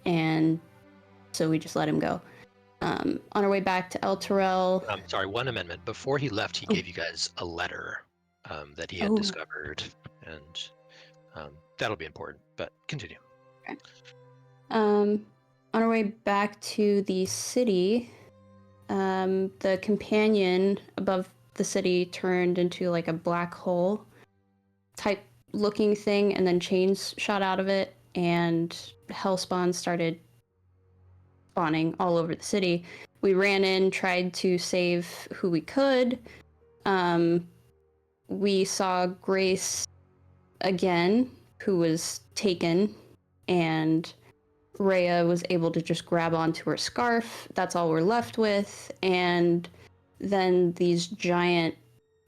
and so we just let him go. On our way back to Elturel... Sorry, one amendment. Before he left, he gave you guys a letter that he had discovered, and that'll be important, but continue. Okay. On our way back to the city, the companion above the city turned into like a black hole type looking thing, and then chains shot out of it, and hellspawn started spawning all over the city. We ran in, tried to save who we could. We saw Grace again, who was taken, and Rhea was able to just grab onto her scarf. That's all we're left with. And then these giant,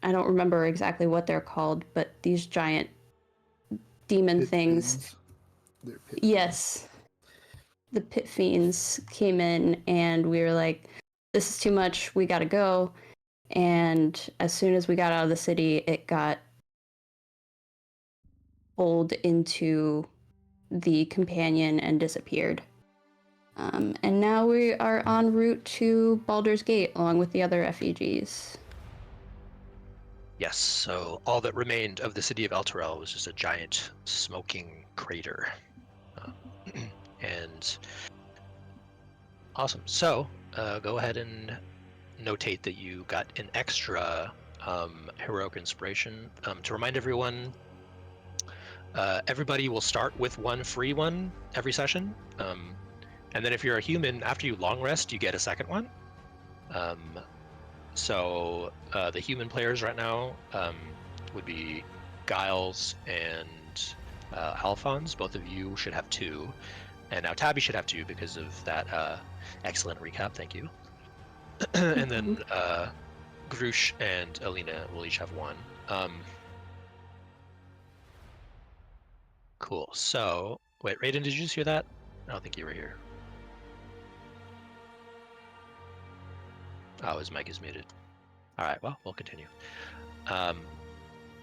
I don't remember exactly what they're called, but these giant demon things. They're pit yes. The pit fiends came in, and we were like, this is too much, we gotta go. And as soon as we got out of the city, it got pulled into the companion and disappeared. And now we are en route to Baldur's Gate along with the other refugees. Yes, so all that remained of the city of Elturel was just a giant smoking crater. And awesome. So go ahead and notate that you got an extra heroic inspiration. To remind everyone, everybody will start with one free one every session. And then if you're a human, after you long rest, you get a second one. So the human players right now would be Giles and Alphonse. Both of you should have 2. And now Tabby should have 2 because of that excellent recap. Thank you. And then Grush and Alina will each have 1. Cool. So, wait, Raiden, did you just hear that? I don't think you were here. Oh, his mic is muted. All right, well, we'll continue.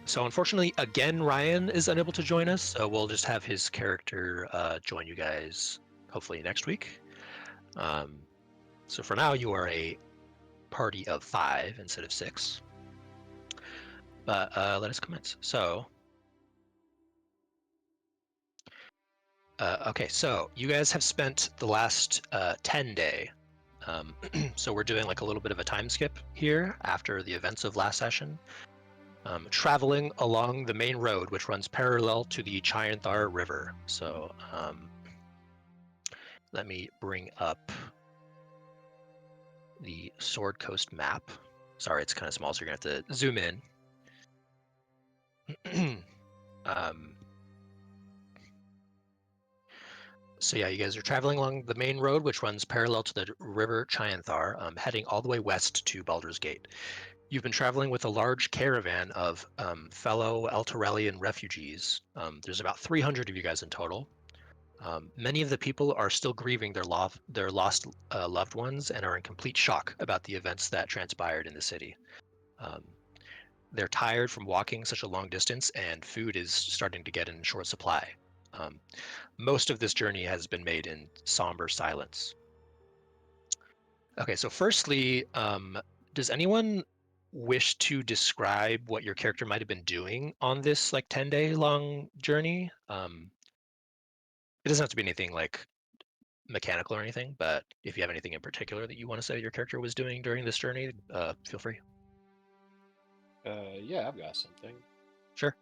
So unfortunately, again, Ryan is unable to join us, so we'll just have his character join you guys hopefully next week. So for now, you are a party of 5 instead of 6. But let us commence. So, okay, so you guys have spent the last 10 day. So we're doing like a little bit of a time skip here after the events of last session. Traveling along the main road, which runs parallel to the Chianthar River. So let me bring up the Sword Coast map. Sorry, it's kind of small, so you're gonna have to zoom in. So yeah, you guys are traveling along the main road, which runs parallel to the river Chianthar, heading all the way west to Baldur's Gate. You've been traveling with a large caravan of fellow Elturelian refugees. There's about 300 of you guys in total. Many of the people are still grieving their lost loved ones and are in complete shock about the events that transpired in the city. They're tired from walking such a long distance, and food is starting to get in short supply. Most of this journey has been made in somber silence. Okay, so firstly, does anyone wish to describe what your character might have been doing on this like 10-day long journey? It doesn't have to be anything like mechanical or anything, but if you have anything in particular that you want to say your character was doing during this journey, feel free. Yeah, I've got something. Sure.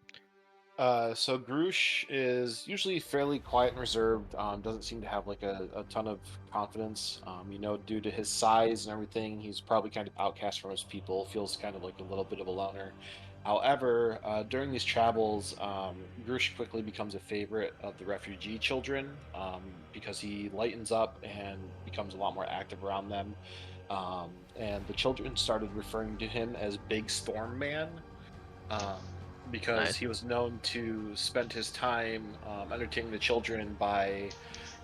So Grush is usually fairly quiet and reserved. Doesn't seem to have like a ton of confidence. Due to his size and everything, he's probably kind of outcast from his people. Feels kind of like a little bit of a loner. However, during these travels, Grush quickly becomes a favorite of the refugee children because he lightens up and becomes a lot more active around them. And the children started referring to him as Big Storm Man. Because Nice. he was known to spend his time entertaining the children by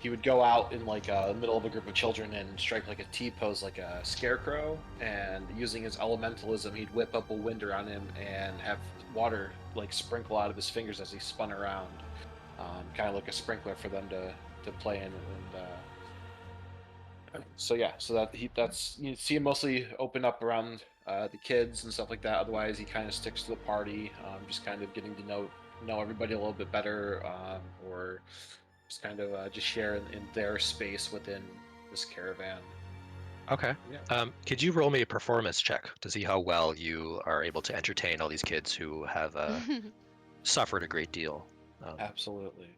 he would go out in like the middle of a group of children and strike like a T-pose like a scarecrow, and using his elementalism he'd whip up a wind around him and have water like sprinkle out of his fingers as he spun around, kind of like a sprinkler for them to to play in, and so yeah, so that's you see him mostly open up around the kids and stuff like that. Otherwise, he kind of sticks to the party, just kind of getting to know everybody a little bit better, or just kind of just share in their space within this caravan. Okay. Yeah, Could you roll me a performance check to see how well you are able to entertain all these kids who have suffered a great deal? absolutely.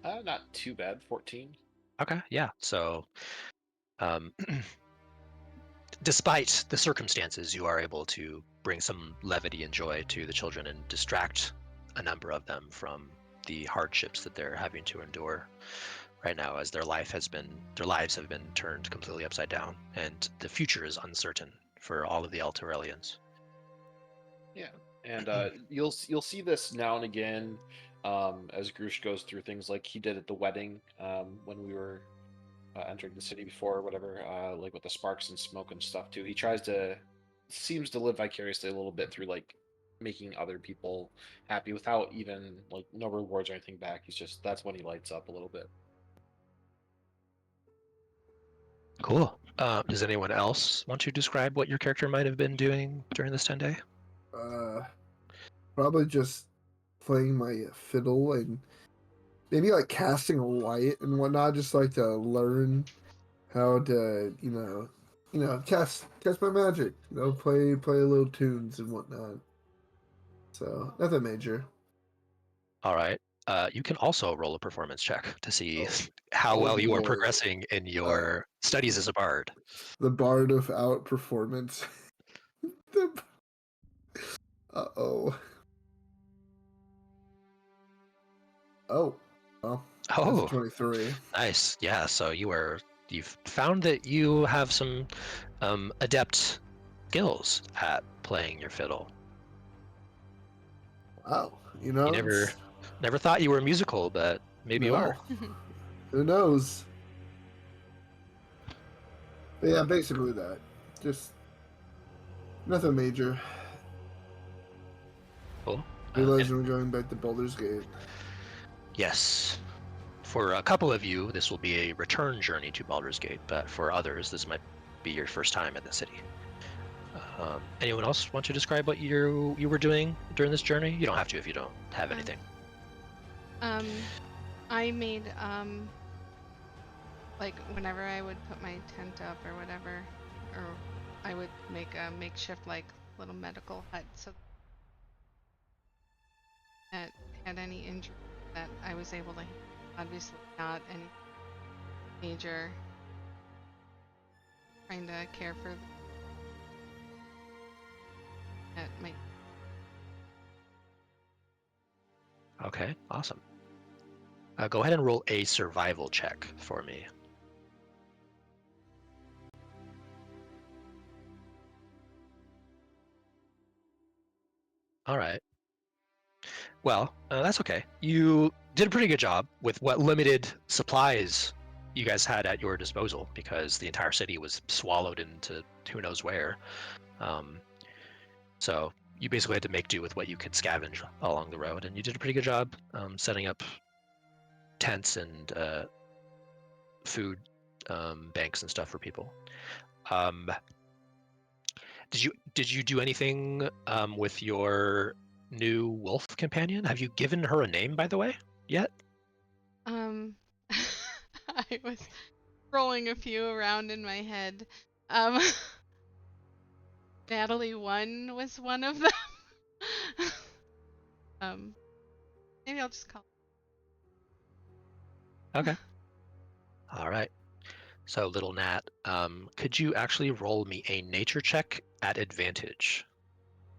Not too bad. 14. Okay, yeah. So, um, despite the circumstances, you are able to bring some levity and joy to the children and distract a number of them from the hardships that they're having to endure right now, as their lives have been turned completely upside down, and the future is uncertain for all of the Elturelians. Yeah, and you'll see this now and again, as Grush goes through things like he did at the wedding, when we were entering the city before, or whatever, like with the sparks and smoke and stuff too. He seems to live vicariously a little bit through like making other people happy without even like no rewards or anything back. That's when he lights up a little bit. Cool. Does anyone else want to describe what your character might have been doing during this 10-day? Probably just playing my fiddle and maybe like casting a light and whatnot, just like to learn how to, cast my magic, play little tunes and whatnot. So nothing major. All right. You can also roll a performance check to see Oh. how Oh, well you are boy. progressing in your studies as a bard. The bard of outperformance. Uh-oh. Oh. Well, that's a Oh, 23. nice. Yeah, so you've found that you have some adept skills at playing your fiddle. Wow. You never thought you were musical, but maybe you are. Who knows? But yeah, basically that. Just nothing major. Cool. Realizing we're going back to Baldur's Gate. Yes. For a couple of you, this will be a return journey to Baldur's Gate, but for others, this might be your first time in the city. Anyone else want to describe what you were doing during this journey? You don't have to if you don't have anything. I made like whenever I would put my tent up or whatever, or I would make a makeshift like little medical hut so that had any injury that I was able to, obviously not any major, trying to care for that might. Okay, awesome. Go ahead and roll a survival check for me. All right. Well, that's okay. You did a pretty good job with what limited supplies you guys had at your disposal, because the entire city was swallowed into who knows where. So you basically had to make do with what you could scavenge along the road, and you did a pretty good job setting up tents and food banks and stuff for people. Did you do anything with your new wolf companion? Have you given her a name, by the way, yet? I was rolling a few around in my head. Natalie 1 was one of them. Maybe I'll just call it. Okay. All right. So, little Nat, could you actually roll me a nature check at advantage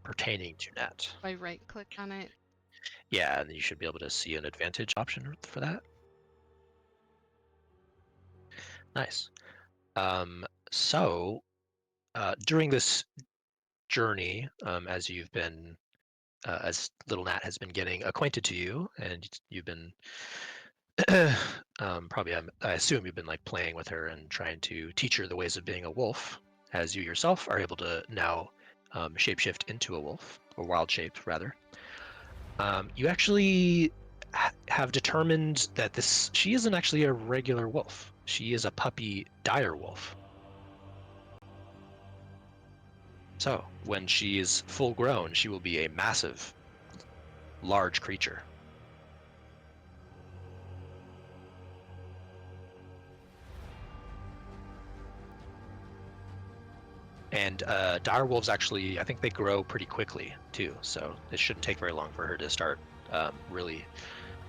pertaining to Nat? I right click on it. Yeah, and you should be able to see an advantage option for that. Nice. So, during this journey, as you've been, as little Nat has been getting acquainted to you, and you've been probably, I assume you've been like playing with her and trying to teach her the ways of being a wolf, as you yourself are able to now shapeshift into a wolf, or wild shape rather. You actually have determined that she isn't actually a regular wolf. She is a puppy dire wolf. So when she is full grown, she will be a massive, large creature. And dire wolves actually, I think they grow pretty quickly too, so it shouldn't take very long for her to start really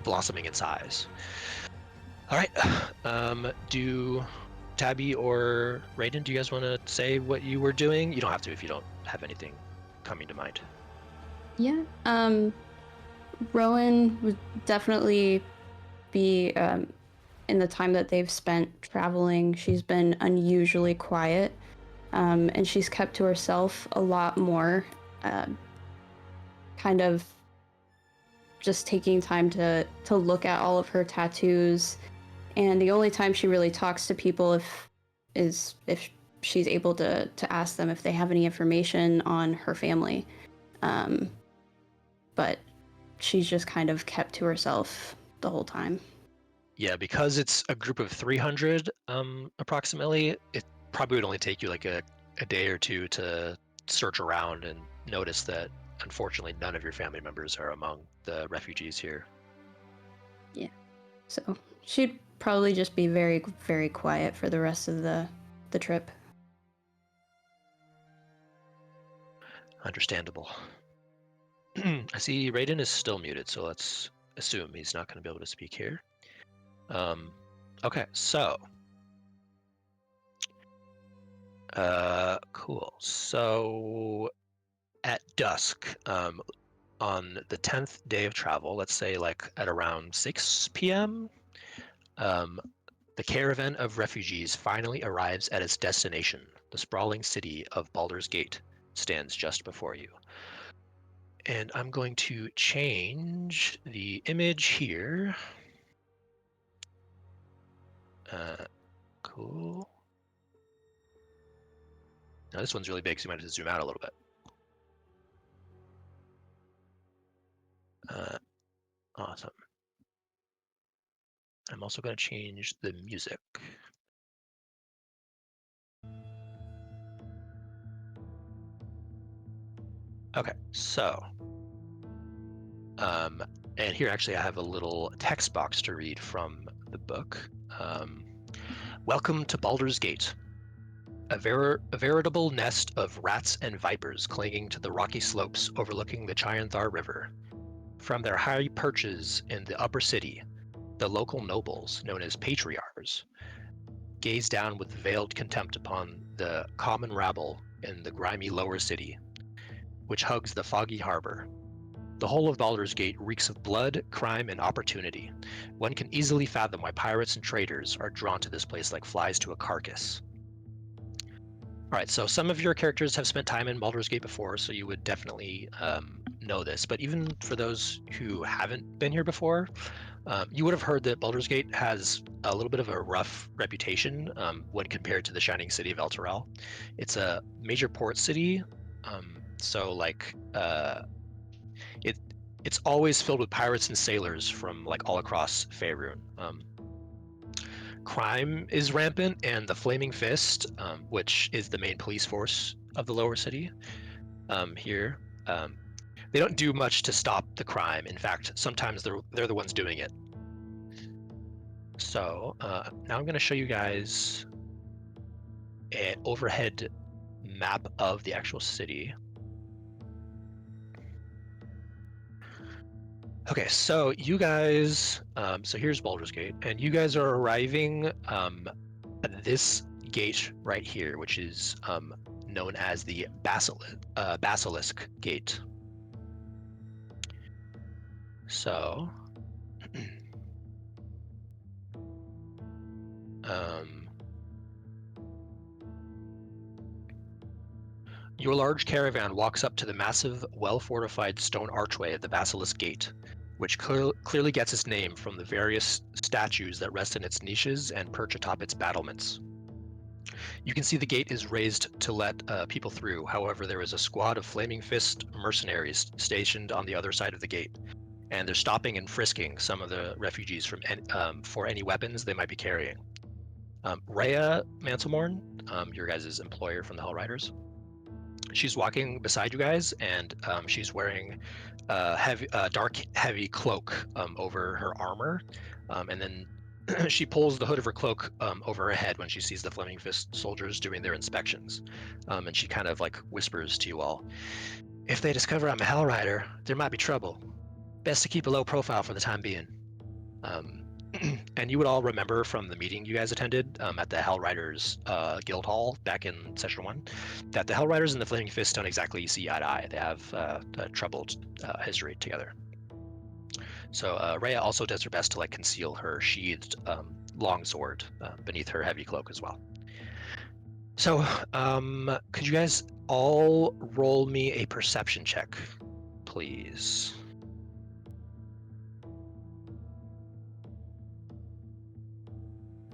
blossoming in size. All right, do Tabby or Raiden, do you guys want to say what you were doing? You don't have to if you don't have anything coming to mind. Yeah. Rowan would definitely be in the time that they've spent traveling. She's been unusually quiet, and she's kept to herself a lot more. Kind of just taking time to look at all of her tattoos, and the only time she really talks to people if she's able to ask them if they have any information on her family. But she's just kind of kept to herself the whole time. Yeah, because it's a group of 300 approximately, it probably would only take you like a day or two to search around and notice that unfortunately none of your family members are among the refugees here. Yeah. So she'd probably just be very, very quiet for the rest of the trip. Understandable. I see Raiden is still muted, so let's assume he's not going to be able to speak here. Okay, so cool. So at dusk, on the 10th day of travel, let's say like at around 6 p.m., the caravan of refugees finally arrives at its destination. The sprawling city of Baldur's Gate stands just before you. And I'm going to change the image here. Cool. Now this one's really big, so you might have to zoom out a little bit. Awesome. I'm also going to change the music. Okay, so, and here actually I have a little text box to read from the book. Welcome to Baldur's Gate, a veritable nest of rats and vipers clinging to the rocky slopes overlooking the Chianthar River. From their high perches in the upper city, the local nobles, known as patriarchs, gaze down with veiled contempt upon the common rabble in the grimy lower city, which hugs the foggy harbor. The whole of Baldur's Gate reeks of blood, crime, and opportunity. One can easily fathom why pirates and traders are drawn to this place like flies to a carcass. All right, so some of your characters have spent time in Baldur's Gate before, so you would definitely know this. But even for those who haven't been here before, you would have heard that Baldur's Gate has a little bit of a rough reputation when compared to the shining city of Elturel. It's a major port city, so like it's always filled with pirates and sailors from like all across Faerun. Crime is rampant, and the Flaming Fist, which is the main police force of the lower city here, they don't do much to stop the crime. In fact, sometimes they're the ones doing it. So now I'm going to show you guys an overhead map of the actual city. Okay, so you guys, so here's Baldur's Gate, and you guys are arriving at this gate right here, which is known as the Basilisk Gate. So, your large caravan walks up to the massive, well-fortified stone archway at the Basilisk Gate, which clearly gets its name from the various statues that rest in its niches and perch atop its battlements. You can see the gate is raised to let people through. However, there is a squad of Flaming Fist mercenaries stationed on the other side of the gate, and they're stopping and frisking some of the refugees for any weapons they might be carrying. Rhea Mantlemorn, your guys' employer from the Hell Riders, she's walking beside you guys, and she's wearing a dark, heavy cloak over her armor, and then she pulls the hood of her cloak over her head when she sees the Flaming Fist soldiers doing their inspections, and she kind of like whispers to you all, "If they discover I'm a Hell Rider, there might be trouble. Best to keep a low profile for the time being." And you would all remember from the meeting you guys attended at the Hell Riders Guild Hall back in Session 1, that the Hell Riders and the Flaming Fist don't exactly see eye to eye. They have a troubled history together. So Rhea also does her best to like conceal her sheathed longsword beneath her heavy cloak as well. So could you guys all roll me a perception check, please?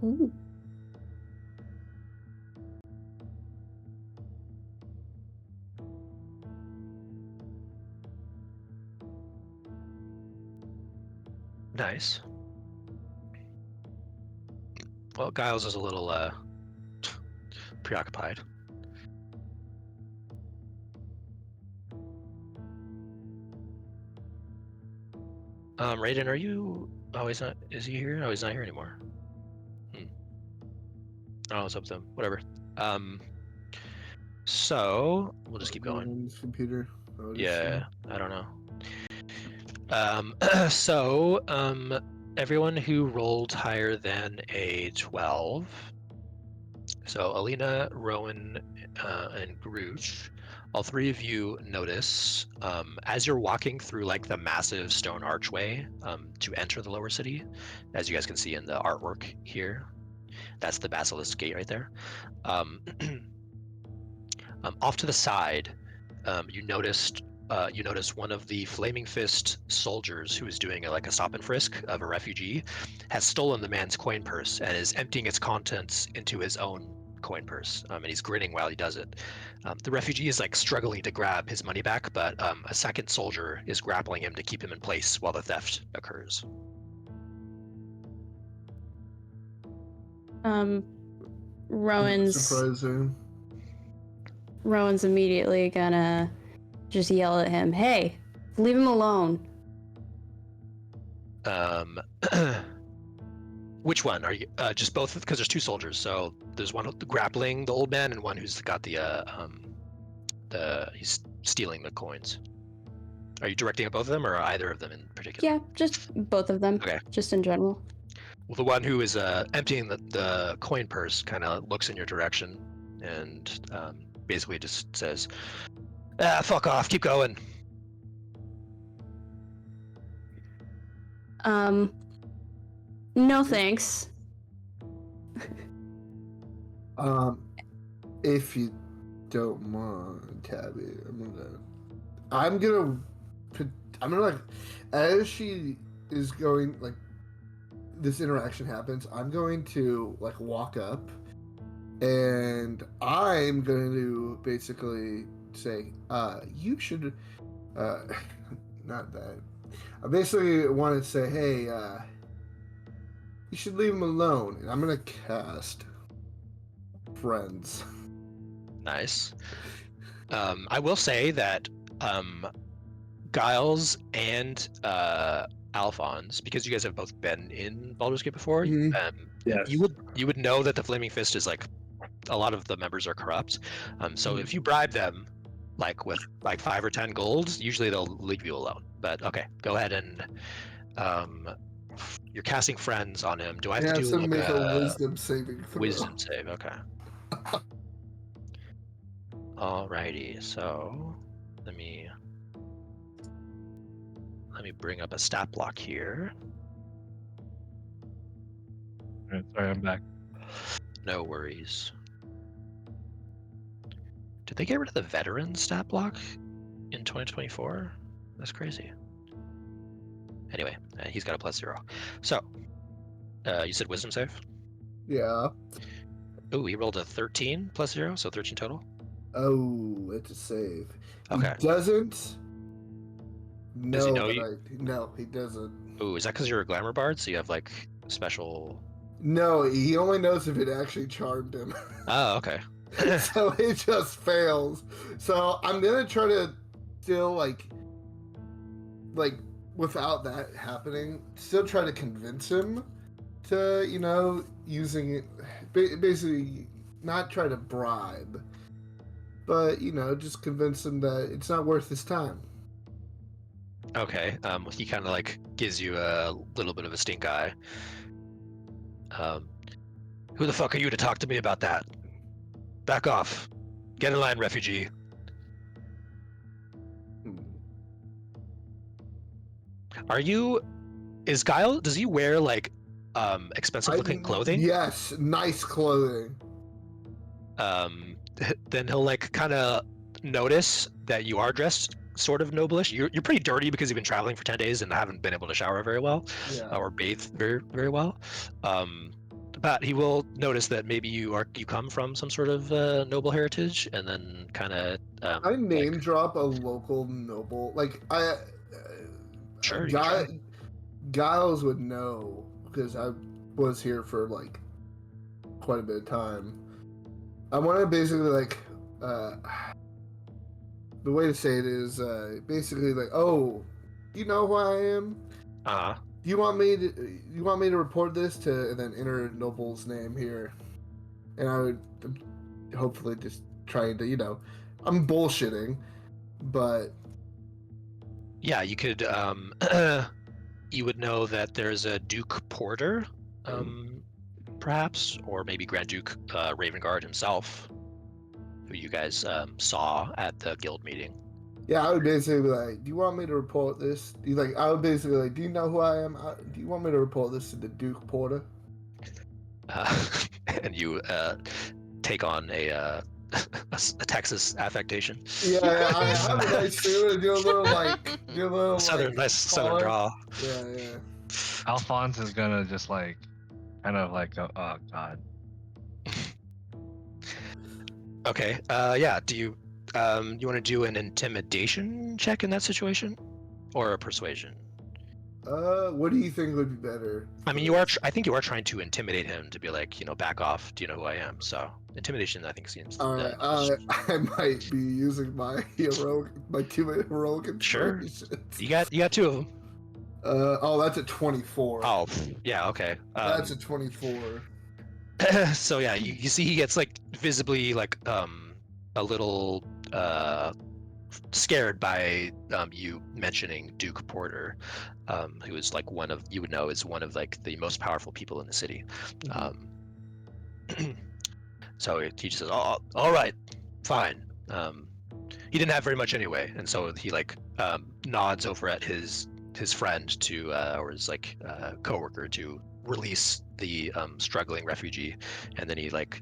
Ooh. Nice. Well, Giles is a little preoccupied. Raiden, are you? Oh, he's not. Is he here? No, he's not here anymore. Oh, it's up to him. Whatever. So we'll just keep going. On his computer. Yeah, I don't know. So everyone who rolled higher than a 12. So Alina, Rowan, and Grush, all three of you notice as you're walking through like the massive stone archway to enter the lower city, as you guys can see in the artwork here. That's the Basilisk Gate right there. Off to the side, you notice one of the Flaming Fist soldiers who is doing a stop and frisk of a refugee has stolen the man's coin purse and is emptying its contents into his own coin purse, and he's grinning while he does it. The refugee is like struggling to grab his money back, but a second soldier is grappling him to keep him in place while the theft occurs. Surprising. Rowan's immediately gonna just yell at him, "Hey, leave him alone." Which one are you? Just both, because there's two soldiers. So there's one grappling the old man and one who's got he's stealing the coins. Are you directing at both of them or either of them in particular? Yeah, just both of them. Okay. Just in general. Well, the one who is emptying the coin purse kind of looks in your direction and basically just says, "Fuck off, keep going." No thanks. If you don't mind, Tabby, I'm gonna like, as she is going, like, this interaction happens, I'm going to like walk up and I'm going to basically say, you should, not that. I basically want to say, hey, you should leave him alone. And I'm going to cast Friends. Nice. I will say that Giles and Alphonse, because you guys have both been in Baldur's Gate before, Yes. you would know that the Flaming Fist is like, a lot of the members are corrupt. So if you bribe them like with like 5 or 10 gold, usually they'll leave you alone. But okay, go ahead and you're casting Friends on him. Do I have to do like make a wisdom saving throw. Wisdom save? Okay. Alrighty, so let me bring up a stat block here. Alright, sorry, I'm back. No worries. Did they get rid of the veteran stat block in 2024? That's crazy. Anyway, he's got a +0. So, you said wisdom save? Yeah. Oh, he rolled a 13 +0, so 13 total. Oh, it's a save. Okay. He doesn't No, Does he know but you? no, he doesn't. Ooh, is that because you're a glamour bard? So you have like special. No, he only knows if it actually charmed him. Oh, okay. So it just fails. So I'm gonna try to still like without that happening, still try to convince him to, using it, basically not try to bribe, but, just convince him that it's not worth his time. Okay. He kind of like gives you a little bit of a stink eye. Who the fuck are you to talk to me about that? Back off. Get in line, refugee. Are you? Is Giles? Does he wear like expensive looking clothing? Yes, nice clothing. Then he'll like kind of notice that you are dressed sort of noblish. You're pretty dirty because you've been traveling for 10 days and haven't been able to shower very well, Yeah. or bathe very very well. But he will notice that maybe you come from some sort of noble heritage, and then kind of I name drop a local noble. Sure, you can try. Giles would know because I was here for like quite a bit of time. I want to basically the way to say it is basically like, oh, you know who I am? Do you want me to report this to, and then enter Noble's name here? And I would hopefully just trying to, I'm bullshitting, but Yeah, you could you would know that there's a Duke Porter, perhaps, or maybe Grand Duke Ravengard himself, who you guys saw at the guild meeting. Yeah, I would basically be like, do you want me to report this? I would basically like, do you know who I am? Do you want me to report this to the Duke Porter? And you take on a Texas affectation. Yeah, I have a nice suit and do a little southern southern drawl. Yeah. Alphonse is gonna just like, kind of like, go, oh god. Okay. Yeah. Do you you want to do an intimidation check in that situation, or a persuasion? What do you think would be better? I mean, I think you are trying to intimidate him to be like, back off. Do you know who I am? So intimidation, I think, seems. All right. I might be using my my 2 heroic Sure. inspirations. You got 2 of them. That's a 24. Oh, yeah. Okay. That's a 24. So yeah, you see he gets like visibly like a little scared by you mentioning Duke Porter, who is like you would know is one of like the most powerful people in the city. So he just says, "Oh, all right, fine." He didn't have very much anyway, and so he like nods over at his friend to or his like coworker to release the struggling refugee, and then he like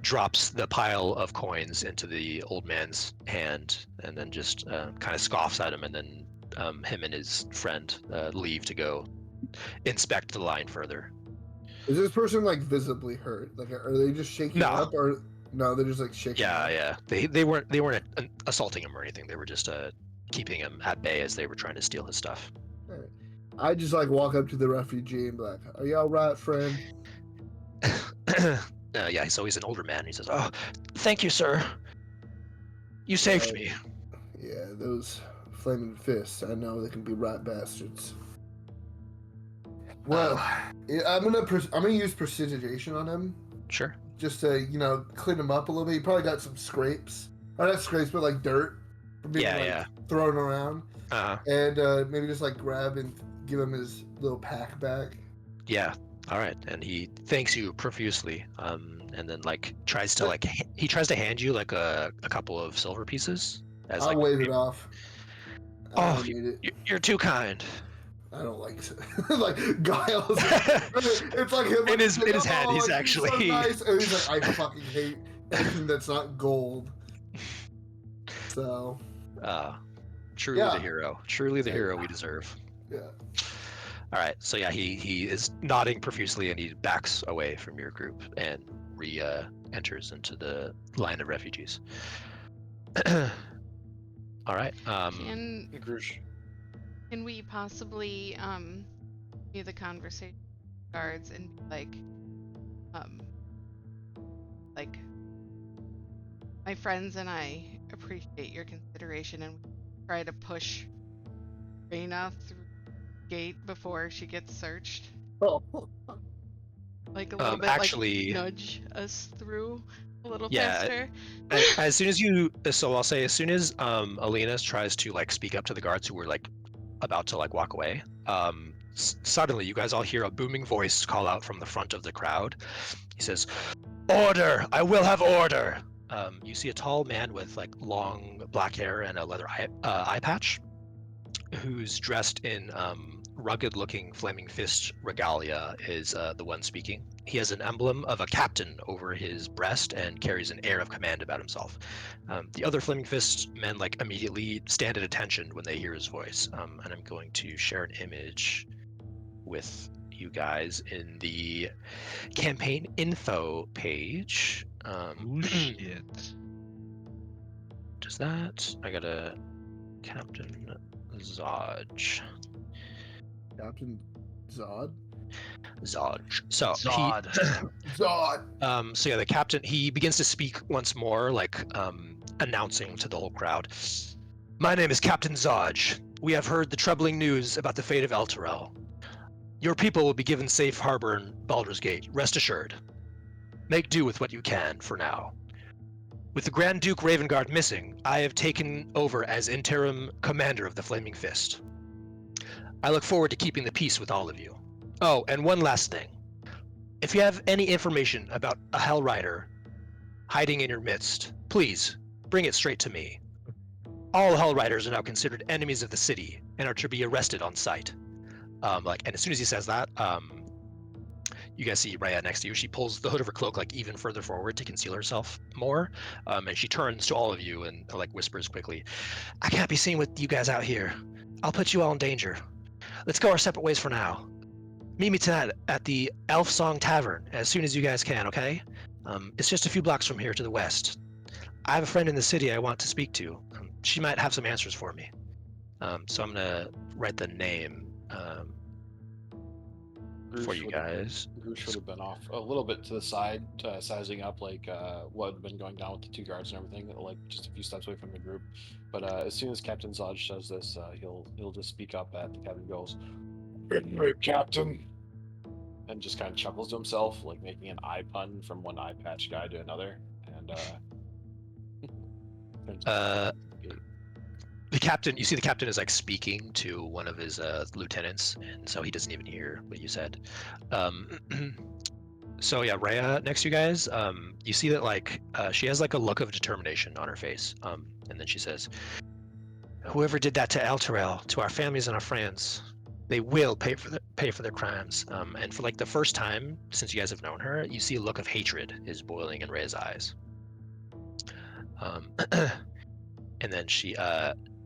drops the pile of coins into the old man's hand, and then just kind of scoffs at him, and then him and his friend leave to go inspect the line further. Is this person like visibly hurt? Like, are they just shaking up, or no? They're just like shaking. Yeah. They weren't assaulting him or anything. They were just keeping him at bay as they were trying to steal his stuff. All right. I just like walk up to the refugee and be like, "Are you all right, friend?" Yeah, so he's an older man. He says, "Oh, thank you, sir. You saved me." Yeah, those flaming fists. I know they can be right bastards. Well, I'm gonna use prestidigitation on him. Sure. Just to clean him up a little bit. He probably got some scrapes. Or not scrapes, but like dirt. Yeah. Thrown around. Uh-huh. And maybe just like grab and give him his little pack back. Yeah. All right. And he thanks you profusely. And then like tries to hand you like a couple of silver pieces. I'll wave it off. Oh, you're too kind. I don't like like Giles. It's like him in his head. He's actually so nice, and he's like, I fucking hate anything that's not gold. So. Truly the hero. Truly the hero we deserve. Yeah. All right. So yeah, he is nodding profusely, and he backs away from your group and enters into the line of refugees. All right. Grush. Can we possibly be the conversation guards and be like my friends and I appreciate your consideration and try to push Reyna through the gate before she gets searched? Like a little bit Actually, like nudge us through a little yeah, faster. as soon as you, so I'll say as soon as Alina tries to like speak up to the guards who were like about to like walk away, suddenly you guys all hear a booming voice call out from the front of the crowd. He says, "Order! I will have order!" You see a tall man with like long black hair and a leather eye patch, who's dressed in rugged-looking flaming fist regalia, is the one speaking. He has an emblem of a captain over his breast and carries an air of command about himself. The other flaming fist men like immediately stand at attention when they hear his voice, and I'm going to share an image with you guys in the campaign info page. Oh shit. Does that? I got a Captain Zodge. Captain Zod. Zodge. So Zod. Zod. so yeah, the captain, he begins to speak once more, like announcing to the whole crowd. My name is Captain Zodge. We have heard the troubling news about the fate of Elturel. Your people will be given safe harbor in Baldur's Gate, rest assured. Make do with what you can for now. With the Grand Duke Ravengard missing, I have taken over as interim commander of the Flaming Fist. I look forward to keeping the peace with all of you. Oh, and one last thing. If you have any information about a Hell Rider hiding in your midst, please bring it straight to me. All Hell Riders are now considered enemies of the city and are to be arrested on sight. And as soon as he says that, you guys see Rhea next to you. She pulls the hood of her cloak like even further forward to conceal herself more, and she turns to all of you and like whispers quickly, "I can't be seen with you guys out here. I'll put you all in danger. Let's go our separate ways for now. Meet me tonight at the Elf Song Tavern as soon as you guys can, okay? It's just a few blocks from here to the west. I have a friend in the city I want to speak to. She might have some answers for me. So I'm gonna write the name for you guys. Grush would have been off a little bit to the side, sizing up like what had been going down with the two guards and everything, like just a few steps away from the group. But as soon as Captain Zodge does this, he'll just speak up at the captain, goes, "Hey, Captain," and just kind of chuckles to himself, like making an eye pun from one eye patch guy to another, and the captain, you see the captain is like speaking to one of his lieutenants, and so he doesn't even hear what you said. So yeah, Rhea next to you guys, you see that like she has like a look of determination on her face, and then she says, "Whoever did that to Elturel, to our families and our friends, they will pay for their crimes." And for like the first time since you guys have known her, you see a look of hatred is boiling in Rhea's eyes. And then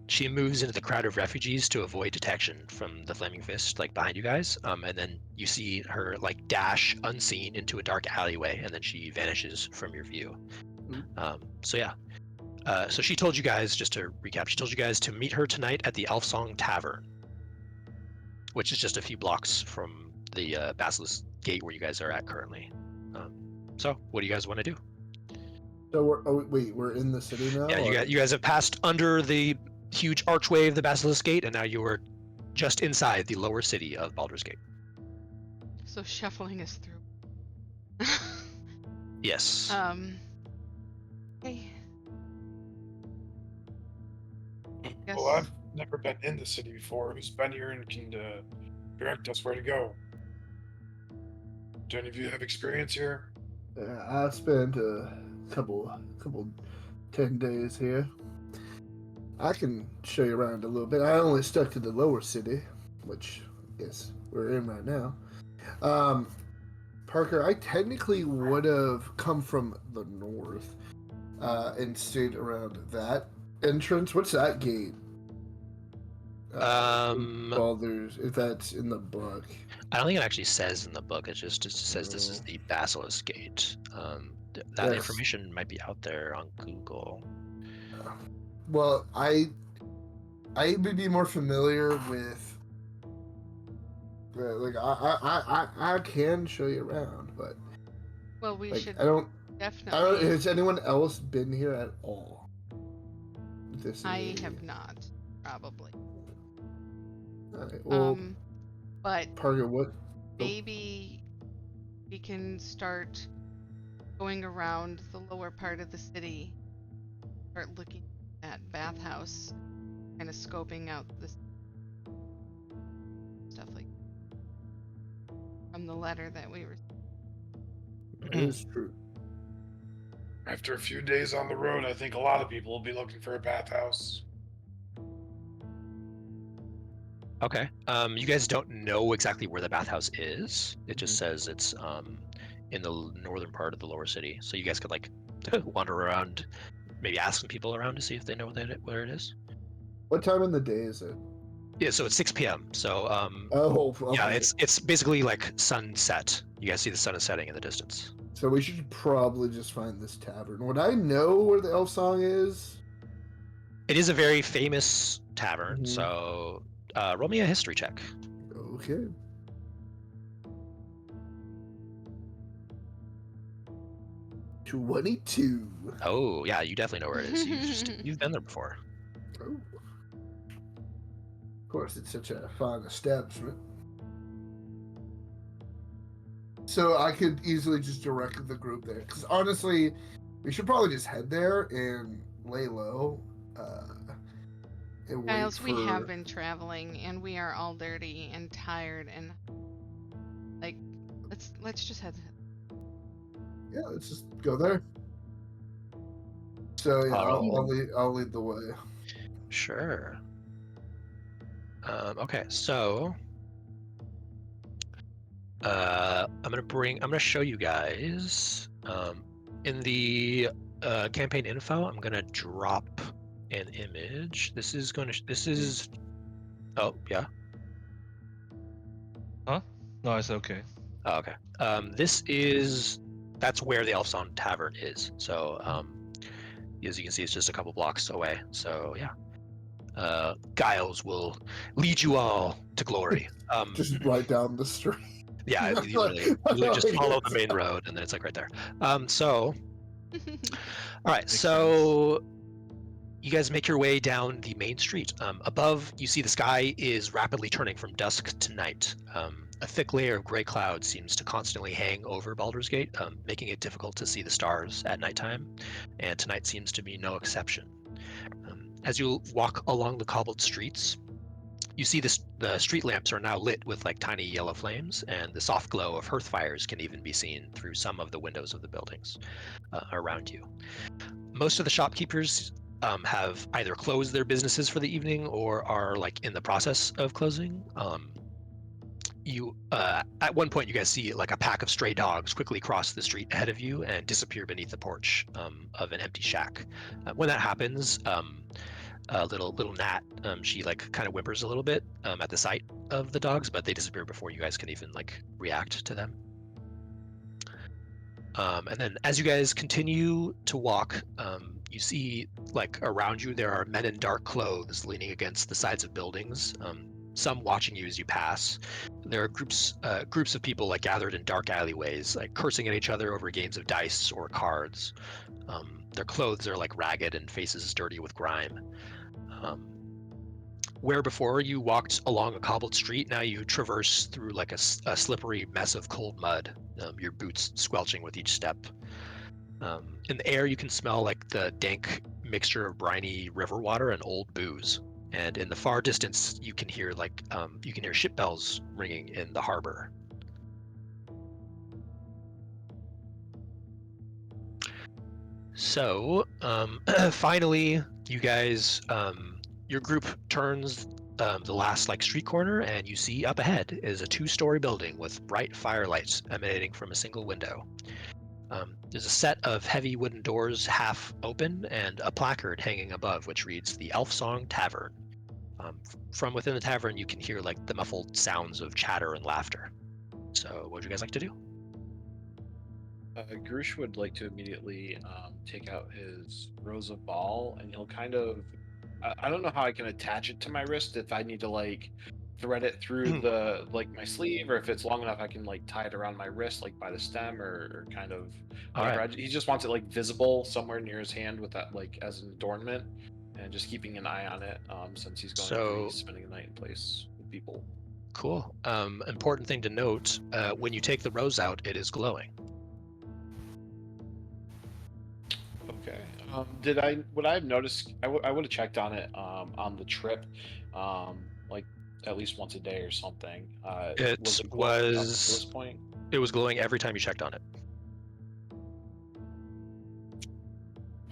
she moves into the crowd of refugees to avoid detection from the Flaming Fist, like behind you guys. And then you see her like dash unseen into a dark alleyway, and then she vanishes from your view. So yeah. So she told you guys, just to recap, she told you guys to meet her tonight at the Elf Song Tavern, which is just a few blocks from the Basilisk Gate where you guys are at currently. So what do you guys want to do? So we're in the city now? Yeah, you guys have passed under the huge archway of the Basilisk Gate, and now you are just inside the lower city of Baldur's Gate. So shuffling us through. Yes. Okay. Well, I've never been in the city before. Who's been here and can direct us where to go? Do any of you have experience here? I spent a couple 10 days here. I can show you around a little bit. I only stuck to the lower city, which I guess we're in right now. Parker, I technically would have come from the north and stayed around that entrance. What's that gate? Baldur's, if that's in the book. I don't think it actually says in the book. It just says this is the Basilisk Gate. That information might be out there on Google. Well, I would be more familiar with. Like I can show you around, but Well, we like should I don't. definitely. Has anyone else been here at all? This I is have not, probably. Alright, well, But Parker, what? maybe we can start going around the lower part of the city, start looking at bathhouse, kind of scoping out this stuff like from the letter that we were. That is true. After a few days on the road, I think a lot of people will be looking for a bathhouse. Okay. You guys don't know exactly where the bathhouse is. It just says it's in the northern part of the lower city. So you guys could like wander around, maybe ask some people around to see if they know where it is. What time in the day is it? Yeah, so it's 6 p.m. So Oh, okay. yeah, it's basically like sunset. You guys see the sun is setting in the distance. So we should probably just find this tavern. Would I know where the elf song is? It is a very famous tavern, Mhm. so roll me a history check. Okay. $22. Oh yeah, you definitely know where it is. You've been there before. Oh. Of course, it's such a fine establishment. So I could easily just direct the group there. Because honestly, we should probably just head there and lay low. And wait Giles, we have for- been traveling and we are all dirty and tired and like let's just head. Yeah, let's just go there. So yeah, I'll lead the way. Sure. Okay, so I'm gonna show you guys in the campaign info. I'm gonna drop an image. This is oh yeah. Huh? No, it's okay. Oh, okay. That's where the Elfsong Tavern is. So as you can see, it's just a couple blocks away. So yeah. Giles will lead you all to glory. Just right down the street. Yeah, you literally just follow the main road, and then it's like right there. So, all right, so you guys make your way down the main street. Above, you see the sky is rapidly turning from dusk to night. A thick layer of gray cloud seems to constantly hang over Baldur's Gate, making it difficult to see the stars at nighttime, and tonight seems to be no exception. As you walk along the cobbled streets, you see the street lamps are now lit with like tiny yellow flames, and the soft glow of hearth fires can even be seen through some of the windows of the buildings around you. Most of the shopkeepers have either closed their businesses for the evening or are like in the process of closing. At one point you guys see like a pack of stray dogs quickly cross the street ahead of you and disappear beneath the porch of an empty shack. When that happens, little Nat, she like kind of whimpers a little bit at the sight of the dogs, but they disappear before you guys can even like react to them. And then as you guys continue to walk, you see like around you there are men in dark clothes leaning against the sides of buildings, some watching you as you pass. There are groups of people like gathered in dark alleyways, like cursing at each other over games of dice or cards. Their clothes are like ragged and faces dirty with grime. Where before you walked along a cobbled street, now you traverse through like a slippery mess of cold mud, your boots squelching with each step. In the air, you can smell like the dank mixture of briny river water and old booze. And in the far distance, you can hear ship bells ringing in the harbor. So finally, you guys, your group turns the last like street corner, and you see up ahead is a 2-story building with bright firelights emanating from a single window. There's a set of heavy wooden doors half open and a placard hanging above which reads the Elfsong Tavern. From within the tavern, you can hear like the muffled sounds of chatter and laughter. So what would you guys like to do? Grush would like to immediately take out his Rose of Ball, and he'll kind of I don't know how I can attach it to my wrist. If I need to like thread it through the like my sleeve, or if it's long enough, I can like tie it around my wrist, like by the stem, or kind of All whatever. right. He just wants it like visible somewhere near his hand with that like as an adornment, and just keeping an eye on it since he's going to be So spending the night in place with people. cool. Important thing to note: when you take the rose out, it is glowing. Okay. Would I have noticed? I would have checked on it on the trip, like at least once a day or something. It Was it glowing up until this was point? it was glowing every time you checked on it.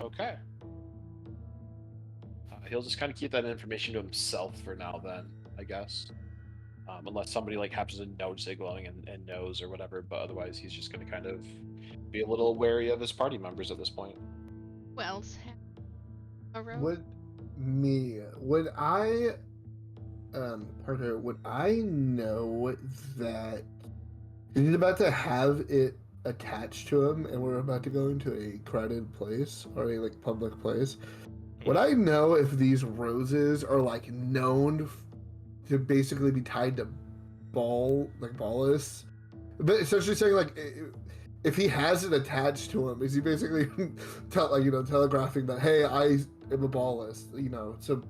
Okay. He'll just kind of keep that information to himself for now, then I guess, unless somebody like happens to notice it glowing and knows or whatever. But otherwise, he's just going to kind of be a little wary of his party members at this point. Who else has a rose? Would I, Parker, would I know that he's about to have it attached to him and we're about to go into a crowded place or a like public place? Would I know if these roses are like known to basically be tied to ballists? But essentially saying like, if he has it attached to him, is he basically telegraphing that, hey, I am a ballist, so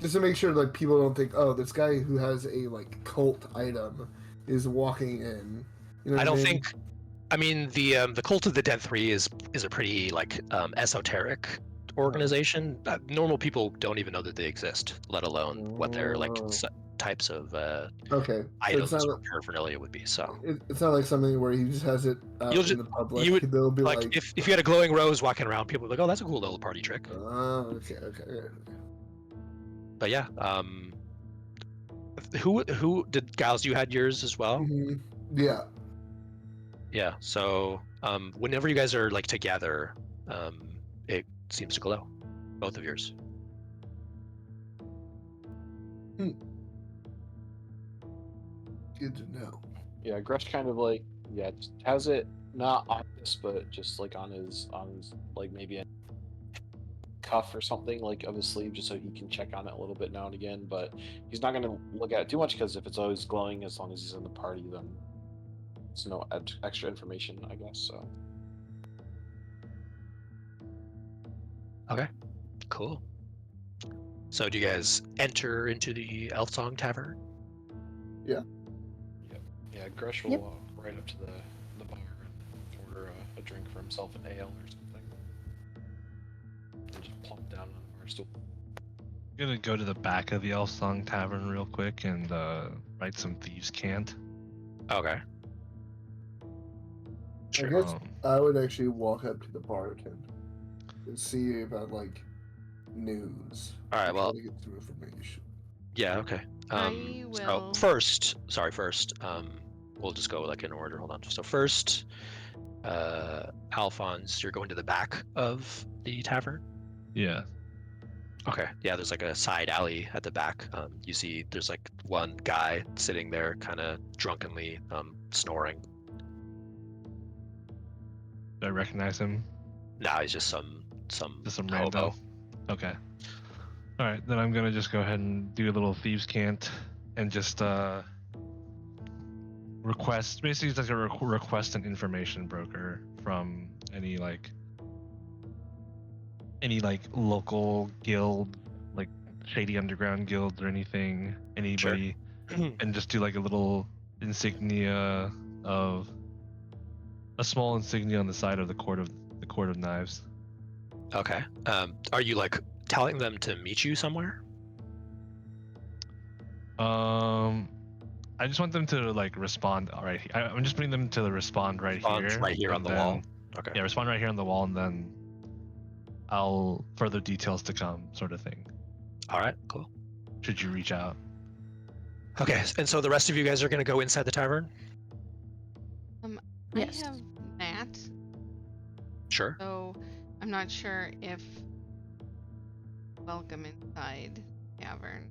just to make sure like people don't think, oh, this guy who has a like cult item is walking in. You know I what don't mean? think. I mean, the Cult of the Dead 3 is a pretty like esoteric organization. Normal people don't even know that they exist, let alone what their like types of Okay, so items or paraphernalia would be. So it's not like something where he just has it out you'll in just the public. you would They'll be like like, if you had a glowing rose walking around, people would be like, oh, that's a cool little party trick. okay. But yeah, who did Giles? You had yours as well. Mhm. Yeah. Yeah. So whenever you guys are like together, it seems to glow. Both of yours. Good to know. Yeah, Grush kind of like just has it not on this, but just like on his like maybe a cuff or something like of his sleeve, just so he can check on it a little bit now and again. But he's not going to look at it too much because if it's always glowing, as long as he's in the party, then it's no extra information, I guess. So Okay. Cool. So do you guys enter into the Elfsong Tavern? yeah, Grush will Yep. walk right up to the bar and order a drink for himself, an ale or something, and just plump down on a bar stool. I'm gonna go to the back of the Elfsong Tavern real quick and write some thieves' cant. Okay. I guess I would actually walk up to the bartender and see about like news. All right. Well, to get some information. yeah. Okay. I will. So first, we'll just go like in order. Hold on. So first, Alphonse, you're going to the back of the tavern. Yeah. Okay. Yeah. There's like a side alley at the back. You see, there's like one guy sitting there, kind of drunkenly snoring. Do I recognize him? Nah, he's just some Just some hobo. rando. Okay. All right, then I'm gonna just go ahead and do a little thieves' cant and just request. Basically, it's like a request an information broker from any local guild, like shady underground guilds or anything. Anybody, and just do like a little insignia of a small insignia on the side of the court of knives. Okay. Are you like telling them to meet you somewhere? I just want them to like respond. All right, I'm just putting them to respond right here. Right here on the wall. Okay. Yeah, respond right here on the wall, and then I'll further details to come, sort of thing. All right. Cool. Should you reach out? Okay. And so the rest of you guys are going to go inside the tavern? Yes. I have that, Sure. so I'm not sure if welcome inside tavern.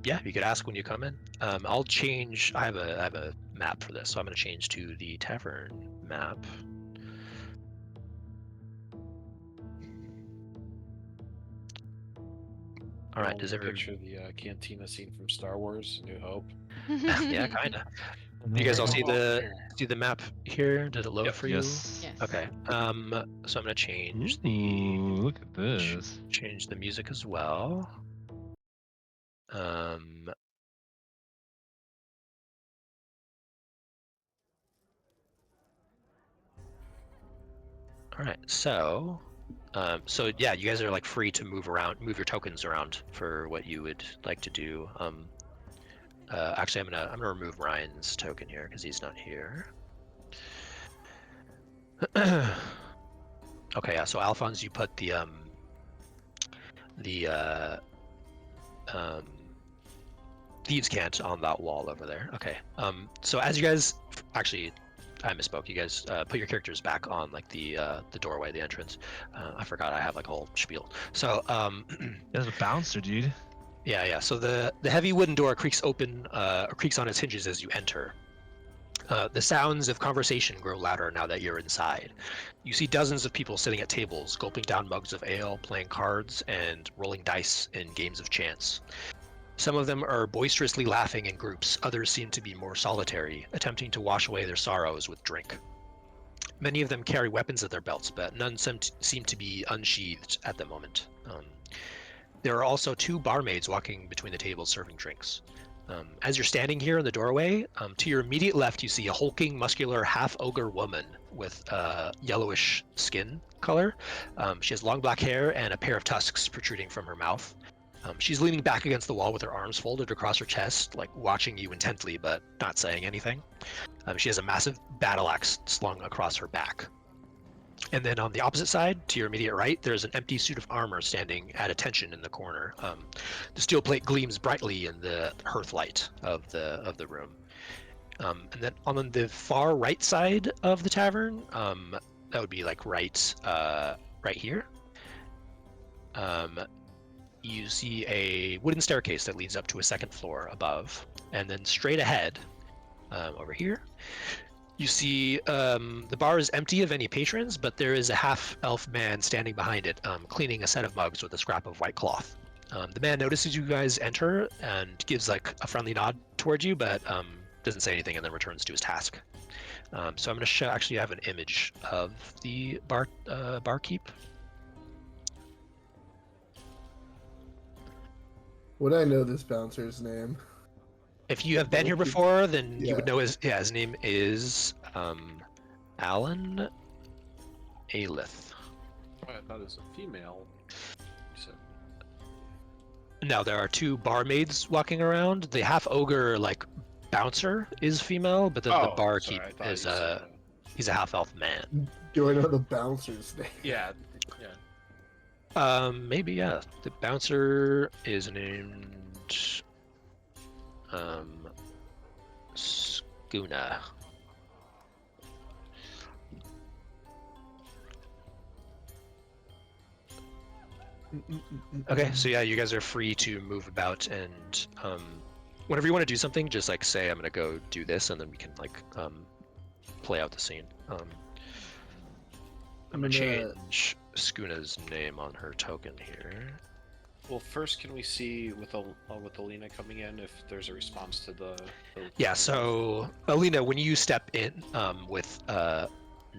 Yeah, you could ask when you come in. I'll change. I have a map for this, so I'm going to change to the tavern map. All right, does everyone? Picture the cantina scene from Star Wars: A New Hope. Yeah, kind of. You guys all see the map here? Did it load Yep. for you? Yes. Yes. Okay. So I'm gonna change Ooh, look at this. change the music as well. All right. So yeah, you guys are like free to move your tokens around for what you would like to do. Actually, I'm gonna remove Ryan's token here because he's not here. Okay, yeah. So Alphonse, you put the thieves' cant on that wall over there. Okay. So as you guys, actually, I misspoke. You guys put your characters back on like the doorway, the entrance. I forgot I have like a whole spiel. So There's a bouncer, dude. yeah. So the heavy wooden door creaks open, or creaks on its hinges as you enter. The sounds of conversation grow louder now that you're inside. You see dozens of people sitting at tables, gulping down mugs of ale, playing cards, and rolling dice in games of chance. Some of them are boisterously laughing in groups, others seem to be more solitary, attempting to wash away their sorrows with drink. Many of them carry weapons at their belts, but none seem to be unsheathed at the moment. There are also two barmaids walking between the tables serving drinks. As you're standing here in the doorway, to your immediate left you see a hulking, muscular, half-ogre woman with yellowish skin color. She has long black hair and a pair of tusks protruding from her mouth. She's leaning back against the wall with her arms folded across her chest, like watching you intently but not saying anything. She has a massive battle axe slung across her back. And then on the opposite side, to your immediate right, there's an empty suit of armor standing at attention in the corner. The steel plate gleams brightly in the hearth light of the room. And then on the far right side of the tavern, that would be like right here. You see a wooden staircase that leads up to a second floor above, and then straight ahead, over here, you see the bar is empty of any patrons, but there is a half-elf man standing behind it, cleaning a set of mugs with a scrap of white cloth. The man notices you guys enter and gives like a friendly nod towards you, but doesn't say anything and then returns to his task. So I'm going to actually have an image of the barkeep. Would I know this bouncer's name? If you have been here before, then you would Yeah. know his name is Alan Aelith. Oh, I thought it was a female. You said. Now there are two barmaids walking around. The half ogre like bouncer is female, but then the barkeep is he's a half elf man. Do I know the bouncer's name? Yeah. Maybe yeah. The bouncer is named Skuna. Okay, so yeah, you guys are free to move about, and whenever you want to do something, just like say I'm gonna go do this, and then we can like play out the scene. I'm gonna change Skuna's name on her token here. Well, first, can we see with Alina coming in if there's a response to the Yeah. So Alina, when you step in with Nat,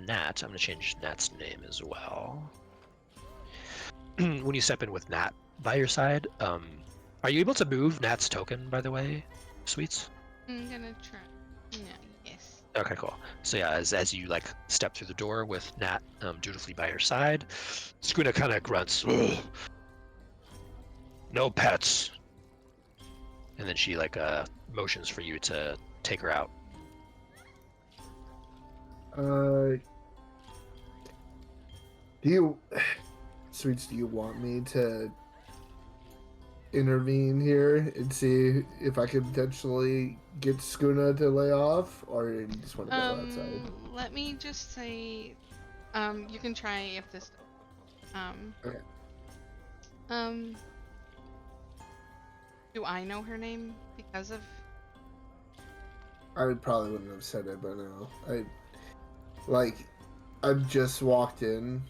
I'm gonna change Nat's name as well. When you step in with Nat by your side, are you able to move Nat's token, by the way, Sweets? I'm gonna try. No, yes. Okay, cool. So yeah, as you like step through the door with Nat dutifully by your side, Skuna kind of grunts, "Ugh. No pets," and then she like motions for you to take her out. Sweets, do you want me to intervene here and see if I could potentially get Skuna to lay off, or you just want to go outside? Let me just say, you can try if this. Okay. Do I know her name because of? I probably wouldn't have said it, but no. I've just walked in,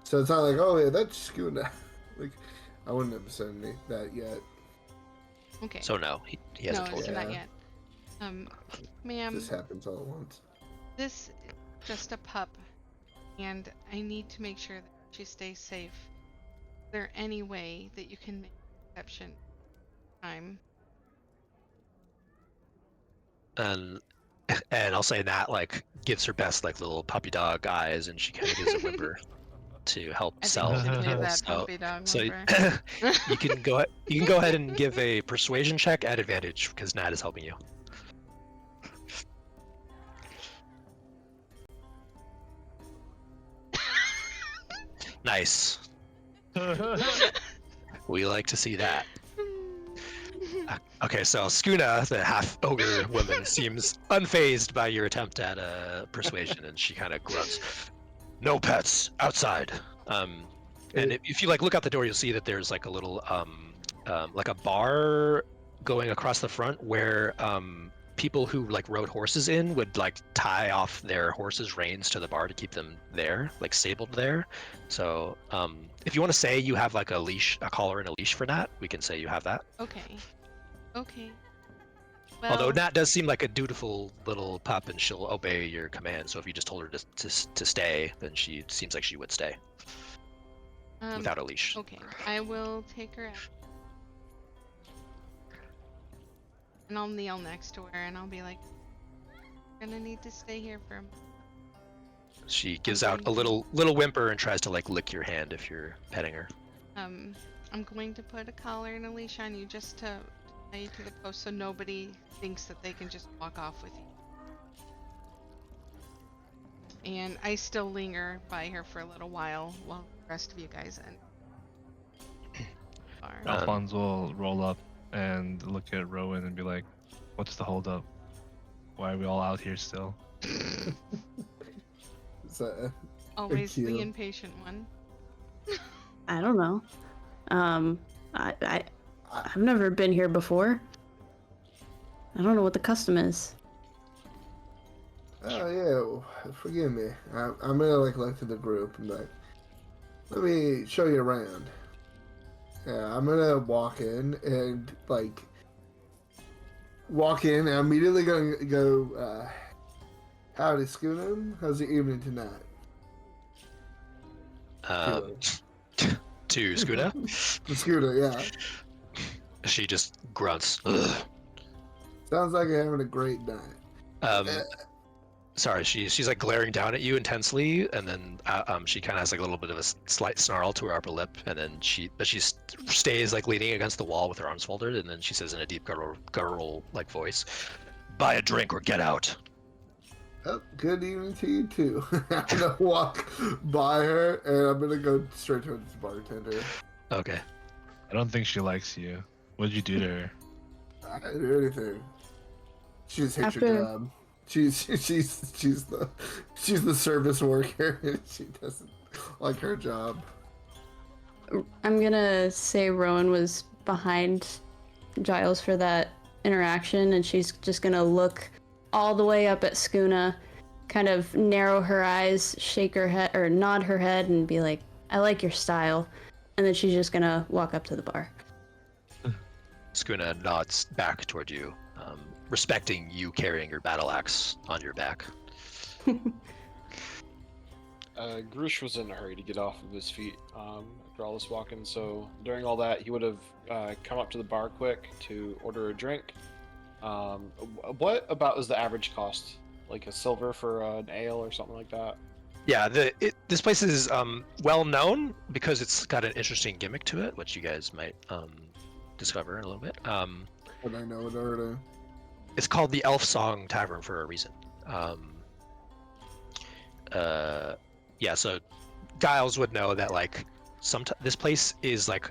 so it's not like, oh yeah, that's Skuna. Like, I wouldn't have said that yet. Okay. So no, he hasn't no, told so you. not yet. Ma'am, This happens all at once. this is just a pup, and I need to make sure that she stays safe. Is there any way that you can make an exception? And I'll say Nat like gives her best like little puppy dog eyes, and she kind of gives a whimper to help I sell. think she played that So, puppy dog so whimper. you can go ahead and give a persuasion check at advantage because Nat is helping you. Nice. We like to see that. Okay, so Skuna, the half ogre woman, seems unfazed by your attempt at persuasion, and she kind of grunts, "No pets outside." And if you like look out the door, you'll see that there's like a little like a bar going across the front where people who like rode horses in would like tie off their horses' reins to the bar to keep them there, like stabled there. So if you want to say you have like a leash, a collar and a leash for Nat, we can say you have that. Okay. Okay. Well, Although Nat does seem like a dutiful little pup, and she'll obey your command. So if you just told her to stay, then she seems like she would stay without a leash. Okay, I will take her out. And I'll kneel next to her and I'll be like, "You're gonna need to stay here for a moment." She gives out a little whimper and tries to like lick your hand if you're petting her. I'm going to put a collar and a leash on you just to tie you to the post so nobody thinks that they can just walk off with you. And I still linger by her for a little while the rest of you guys end. Alphonse will roll up and look at Rowan and be like, "What's the holdup? Why are we all out here still?" Always the impatient one. I don't know. I've never been here before. I don't know what the custom is. Oh yeah, forgive me. I'm gonna like look to the group and be like, let me show you around. Yeah, I'm gonna walk in and like and I'm immediately gonna go. Howdy, Schooner. How's the evening tonight? To Skuna. The Schooner, yeah. She just grunts. Ugh. Sounds like you're having a great night. Sorry, she's like glaring down at you intensely, and then she kind of has like a little bit of a slight snarl to her upper lip, and then she stays like leaning against the wall with her arms folded, and then she says in a deep guttural like voice, "Buy a drink or get out." Oh, good evening to you too. I'm gonna walk by her, and I'm gonna go straight towards the bartender. Okay. I don't think she likes you. What did you do to her? I didn't do anything. She just hates her job. She's the service worker, and she doesn't like her job. I'm gonna say Rowan was behind Giles for that interaction, and she's just gonna look all the way up at Skuna, kind of narrow her eyes, shake her head, or nod her head, and be like, "I like your style," and then she's just gonna walk up to the bar. Skuna nods back toward you, respecting you carrying your battle axe on your back. Grush was in a hurry to get off of his feet after all this walking, so during all that, he would have come up to the bar quick to order a drink. What about is the average cost? Like a silver for an ale or something like that? Yeah, this place is well known because it's got an interesting gimmick to it, which you guys might discover in a little bit. But I know it already. It's called the Elf Song Tavern for a reason. Yeah, so Giles would know that like this place is like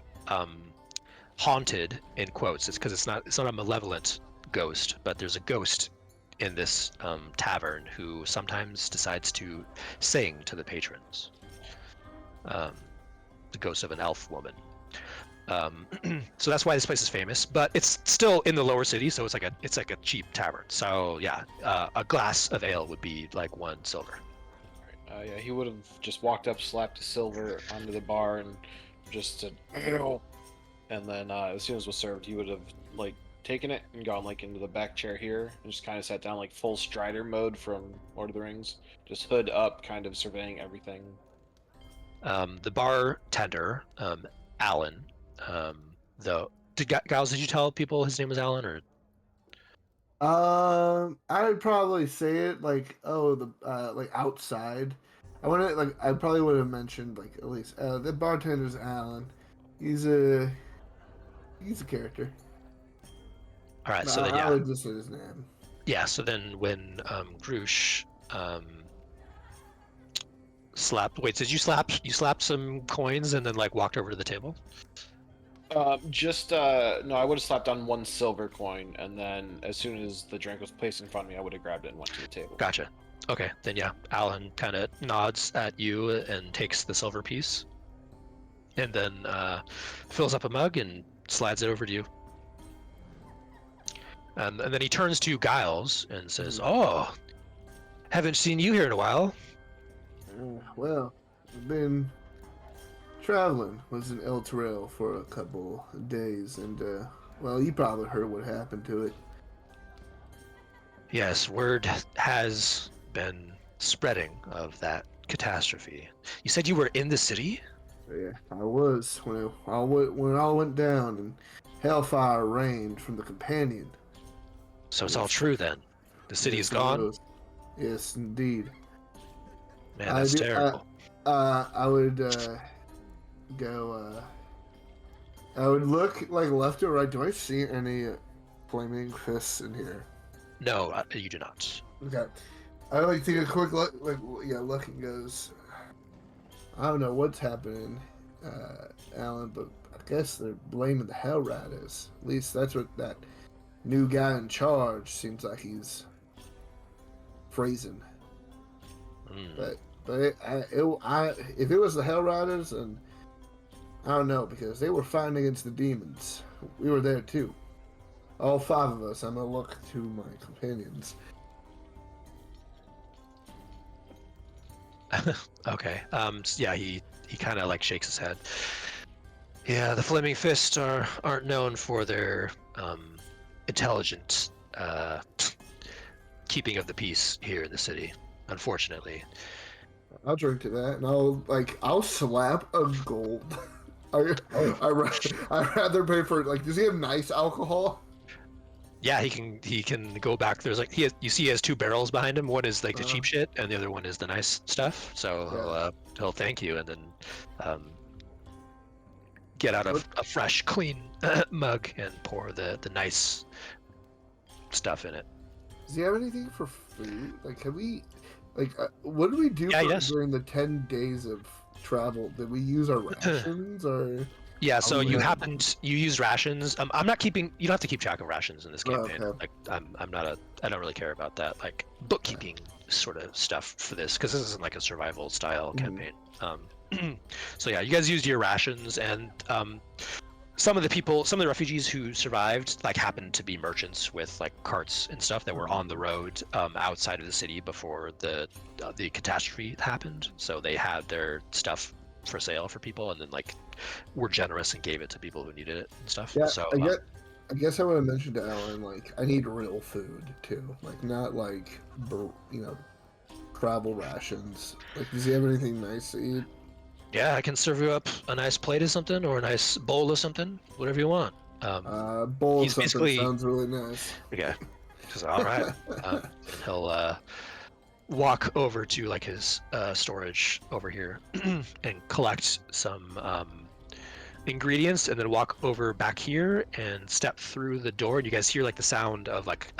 haunted in quotes. It's because it's not a malevolent ghost, but there's a ghost in this tavern who sometimes decides to sing to the patrons. The ghost of an elf woman. So that's why this place is famous, but it's still in the lower city, so it's like a cheap tavern. So yeah, a glass of ale would be like 1 silver. Right. Yeah, he would have just walked up, slapped a silver onto the bar, and just said, "Ale, and then as soon as it was served, he would have like taken it and gone like into the back chair here and just kind of sat down like full Strider mode from Lord of the Rings, just hood up, kind of surveying everything. The bartender, Alan, though, Giles, did you tell people his name was Alan, or? I would probably say it like, oh, the like outside. I wouldn't like. I probably would have mentioned like at least the bartender's Alan. He's a character. All right, No, so then I yeah, would just say his name. yeah. So then when Grush slapped. Wait, did you slap? You slapped some coins and then like walked over to the table? No, I would have slapped on one silver coin, and then as soon as the drink was placed in front of me, I would have grabbed it and went to the table. Gotcha. Okay, then yeah, Alan kind of nods at you and takes the silver piece, and then fills up a mug and slides it over to you. And then he turns to Giles and says, "Oh, haven't seen you here in a while." Well, I've been traveling. Was in Elturel for a couple of days, and well, you probably heard what happened to it. Yes, word has been spreading of that catastrophe. You said you were in the city? Yeah, I was when it all went down and hellfire rained from the companion. So it's all true then. The city is gone? Yes, indeed. Man, that's terrible. I would go. I would look like left or right. Do I see any flaming fists in here? No, you do not. Okay. I like take a quick look. Like look and goes. I don't know what's happening, Alan, but I guess they're blaming the Hell Riders. At least that's what that new guy in charge seems like he's phrasing. But if it was the Hell Riders, and I don't know, because they were fighting against the demons. We were there too. All 5 of us. I'm gonna look to my companions. Okay. Yeah, he kind of like shakes his head. Yeah, the Flaming Fists aren't known for their intelligent keeping of the peace here in the city, unfortunately. I'll drink to that, and I'll slap a gold. I'd rather pay for it. Like, does he have nice alcohol? Yeah, he can go back. There's like you see he has 2 barrels behind him. One is like the cheap shit, and the other one is the nice stuff. So he'll thank you, and then get out a fresh, clean mug and pour the nice stuff in it. Does he have anything for food? Like, have we? Like, what did we do during the 10 days of travel? Did we use our rations or? Yeah, so you used rations. I'm not keeping. You don't have to keep track of rations in this campaign. Okay. Like I don't really care about that. Like bookkeeping sort of stuff for this, because this isn't like a survival style campaign. So yeah, you guys used your rations, and some of the refugees who survived like happened to be merchants with like carts and stuff that were on the road outside of the city before the catastrophe happened. So they had their stuff for sale for people, and then like were generous and gave it to people who needed it and stuff. Yeah, so I guess I would have mentioned to Alan, like, I need real food too, like not like travel rations. Like, does he have anything nice to eat? Yeah, I can serve you up a nice plate of something or a nice bowl of something, whatever you want. Bowl of something sounds really nice. Okay, all right. And he'll walk over to like his storage over here and collect some ingredients, and then walk over back here and step through the door. You guys hear like the sound of like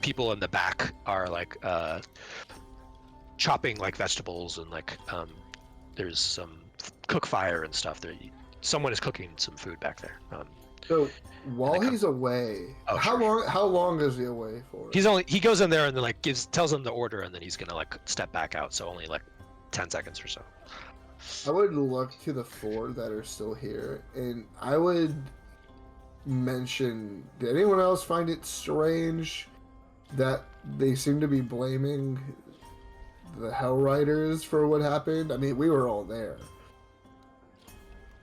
people in the back are like chopping like vegetables, and like there's some cook fire and stuff there. Someone is cooking some food back there. So while he's away, how long is he away for? He goes in there and then like tells them the order, and then he's gonna like step back out. So only like 10 seconds or so. I would look to the 4 that are still here, and I would mention, did anyone else find it strange that they seem to be blaming the Hell Riders for what happened? I mean, we were all there.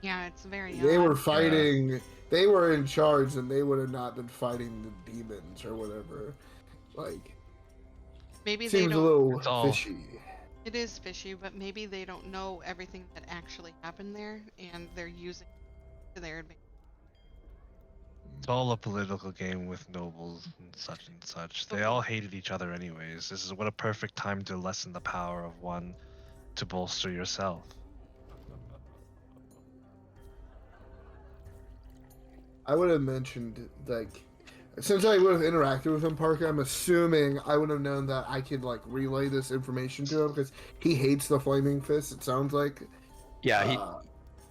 Yeah, it's very They were odd. fighting. They were in charge, and they would have not been fighting the demons or whatever. Like, Maybe they seems a don't. little It's all- fishy. It is fishy, but maybe they don't know everything that actually happened there, and they're using it to their advantage. It's all a political game with nobles and such and such. They all hated each other anyways. This is what a perfect time to lessen the power of one to bolster yourself. I would have mentioned, like, since I would have interacted with him, Parker, I'm assuming I would have known that I could, like, relay this information to him because he hates the Flaming Fist, it sounds like. Yeah,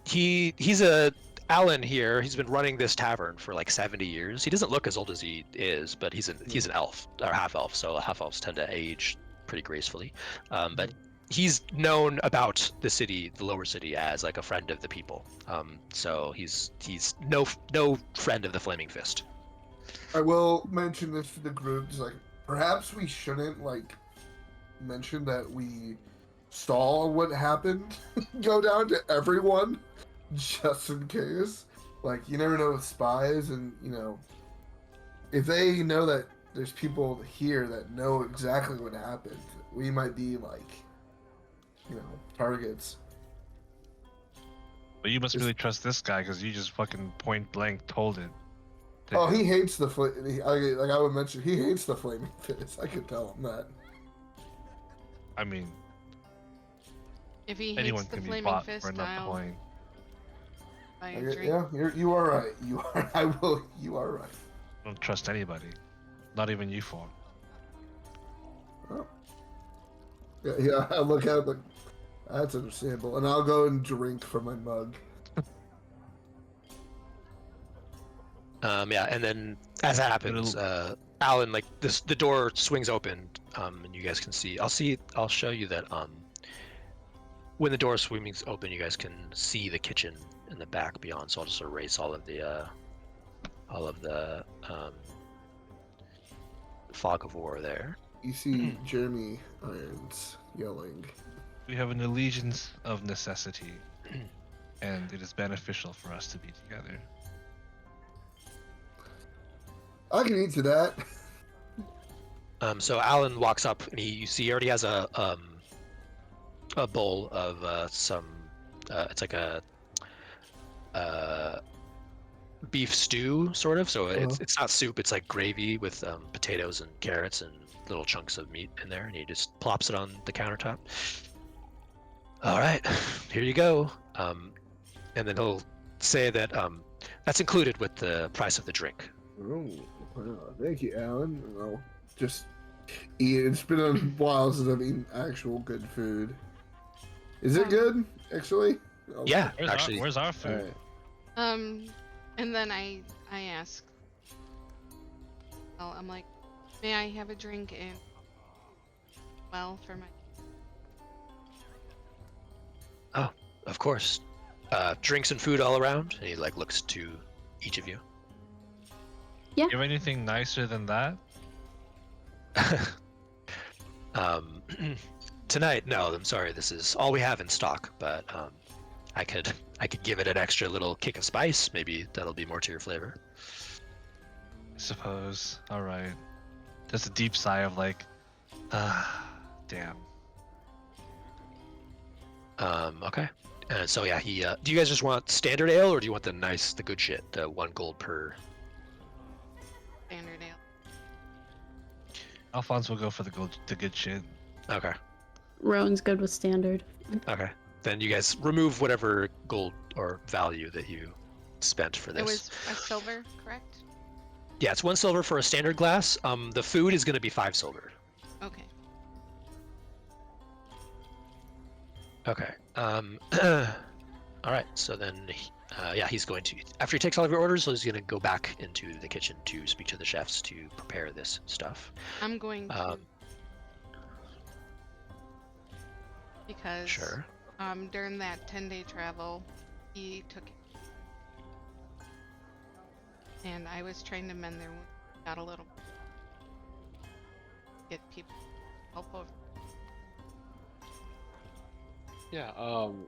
he's a Alan here. He's been running this tavern for like 70 years. He doesn't look as old as he is, but he's an elf or half elf, so half elves tend to age pretty gracefully. But he's known about the city, the lower city, as like a friend of the people. So he's no friend of the Flaming Fist. I will mention this to the group. It's like, perhaps we shouldn't, like, mention that we saw what happened go down to everyone, just in case. Like, you never know with spies, and, you know, if they know that there's people here that know exactly what happened, we might be, like, you know, targets. But you must really trust this guy because you just fucking point blank told it. Oh, he hates the like I would mention, he hates the Flaming Fist. I could tell him that. I mean, If he anyone hates the can be Flaming bought Fist, for enough I'll coin. buy a drink. Yeah, you are right. You are. I will. You are right. I don't trust anybody, not even you four. Oh. Yeah. I look at it like, that's understandable, and I'll go and drink from my mug. Yeah, and then as that happens, Alan, like the door swings open, and you guys can see. I'll show you that. When the door swings open, you guys can see the kitchen in the back beyond. So I'll just erase all of the fog of war there. You see Jeremy Irons yelling. We have an allegiance of necessity, and it is beneficial for us to be together. I can eat to that. So Alan walks up, and you see he already has a bowl of some. It's like a beef stew, sort of. So it's not soup. It's like gravy with potatoes and carrots and little chunks of meat in there, and he just plops it on the countertop. All right, here you go. And then he'll say that that's included with the price of the drink. Oh, wow. Thank you, Alan. I'll just eat it. It's been a while since I've eaten actual good food. Is it good, actually? Oh, Yeah, Where's our food? Alright. And then I ask, well, I'm like, may I have a drink and well for my. Oh, of course. Drinks and food all around, and he like looks to each of you. You have anything nicer than that? Tonight, no. I'm sorry. This is all we have in stock, but I could give it an extra little kick of spice. Maybe that'll be more to your flavor. I suppose. All right. Just a deep sigh of like, damn. Okay. So yeah, he. Do you guys just want standard ale, or do you want the good shit, the 1 gold per? Standard ale. Alphonse will go for the good shit. Okay. Rowan's good with standard. Okay. Then you guys remove whatever gold or value that you spent for this. It was a silver, correct? Yeah, it's 1 silver for a standard glass. The food is going to be 5 silver. Okay. Okay. All right. So then, yeah, he's going to, after he takes all of your orders, he's going to go back into the kitchen to speak to the chefs to prepare this stuff. I'm going to. Because Sure. during that 10-day travel, he took it. And I was trying to mend their wounds. Got a little. Get people help over. Yeah.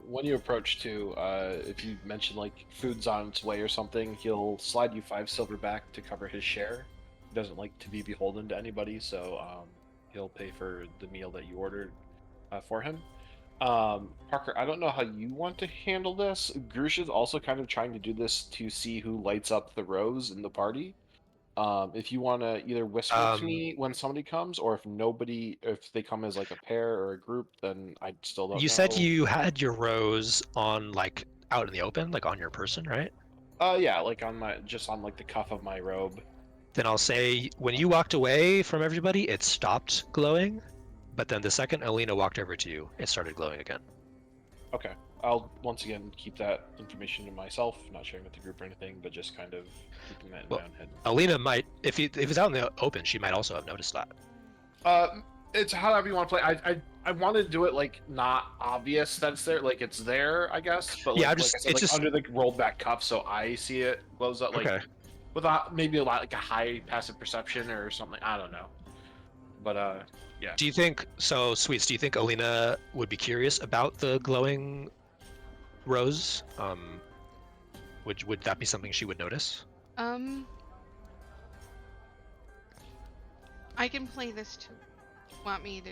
When you approach too, if you mention like food's on its way or something, he'll slide you 5 silver back to cover his share. He doesn't like to be beholden to anybody, so he'll pay for the meal that you ordered for him. Parker, I don't know how you want to handle this. Grush is also kind of trying to do this to see who lights up the rose in the party. If you want to either whisper to me when somebody comes, or if they come as like a pair or a group, then I still don't You know. said you had your rose on like out in the open, like on your person, right? Yeah, like on like the cuff of my robe. Then I'll say when you walked away from everybody, it stopped glowing. But then the second Alina walked over to you, it started glowing again. Okay. I'll once again keep that information to myself, not sharing with the group or anything, but just kind of keeping that in my own head. Alina might, if it's out in the open, she might also have noticed that. It's however you want to play. I want to do it like not obvious that it's there, like it's there, I guess. But Yeah, like I said, like under the rolled back cuff, so I see it glows up, like without maybe a lot like a high passive perception or something. I don't know. But yeah. Do you think so, Sweets? Do you think Alina would be curious about the glowing rose? Would that be something she would notice? I can play this too. Want me to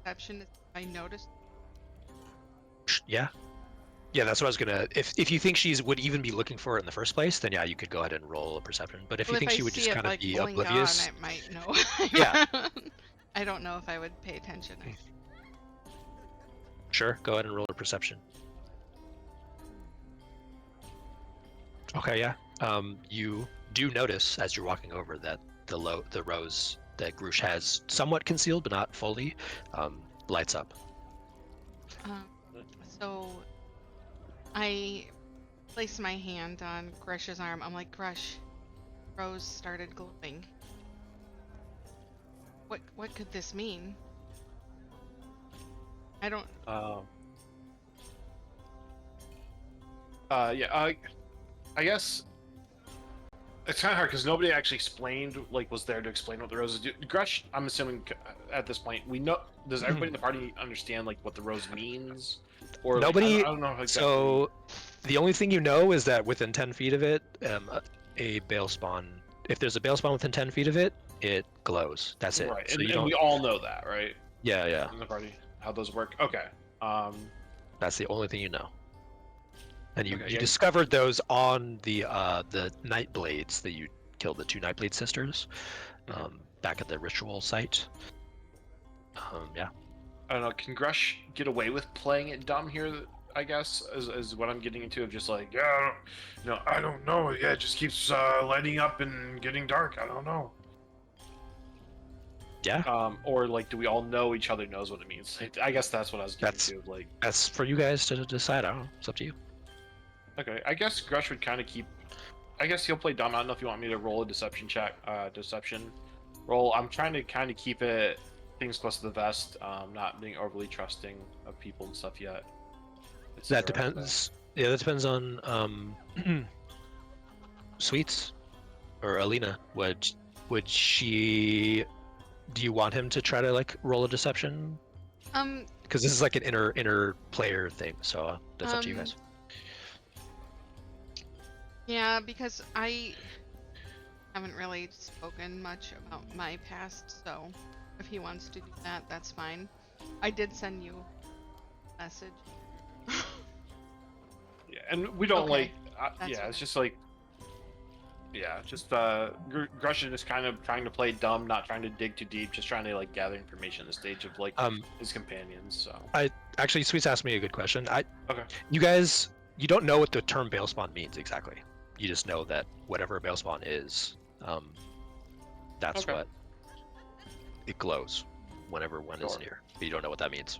perception if I noticed? Yeah. Yeah, that's what I was gonna. If you think she would even be looking for it in the first place, then yeah, you could go ahead and roll a perception. But if you think she would just kind of be oblivious, I might know. Yeah. I don't know if I would pay attention. Sure, go ahead and roll a perception. Okay, yeah. You do notice as you're walking over that the rose that Grush has somewhat concealed, but not fully, lights up. So I place my hand on Grush's arm. I'm like, Grush, rose started glowing. What could this mean? I don't. Yeah. I guess it's kind of hard because nobody actually explained, like, was there to explain what the roses do. Grush, I'm assuming at this point we know. Does everybody in the party understand like what the rose means? Or nobody. Like, I don't know exactly. So the only thing you know is that within 10 feet of it, a bale spawn. If there's a bale spawn within 10 feet of it, it glows. That's it. Right, So and we all know that, right? Yeah, yeah. In the party, how those work. Okay. That's the only thing you know. And you discovered those on the night blades that you killed, the 2 Nightblade sisters, back at the ritual site. Yeah. I don't know. Can Grush get away with playing it dumb here? I guess is what I'm getting into, of just like, yeah, no, I don't know. Yeah, it just keeps lighting up and getting dark. I don't know. Yeah. Or like, do we all know each other knows what it means? I guess that's what I was getting to. Like, that's for you guys to decide. I don't know. It's up to you. Okay, I guess Grush would kind of keep. I guess he'll play dumb. I don't know if you want me to roll a deception check, deception roll. I'm trying to kind of keep it things close to the vest, not being overly trusting of people and stuff yet. That depends. Yeah, that depends on Sweets or Alina. Would she? Do you want him to try to like roll a deception? Because this is like an inner player thing, so that's up to you guys. Yeah, because I haven't really spoken much about my past, so if he wants to do that, that's fine. I did send you a message. Yeah, and we don't Okay. yeah, it's just like, yeah, just Grush is just kind of trying to play dumb, not trying to dig too deep, just trying to like gather information at the stage of like his companions. So Actually, Sweets asked me a good question. Okay. You guys, you don't know what the term bale spawn means exactly. You just know that whatever a bale spawn is, that's what it glows whenever one is near. But you don't know what that means.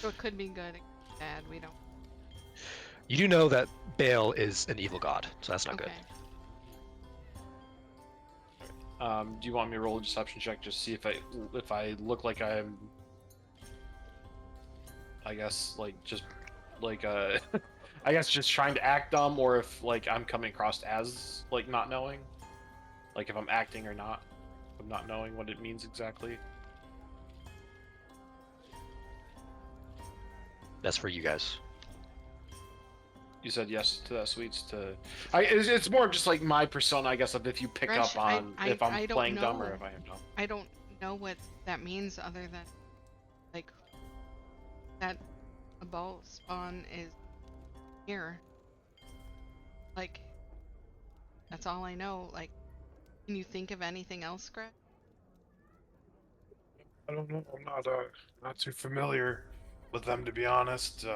So it could be good, it could be bad. We don't. You do know that Bale is an evil god, so that's not good. Do you want me to roll a deception check just see if I look like I'm, I guess like just like I guess just trying to act dumb, or if like I'm coming across as like not knowing, like if I'm acting or not, I'm not knowing what it means exactly. That's for you guys. You said yes to that, Sweets. It's more just like my persona, I guess, of if you pick Grush, up on if I'm I don't playing dumb or know. if I am dumb. I don't know what that means other than, like, that a ball spawn is here. Like, that's all I know. Like, can you think of anything else, Greg? I don't know. I'm not too familiar with them, to be honest.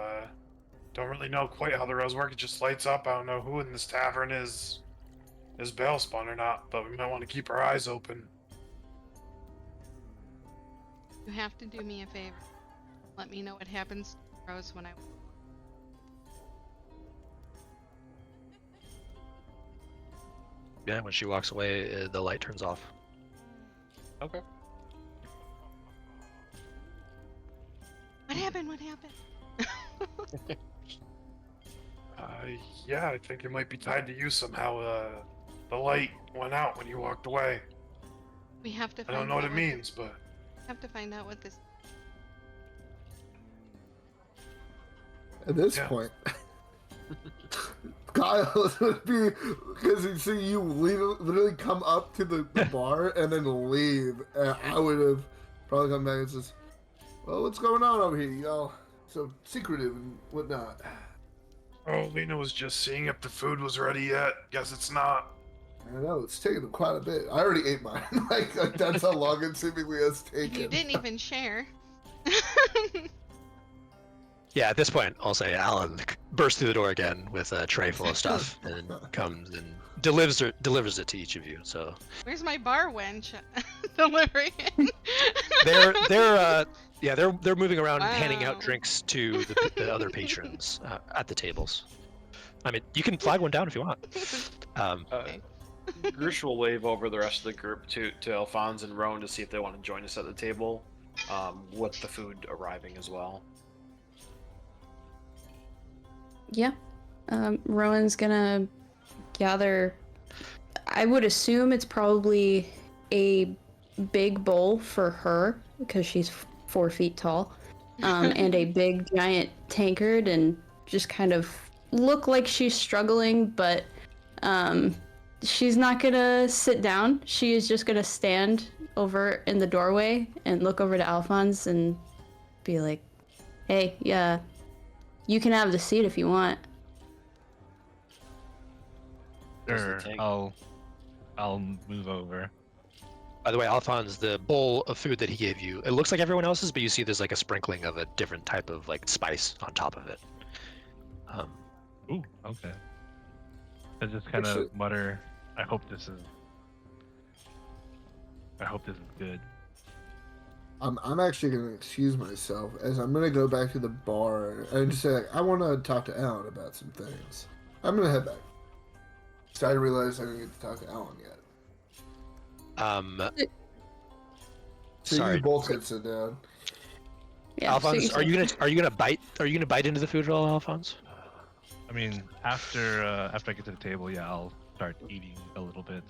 Don't really know quite how the rails work. It just lights up. I don't know who in this tavern is Balespawn or not, but we might want to keep our eyes open. You have to do me a favor. Let me know what happens to Rose when I. Yeah, when she walks away, the light turns off. Okay. What happened? What happened? Yeah, I think it might be tied to you somehow. The light went out when you walked away. We have to. I don't know what it means, but We have to find out what this. At this point, Giles would be, because he'd see you literally come up to the bar and then leave, and I would have probably come back and says, well, what's going on over here, y'all? So secretive and whatnot. oh, Lena was just seeing if the food was ready yet. Guess it's not. I know, it's taken quite a bit. I already ate mine. like that's how long it seemingly has taken. You didn't even share. Yeah, at this point, I'll say Alan bursts through the door again with a tray full of stuff and comes and delivers it to each of you. So Where's my bar wench delivering it? they're moving around handing out Wow. drinks to the other patrons at the tables. I mean, you can flag one down if you want. Okay. Grush will wave over the rest of the group to Alphonse and Rowan to see if they want to join us at the table, with the food arriving as well. Yeah. Rowan's gonna gather. I would assume it's probably a big bowl for her because she's 4 feet tall, and a big giant tankard, and just kind of look like she's struggling, but she's not gonna sit down. She is just gonna stand over in the doorway and look over to Alphonse and be like, "Hey, yeah. You can have the seat if you want." Sure, I'll move over. By the way, Alphonse, the bowl of food that he gave you, it looks like everyone else's, but you see there's like a sprinkling of a different type of like spice on top of it. Ooh, okay. I just kind Actually- of mutter, I hope this is good. I'm actually gonna excuse myself as I'm gonna go back to the bar and just say like, I want to talk to Alan about some things. I'm gonna head back. So I realized I didn't get to talk to Alan yet. So Sorry. you both can sit down. Yeah, Alphonse, so are you gonna bite into the food at all, Alphonse? I mean, after I get to the table, yeah, I'll start eating a little bit.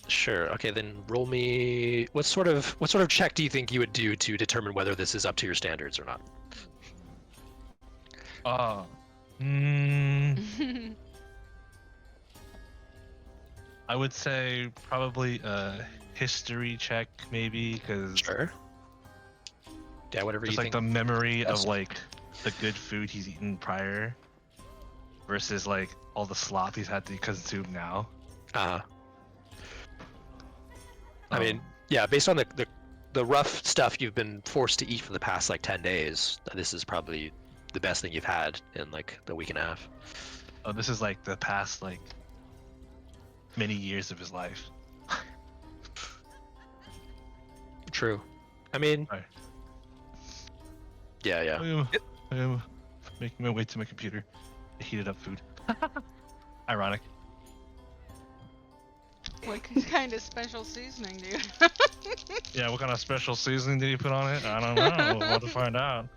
Sure. Okay, then roll me. What sort of check do you think you would do to determine whether this is up to your standards or not? I would say probably a history check, maybe, because Sure. Yeah, whatever you just like think. the memory best. of like the good food he's eaten prior, versus like all the slop he's had to consume now. I mean, yeah, based on the rough stuff you've been forced to eat for the past like 10 days, this is probably the best thing you've had in like the week and a half. Oh, this is like the past like many years of his life. True. I mean, Right. yeah. I'm making my way to my computer to heated up food. Ironic. What kind of special seasoning do you? Yeah, what kind of special seasoning did he put on it? I don't know. We'll have to find out.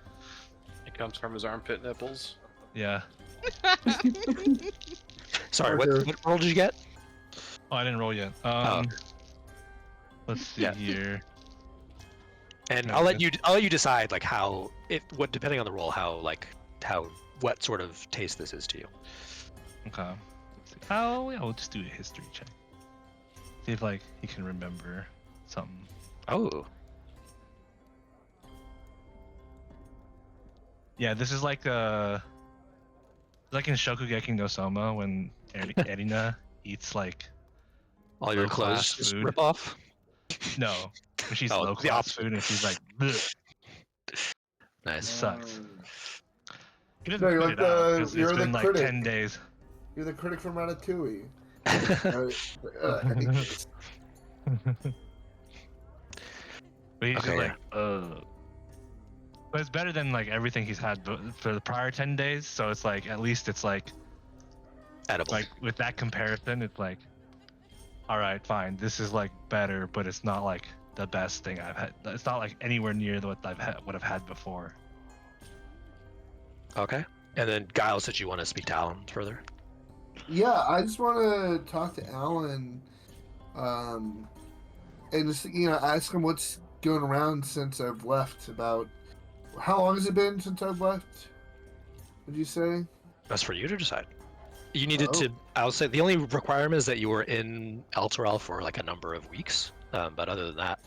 It comes from his armpit nipples. Yeah. Sorry, Okay. what roll did you get? Oh, I didn't roll yet. Oh. Let's see Yeah. here. And Yeah, I'll let good. you decide like how depending on the roll, how like what sort of taste this is to you. Okay. Oh, yeah, we'll just do a history check. See if like he can remember something. Oh. Yeah, this is like in Shokugeki no Soma when Erina eats like All your clothes low-class just food. rip off? No, when she's Oh, low the class opposite. food and she's like, bleh, Nice. sucks. He doesn't No, you're spit like it out the- because you're it's the been like critic. 10 days. You're the critic from Ratatouille. Anyways. But he's Okay, just like, But it's better than like everything he's had for the prior 10 days. So it's like, at least it's like Edible. with that comparison, it's like, all right, fine. This is like better, but it's not like the best thing I've had. It's not like anywhere near what I've had before. Okay. And then Giles, did you want to speak to Alan further? Yeah, I just want to talk to Alan, and just ask him what's going around since I've left. About how long has it been since I've left? Would you say? That's for you to decide. You needed Oh. to. I'll say the only requirement is that you were in Elturel for like a number of weeks. But other than that,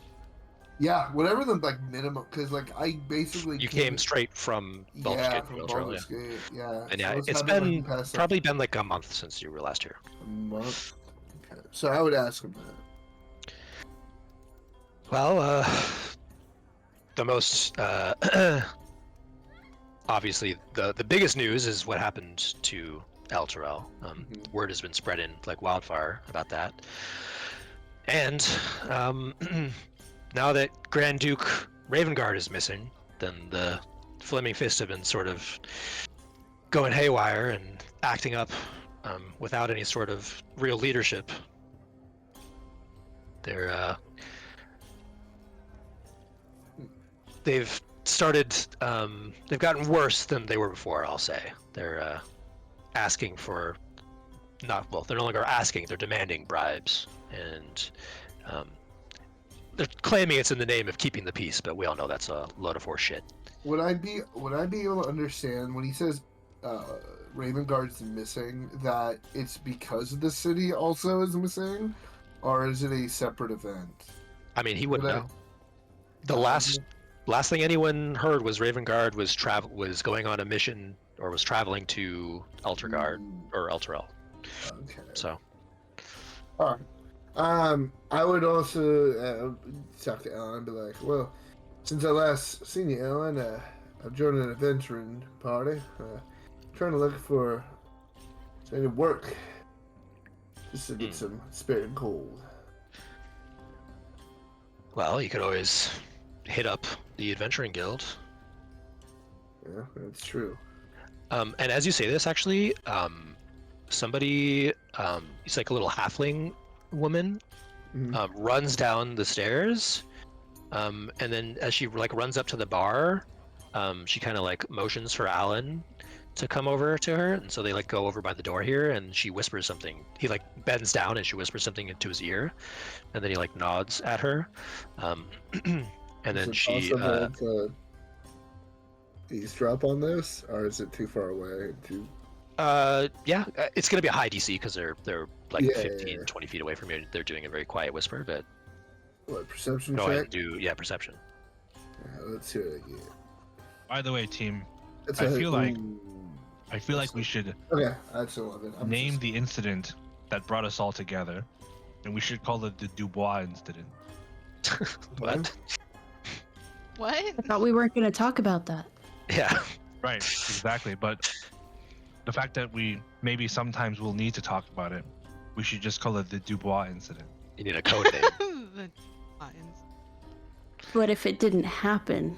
Yeah, whatever the minimum, because I basically you came straight from Baldur's yeah, Gate to from Elturel. Baldur's Gate, yeah. And So yeah, it's it's happened, been the past, probably been like a month since you were last here. a month. Okay. So I would ask him that. Well, the most obviously the biggest news is what happened to Elturel. Mhm. Word has been spreading like wildfire about that, and now that Grand Duke Ravengard is missing, then the Flaming Fist have been sort of going haywire and acting up without any sort of real leadership. They've started. They've gotten worse than they were before. I'll say they're asking for they're no longer asking. They're demanding bribes, and they're claiming it's in the name of keeping the peace. But we all know that's a load of horse shit. Would I be able to understand when he says Ravengard's missing, that it's because the city also is missing, or is it a separate event? I mean, he wouldn't Would I- know. The last thing anyone heard was Ravengard was going on a mission or was traveling to Elturgard or Elturel. Okay. So All right. I would also talk to Alan and be like, well, since I last seen you, Alan, I've joined an adventuring party. Trying to look for any work, just to get some spare gold. well, you could always hit up the Adventuring Guild. Yeah, that's true. And as you say this, actually, somebody, it's like a little halfling woman, Mhm. runs down the stairs, and then as she runs up to the bar, she kind of motions for Alan to come over to her, and so they go over by the door here, and she whispers something. He bends down and she whispers something into his ear, and then he nods at her, and then Is it she possible to eavesdrop on this, or is it too far away? it's gonna be a high DC because they're Yeah, 15 20 feet away from you. They're doing a very quiet whisper, but What, perception go ahead check? and do perception. Yeah, let's hear it again. By the way, team, It's I feel like Ooh. we should Okay, that's 11. I'm name just- the incident that brought us all together, and we should call it the Dubois incident. What? What? I thought we weren't going to talk about that. Yeah. Right, exactly. But the fact that we maybe sometimes will need to talk about it, we should just call it the Dubois incident. You need a code name. The lines. But if it didn't happen,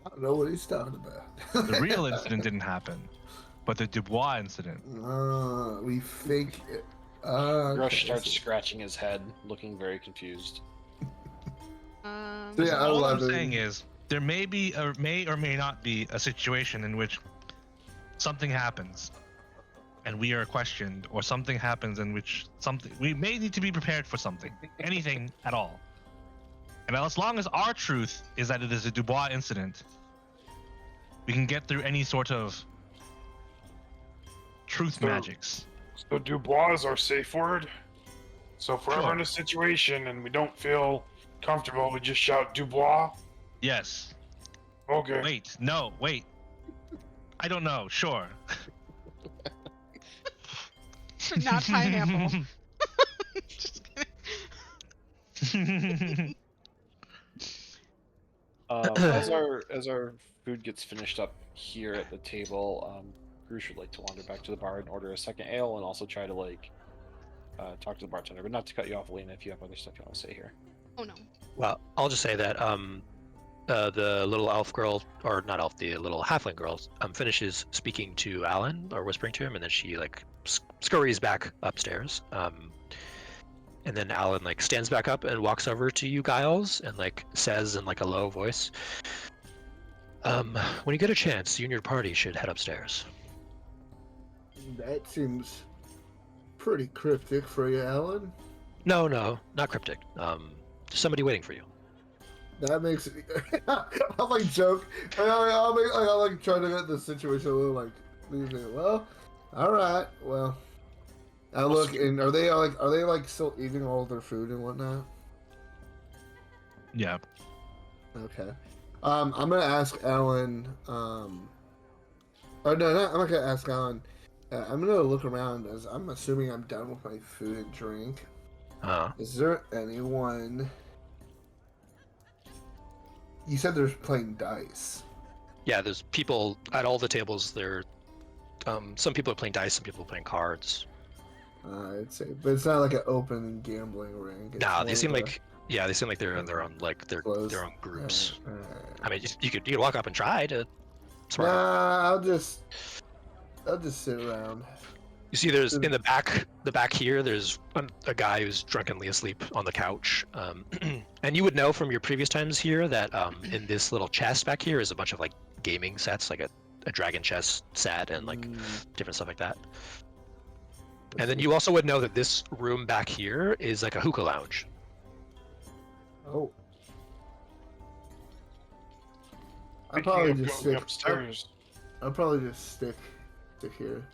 I don't know what he's talking about. The real incident didn't happen, but the Dubois incident. We fake it. Grush Okay, starts so- scratching his head, looking very confused. So yeah, All I'm 11. saying is there may or may not be a situation in which something happens and we are questioned, or something happens in which we may need to be prepared for something, anything at all. And as long as our truth is that it is a Dubois incident, we can get through any sort of truth So- magics. So Dubois is our safe word. So if we're ever Sure. in a situation and we don't feel comfortable, we just shout Dubois. Yes. Okay. Wait. No. Wait. I don't know. Sure. Not pineapple. Just kidding. As our food gets finished up here at the table, Grush would like to wander back to the bar and order a second ale, and also try to talk to the bartender. But not to cut you off, Alina, if you have other stuff you want to say here. Oh no. Well, I'll just say that the little elf girl, or not elf, the little halfling girl, finishes speaking to Alan or whispering to him, and then she scurries back upstairs. And then Alan stands back up and walks over to you, Giles, and says in a low voice, "When you get a chance, you and your party should head upstairs." That seems pretty cryptic for you, Alan. No, not cryptic. Somebody waiting for you. That makes it. I'll joke. I'll try to get the situation a little well, all right. Well, I look, and are they still eating all their food and whatnot? Yeah. Okay. I'm gonna ask Alan. I'm not gonna ask Alan. I'm gonna look around as I'm assuming I'm done with my food and drink. Is there anyone? You said there's playing dice. Yeah, there's people at all the tables. Some people are playing dice, some people are playing cards. I'd say, but it's not like an open gambling ring. It's Nah, more they of seem a they're on their own closed- their own groups. Alright. I mean, you could walk up and try to. Smart. Nah, I'll just sit around. You see, there's in the back here. There's a guy who's drunkenly asleep on the couch, and you would know from your previous times here that in this little chest back here is a bunch of gaming sets, like a dragon chess set and different stuff like that. And then you also would know that this room back here is like a hookah lounge. Oh. I'll Speaking probably of just going stick upstairs. I'll probably just stick here.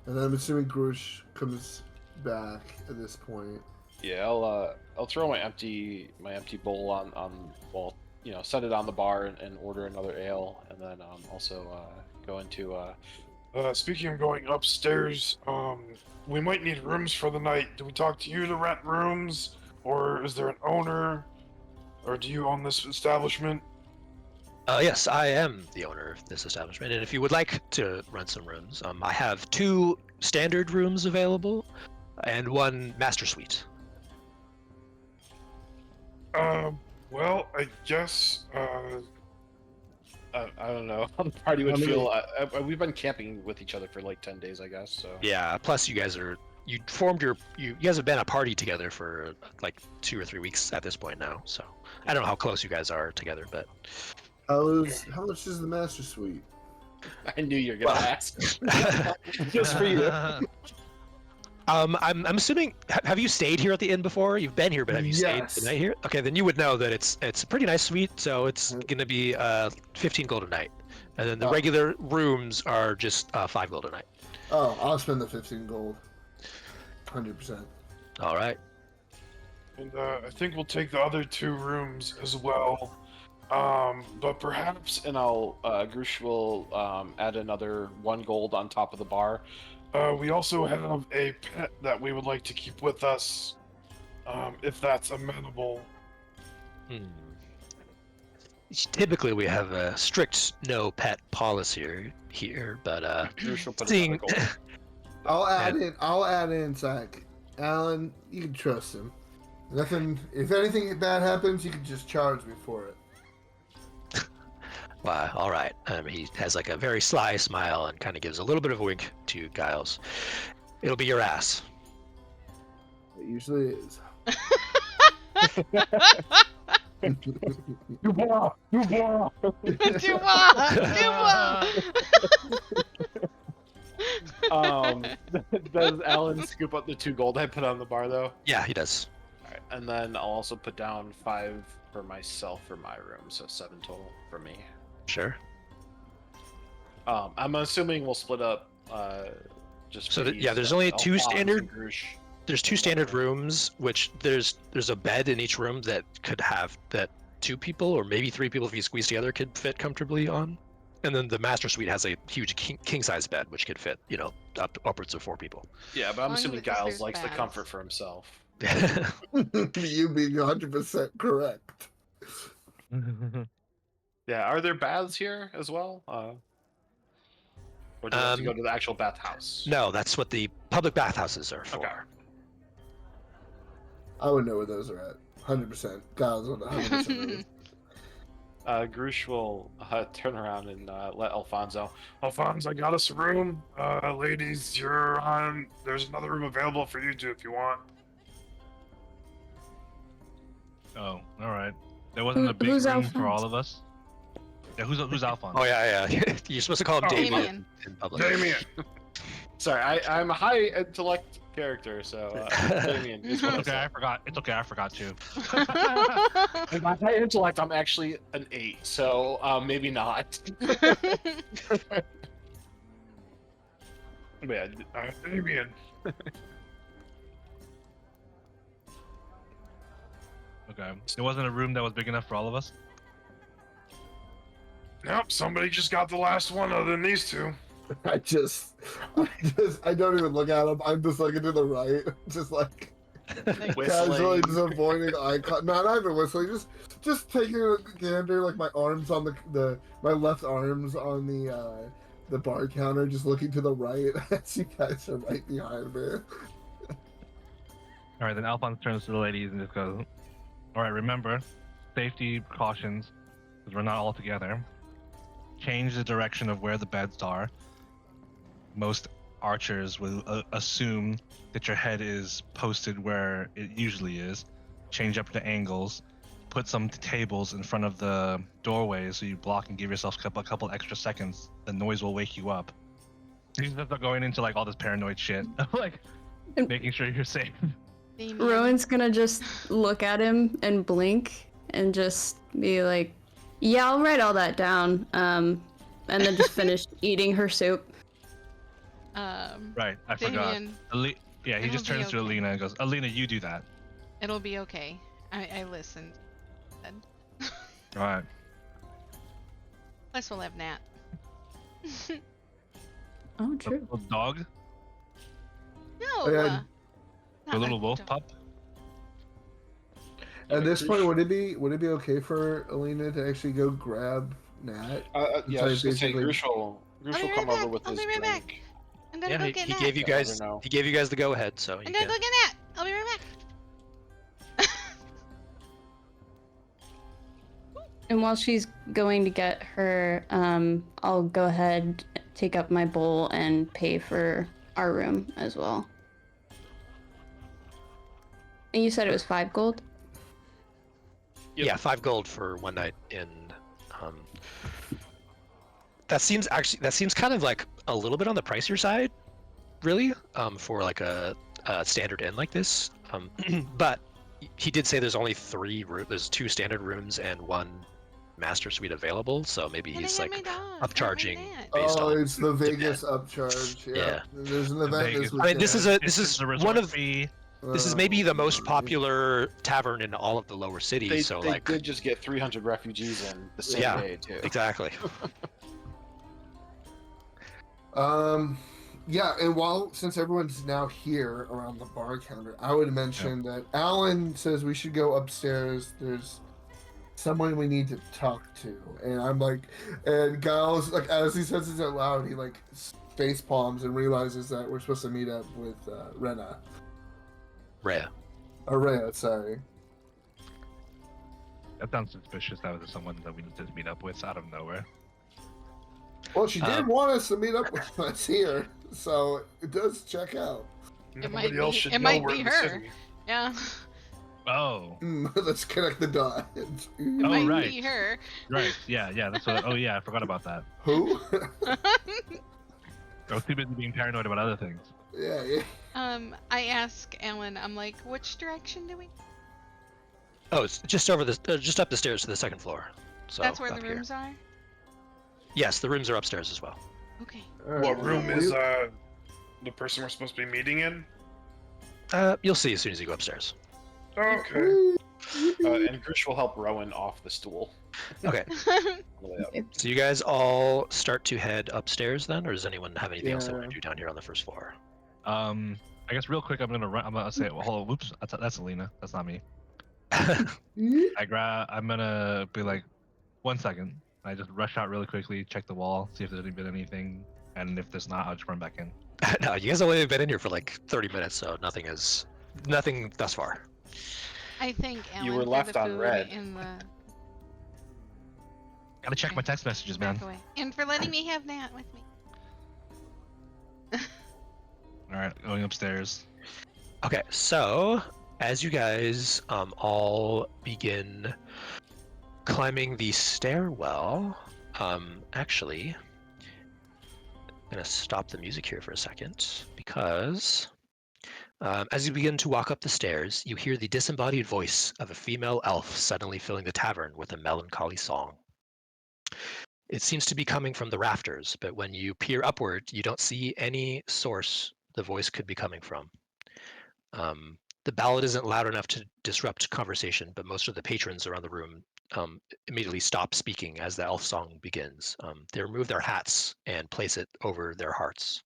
And then I'm assuming Grush comes back at this point. Yeah, I'll throw my empty bowl on set it on the bar and order another ale, and then also go into Speaking of going upstairs, we might need rooms for the night. Do we talk to you to rent rooms, or is there an owner, or do you own this establishment? Yes, I am the owner of this establishment, and if you would like to rent some rooms, I have 2 standard rooms available, and 1 master suite. Well, I guess, I don't know how the party would feel. We've been camping with each other for 10 days, I guess. So Yeah. Plus, you guys have been a party together for 2 or 3 weeks at this point now. So I don't know how close you guys are together, but How much is the master suite? I knew you were gonna ask. Just for you. I'm assuming. Have you stayed here at the inn before? You've been here, but have you stayed the night here? Okay, then you would know that it's a pretty nice suite. So it's gonna be 15 gold a night, and then the regular rooms are just 5 gold a night. Oh, I'll spend the 15 gold. 100%. All right. and I think we'll take the other 2 rooms as well. But perhaps, And I'll Grush will add another 1 gold on top of the bar. we also have a pet that we would like to keep with us, if that's amenable. Typically, we have a strict no pet policy here, but Grush will put seeing. another gold. I'll add in Zach. Alan, you can trust him. Nothing. If anything bad happens, you can just charge me for it. Wow, all right. He has a very sly smile and kind of gives a little bit of a wink to Giles. It'll be your ass. It usually is. Dubois! Dubois! Does Alan scoop up the 2 gold I put on the bar though? Yeah, he does. All right, and then I'll also put down 5 for myself for my room, so 7 total for me. Sure. I'm assuming we'll split up. Just So for yeah, ease, there's only two Alphonse standard. and Grush. There's two standard rooms, which there's a bed in each room that could have that 2 people or maybe 3 people if you squeeze together could fit comfortably on. And then the master suite has a huge king size bed which could fit, upwards of 4 people. Yeah, but I'm As long assuming as Giles there's likes the baths. comfort for himself. You being 100% correct. Yeah, are there baths here as well? Or do you have to go Um, to the actual bathhouse? No, that's what the public bathhouses are for. Okay. I would know where those are at. 100%. Giles would 100% know. Grush will turn around and let Alfonso. Alphonse, I got us a room. Ladies, you're on. There's another room available for you two if you want. Oh, all right. There wasn't a big who's room for Alphonse? all of us. Yeah, who's Alphonse? Oh yeah. You're supposed to call him Damien Damien. in public. Damien. Sorry, I'm a high intellect character, so Damien is what I Okay, I said. forgot. It's okay, I forgot you. And by high intellect, I'm actually an 8, so maybe not. But yeah, Damien. Okay. There wasn't a room that was big enough for all of us? Nope, somebody just got the last one other than these two. I don't even look at him. I'm just looking to the right, just like casually just avoiding eye contact. No, not even whistling. Just taking a gander, like my arms on my left arms on the bar counter, just looking to the right as you guys are right behind me. Alright, then Alphonse turns to the ladies and just goes, alright, remember, safety precautions, because we're not all together. Change the direction of where the beds are. Most archers will assume that your head is posted where it usually is. Change up the angles. Put some tables in front of the doorway so you block and give yourself a couple extra seconds. The noise will wake you up. You just start going into like all this paranoid shit, like making sure you're safe. Damien. Rowan's gonna just look at him and blink and just be like, yeah, I'll write all that down. And then just finish eating her soup. Right, I forgot. Damien, Yeah, he It'll just turns be to okay. Alina and goes, Alina, you do that. it'll be okay. I listened. Alright. Plus we'll have Nat. Oh, The true. little dog, No. yeah. not the little like wolf dog. pup. At this point, would it be okay for Alina to actually go grab Nat? yeah, I was just gonna say Basically- Grush will I'll be come right over back. with I'll his be right back. drink. I'm gonna Yeah, go he get Nat. gave you Yeah, I guys never know. he gave you guys the go ahead, so you I'm gonna can. go get Nat. I'll be right back. And while she's going to get her, I'll go ahead, take up my bowl, and pay for our room as well. And you said it was 5 gold? Yep. Yeah, 5 gold for one night in. That seems kind of like a little bit on the pricier side, really, for like a standard inn like this. But he did say there's only 3 there's 2 standard rooms and 1 master suite available, so maybe Well, he's they had like my dog, upcharging not my Nat. based Oh, on it's the demand. Vegas upcharge. Yeah. Yeah. There's an The event Vegas- this I mean, this is weekend. this is the one resort of fee. this is maybe the most Oh, popular tavern in all of the lower cities. They, so they like did just get 300 refugees in the same Yeah. day too. exactly. Yeah, and since everyone's now here around the bar counter, I would mention that Alan says we should go upstairs. There's someone we need to talk to, and I'm like, and Giles, like as he says it out loud, he like face palms and realizes that we're supposed to meet up with Rhea. Sorry. That sounds suspicious. That was someone that we need to meet up with out of nowhere. Well, she did want us to meet up with us here, so it does check out. Nobody else should it know might we're be in the her. city. Yeah. Oh, Let's connect the dots. It Oh, might right. be her. right. Yeah. That's what. Oh, yeah. I forgot about that. Who? I was too busy being paranoid about other things. yeah. I ask Alan, I'm like, which direction do we? Oh, it's just over just up the stairs to the second floor. So That's where up the here. rooms are. Yes, the rooms are upstairs as well. Okay. What room Yeah. is the person we're supposed to be meeting in? You'll see as soon as you go upstairs. Okay. And Grush will help Rowan off the stool. Okay. On the way up. So you guys all start to head upstairs then, or does anyone have anything else they want Yeah. to do down here on the first floor? I guess real quick, I'm gonna say, well, hold on, whoops, that's Alina. That's not me. I'm gonna be like, 1 second. I just rush out really quickly, check the wall, see if there's been anything, and if there's not, I'll just run back in. No, you guys only been in here for like 30 minutes, so nothing thus far. I think Ellen You were threw left the on food red. in the Gotta check my text messages, man. back away. And for letting me have Nat with me. All right, going upstairs. Okay, so as you guys all begin climbing the stairwell, actually, I'm gonna stop the music here for a second because as you begin to walk up the stairs, you hear the disembodied voice of a female elf suddenly filling the tavern with a melancholy song. It seems to be coming from the rafters, but when you peer upward, you don't see any source the voice could be coming from. The ballad isn't loud enough to disrupt conversation, but most of the patrons around the room immediately stop speaking as the elf song begins. They remove their hats and place it over their hearts.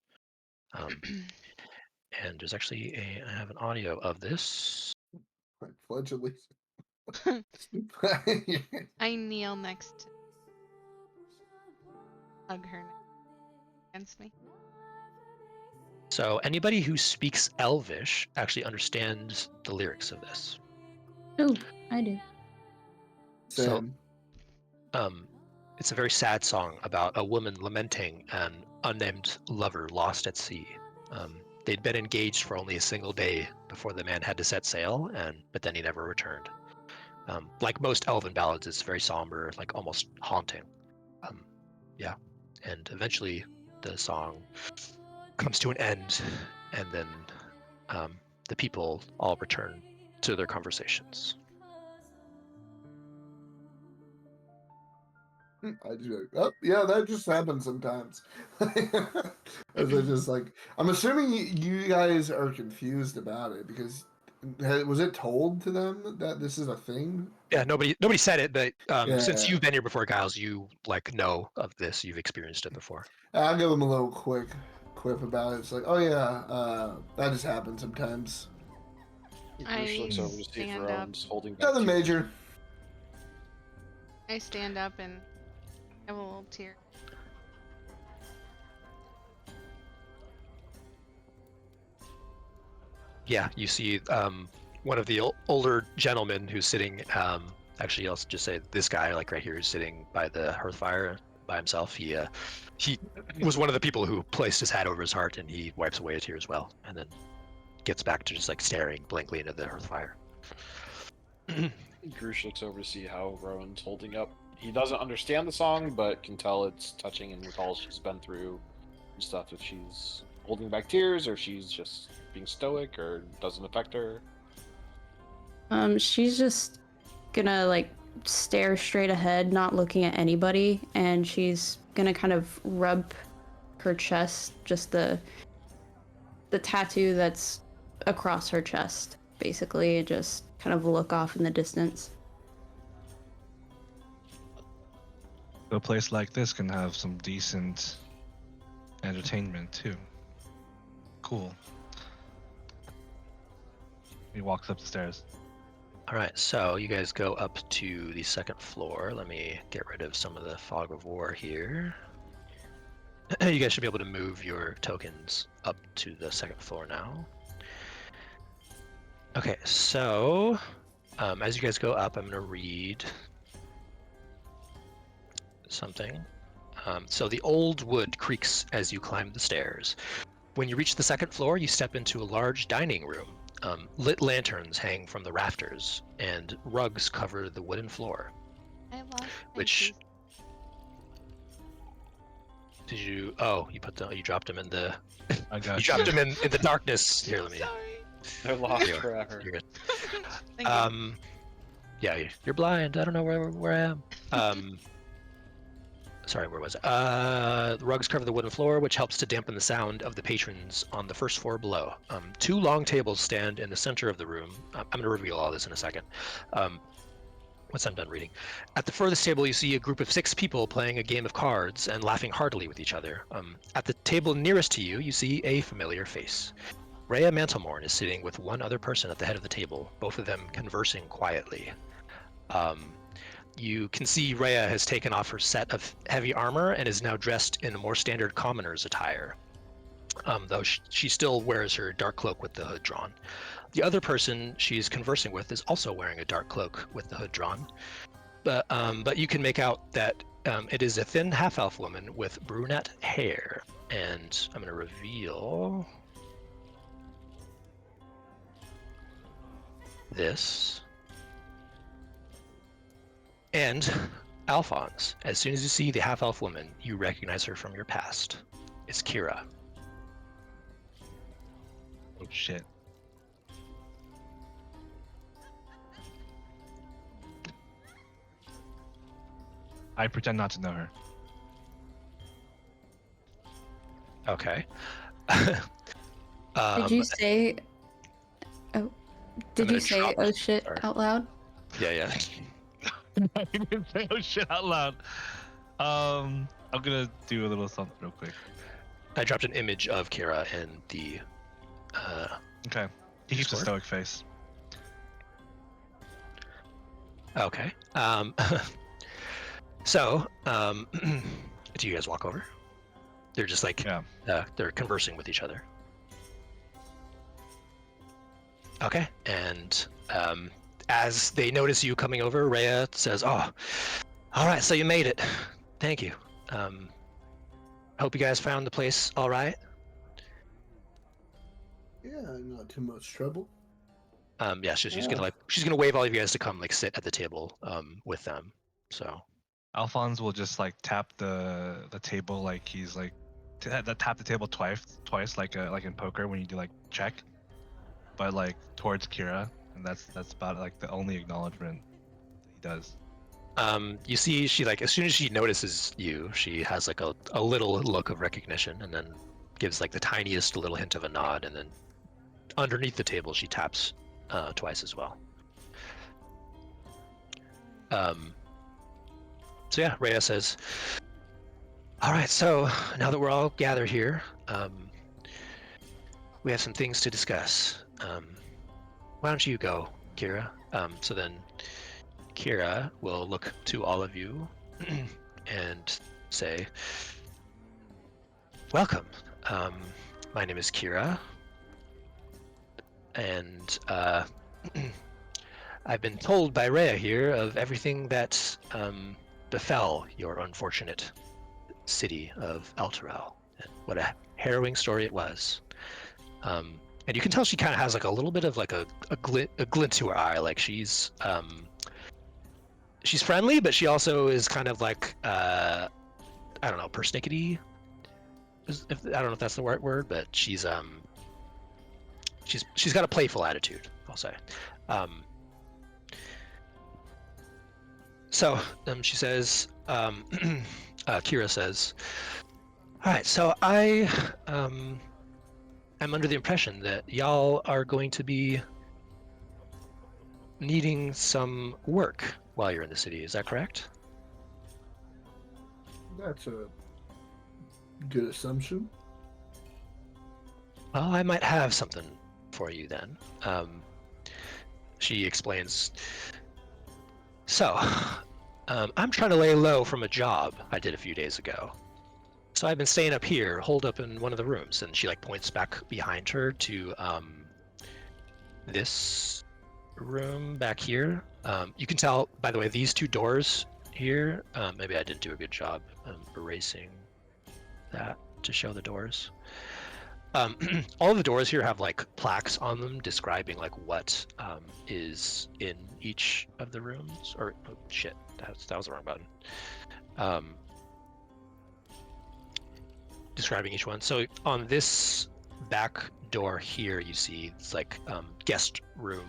And there's actually I have an audio of this. Allegedly. I kneel next to hug her against me. So anybody who speaks Elvish actually understands the lyrics of this. Oh, I do. So, it's a very sad song about a woman lamenting an unnamed lover lost at sea. They'd been engaged for only a single day before the man had to set sail, but then he never returned. Like most Elven ballads, it's very somber, like almost haunting. Yeah, and eventually the song comes to an end, and then the people all return to their conversations. I do. Oh, yeah, that just happens sometimes. As I just like, I'm assuming you guys are confused about it because was it told to them that this is a thing? Yeah, nobody said it, but since Yeah. you've been here before, Giles, you like know of this. You've experienced it before. I'll give them a little quip about it. It's like, oh yeah, that just happens sometimes. Grush looks over to see if stand up. Rowan's holding back. Nothing major. I stand up and have a little tear. Yeah, you see one of the older gentlemen who's sitting. Actually, I'll just say this guy, like right here, is sitting by the hearth fire by himself. He was one of the people who placed his hat over his heart, and he wipes away a tear as well, and then gets back to just like staring blankly into the hearth fire. Grush looks over to see how Rowan's holding up. He doesn't understand the song, but can tell it's touching and recalls she's been through and stuff. If she's holding back tears, or she's just being stoic, or doesn't affect her. She's just gonna like stare straight ahead, not looking at anybody, and she's gonna kind of rub her chest, just the tattoo that's across her chest, basically, and just kind of look off in the distance. A place like this can have some decent entertainment too. Cool. He walks up the stairs. All right, so you guys go up to the second floor. Let me get rid of some of the fog of war here. You guys should be able to move your tokens up to the second floor now. Okay, so as you guys go up, I'm going to read something. So the old wood creaks as you climb the stairs. When you reach the second floor, you step into a large dining room. Lit lanterns hang from the rafters, and rugs cover the wooden floor. I lost my Which keys. did you? Oh, you dropped them in the. I got You dropped them in the darkness. Here, let me. Sorry. They're lost You're- forever. You're good. Thank you. Yeah, you're blind. I don't know where I am. Sorry, where was it? The rugs cover the wooden floor, which helps to dampen the sound of the patrons on the first floor below. 2 long tables stand in the center of the room. I'm going to reveal all this in a second. Once I'm done reading. At the furthest table, you see a group of 6 people playing a game of cards and laughing heartily with each other. At the table nearest to you, you see a familiar face. Rhea Mantlemorn is sitting with one other person at the head of the table, both of them conversing quietly. You can see Rhea has taken off her set of heavy armor and is now dressed in a more standard commoner's attire, though she still wears her dark cloak with the hood drawn. The other person she's conversing with is also wearing a dark cloak with the hood drawn, but you can make out that it is a thin half-elf woman with brunette hair. And I'm going to reveal this. And Alphonse, as soon as you see the half-elf woman, you recognize her from your past. It's Kira. Oh shit. I pretend not to know her. Okay. Did you say? Oh, did you say "oh shit" out loud? Yeah. I didn't say "oh shit" out loud. I'm gonna do a little something real quick. I dropped an image of Kira in the. Okay. He keeps a stoic face. Okay. So, do you guys walk over? They're just like, they're conversing with each other. Okay, and as they notice you coming over, Rhea says, "Oh, all right, so you made it. Thank you. Hope you guys found the place all right." Yeah, not too much trouble. Yeah, she's gonna wave all of you guys to come like sit at the table with them. So. Alphonse will just like tap the table like he's like tap the table twice like in poker when you do like check, but like towards Kira, and that's about like the only acknowledgement that he does. You see, she like as soon as she notices you, she has like a little look of recognition, and then gives like the tiniest little hint of a nod, and then underneath the table she taps twice as well. So yeah, Rhea says, "All right, so now that we're all gathered here, we have some things to discuss. Why don't you go, Kira?" So then Kira will look to all of you and say, "Welcome. My name is Kira, and I've been told by Rhea here of everything that befell your unfortunate city of Elturel. What a harrowing story it was. And you can tell she kind of has like a little bit of like a glint to her eye. Like she's friendly, but she also is kind of like I don't know, persnickety. I don't know if that's the right word, but she's got a playful attitude, I'll say. So she says, Kira says, "All right, so I am under the impression that y'all are going to be needing some work while you're in the city. Is that correct?" That's a good assumption. Well, I might have something for you then. She explains. So, I'm trying to lay low from a job I did a few days ago. So I've been staying up here, holed up in one of the rooms, and she like points back behind her to this room back here. You can tell, by the way, these 2 doors here. Maybe I didn't do a good job erasing that to show the doors. All of the doors here have like plaques on them describing like what is in each of the rooms. Or oh shit, that was the wrong button. Describing each one. So on this back door here, you see it's like guest room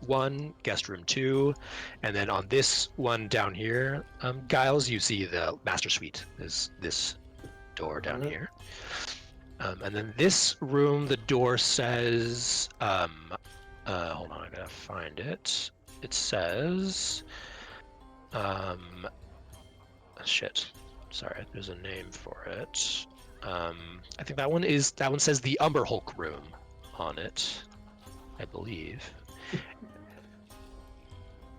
1, guest room 2, and then on this one down here, Giles, you see the master suite is this door down here. And then this room, the door says, hold on, I gotta find it. It says, shit, sorry, there's a name for it. I think that one says the Umber Hulk room on it, I believe.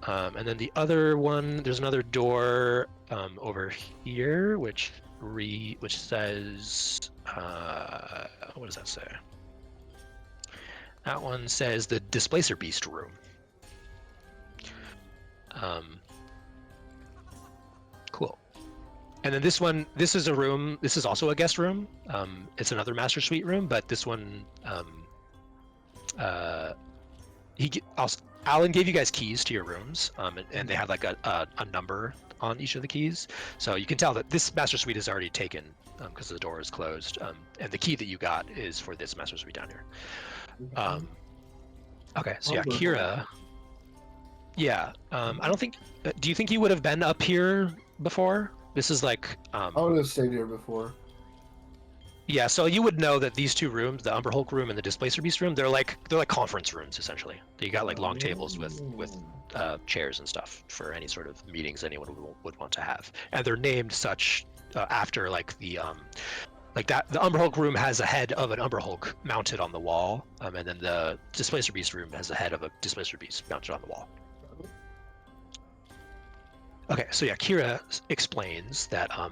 And then the other one, there's another door over here, which says, what does that say? That one says the Displacer Beast room. Cool. And then this one, this is a room. This is also a guest room. It's another master suite room, but this one, Alan gave you guys keys to your rooms, and they have like a number on each of the keys. So you can tell that this master suite is already taken because the door is closed. And the key that you got is for this master suite down here. Okay, so yeah, Kira. Yeah, I don't think. Do you think you would have been up here before? This is like. I would have stayed here before. Yeah, so you would know that these two rooms, the Umber Hulk room and the Displacer Beast room, they're like conference rooms essentially. You got like long tables with chairs and stuff for any sort of meetings anyone would want to have, and they're named such after like the like that. The Umber Hulk room has a head of an Umber Hulk mounted on the wall, and then the Displacer Beast room has a head of a Displacer Beast mounted on the wall. Okay, so yeah, Kira explains that I'm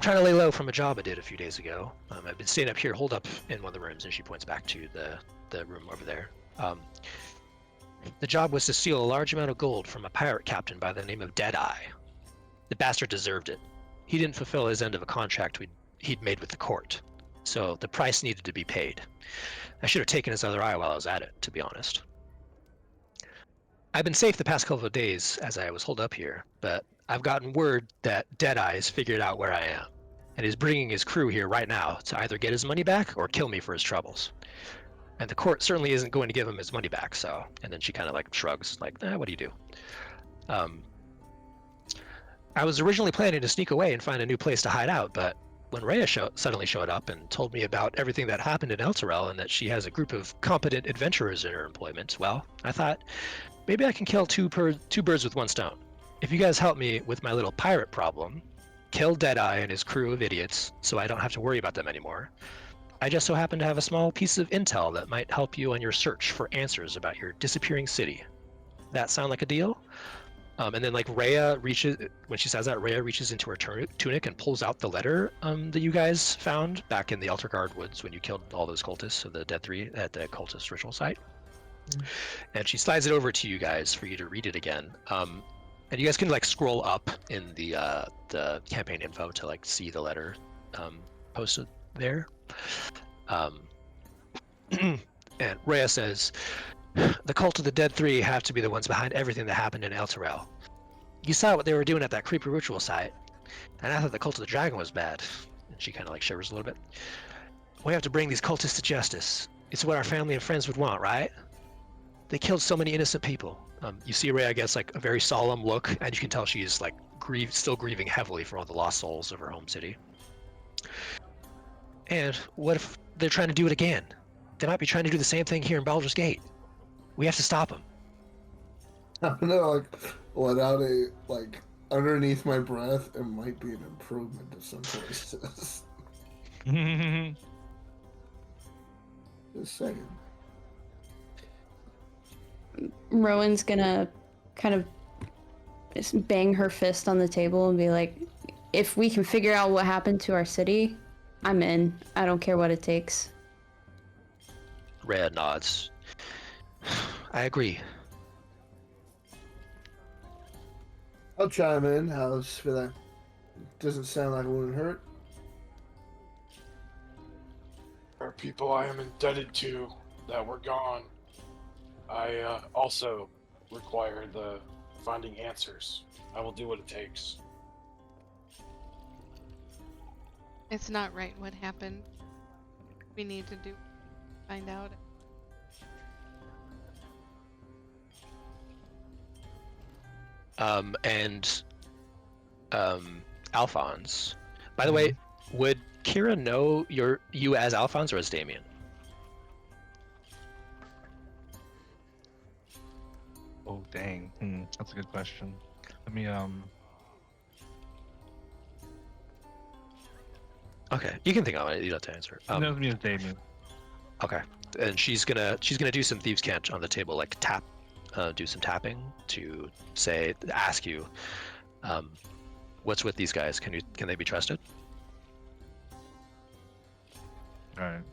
trying to lay low from a job I did a few days ago. I've been staying up here, holed up in one of the rooms, and she points back to the room over there. The job was to steal a large amount of gold from a pirate captain by the name of Deadeye. The bastard deserved it. He didn't fulfill his end of a contract he'd made with the court, so the price needed to be paid. I should have taken his other eye while I was at it, to be honest. I've been safe the past couple of days as I was holed up here, but I've gotten word that Deadeye's figured out where I am, and is bringing his crew here right now to either get his money back or kill me for his troubles. And the court certainly isn't going to give him his money back, so... And then she kind of like shrugs, like, what do you do? I was originally planning to sneak away and find a new place to hide out, but when Rhea suddenly showed up and told me about everything that happened in Elturel and that she has a group of competent adventurers in her employment, well, I thought, maybe I can kill two birds with one stone. If you guys help me with my little pirate problem, kill Deadeye and his crew of idiots so I don't have to worry about them anymore. I just so happen to have a small piece of intel that might help you on your search for answers about your disappearing city. That sound like a deal? And then like Rhea reaches, when she says that, Rhea reaches into her tunic and pulls out the letter that you guys found back in the Elturgard woods when you killed all those cultists of the Dead Three at the cultist ritual site. And she slides it over to you guys for you to read it again. And you guys can like scroll up in the campaign info to like see the letter posted there. And Rhea says, the cult of the Dead Three have to be the ones behind everything that happened in Elturel. You saw what they were doing at that creepy ritual site, and I thought the cult of the dragon was bad. And she kind of like shivers a little bit. We have to bring these cultists to justice. It's what our family and friends would want, right? They killed so many innocent people. You see Rhea gets like a very solemn look, and you can tell she's like still grieving heavily for all the lost souls of her home city. And what if they're trying to do it again? They might be trying to do the same thing here in Baldur's Gate. We have to stop them. I don't know, like, without a, like, underneath my breath, it might be an improvement to some places. Just saying. Rowan's gonna kind of bang her fist on the table and be like, if we can figure out what happened to our city, I'm in. I don't care what it takes. Rhea nods. I agree. I'll chime in. How's for that? Doesn't sound like it wouldn't hurt. There are people I am indebted to that were gone. I also require the finding answers. I will do what it takes. It's not right what happened. We need to find out. and Alphonse. By the way, would Kira know you as Alphonse or as Damien? Oh dang, that's a good question. Let me Okay, you can think of it. You don't have to answer. knows me as Damien. Okay, and she's gonna do some thieves' cant on the table, like tap, do some tapping to ask you, what's with these guys? Can they be trusted? All right,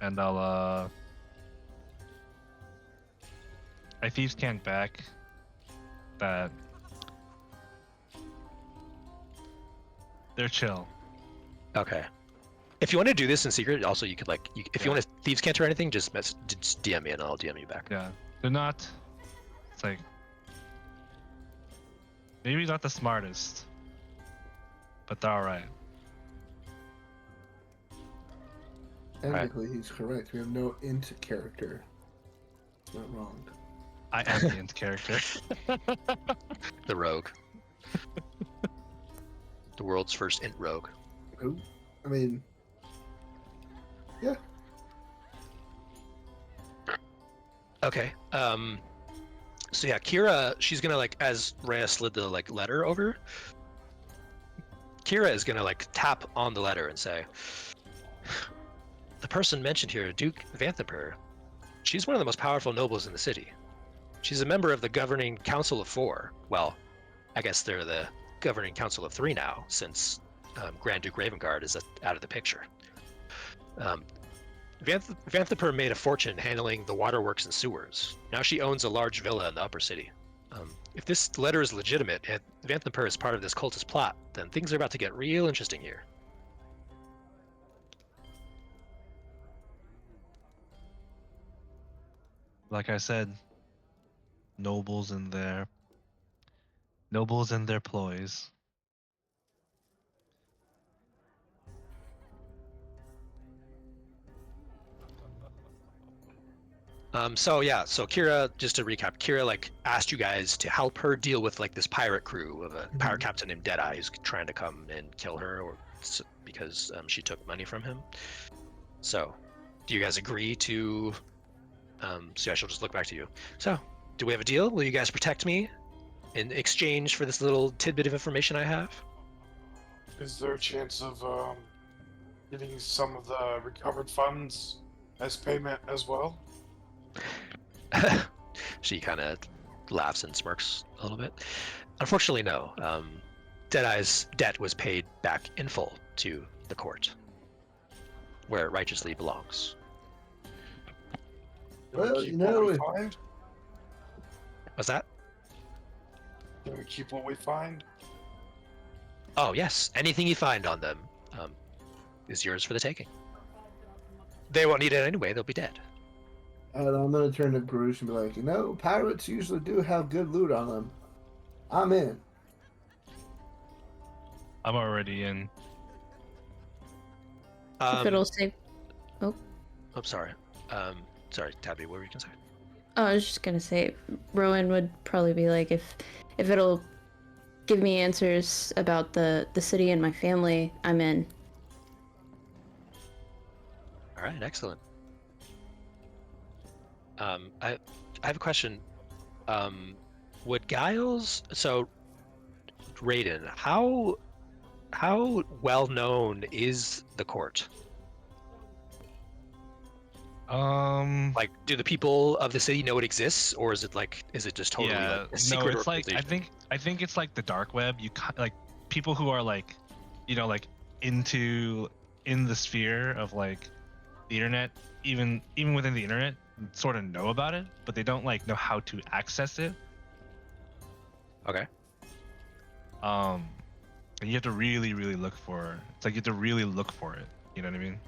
and I'll I thieves can't back that they're chill. Okay. If you want to do this in secret, also you could if you want to thieves' cant or anything, just DM me and I'll DM you back. Yeah, they're not. It's like maybe not the smartest, but they're all right. Technically, he's correct. We have no int character. It's not wrong. I am the int character. The rogue. The world's first int rogue. Who? I mean, yeah. Okay. So yeah, Kira, she's gonna as Rhea slid the letter over. Kira is gonna tap on the letter and say, the person mentioned here, Duke Vanthaper, she's one of the most powerful nobles in the city. She's a member of the governing council of 4. Well, I guess they're the governing council of 3 now, since Grand Duke Ravengard is out of the picture. Vanthaper made a fortune handling the waterworks and sewers. Now she owns a large villa in the upper city. If this letter is legitimate and Vanthaper is part of this cultist plot, then things are about to get real interesting here. Like I said, nobles and their ploys. So Kira, just to recap, Kira asked you guys to help her deal with this pirate crew of a pirate captain named Deadeye who's trying to come and kill her because she took money from him. So, do you guys agree to? So I shall just look back to you. So, do we have a deal? Will you guys protect me in exchange for this little tidbit of information I have? Is there a chance of getting some of the recovered funds as payment as well? She kind of laughs and smirks a little bit. Unfortunately, no. Deadeye's debt was paid back in full to the court, where it righteously belongs. Well, Keep what we find? What's that? Can we keep what we find? Oh, yes. Anything you find on them is yours for the taking. They won't need it anyway. They'll be dead. And I'm going to turn to Grush and be like, pirates usually do have good loot on them. I'm in. I'm already in. If it'll save. Oh. I'm sorry. Sorry, Tabby, what were you going to say? Oh, I was just gonna say, Rowan would probably be like, if it'll give me answers about the city and my family, I'm in. All right, excellent. I have a question. Would Giles, so Raiden, how well known is the court? Do the people of the city know it exists, or is it just totally a secret? No, it's I think it's like the dark web. You people who are into in the sphere of the internet, even within the internet, sort of know about it, but they don't know how to access it. Okay. And you have to really look for it. You have to really look for it. You know what I mean?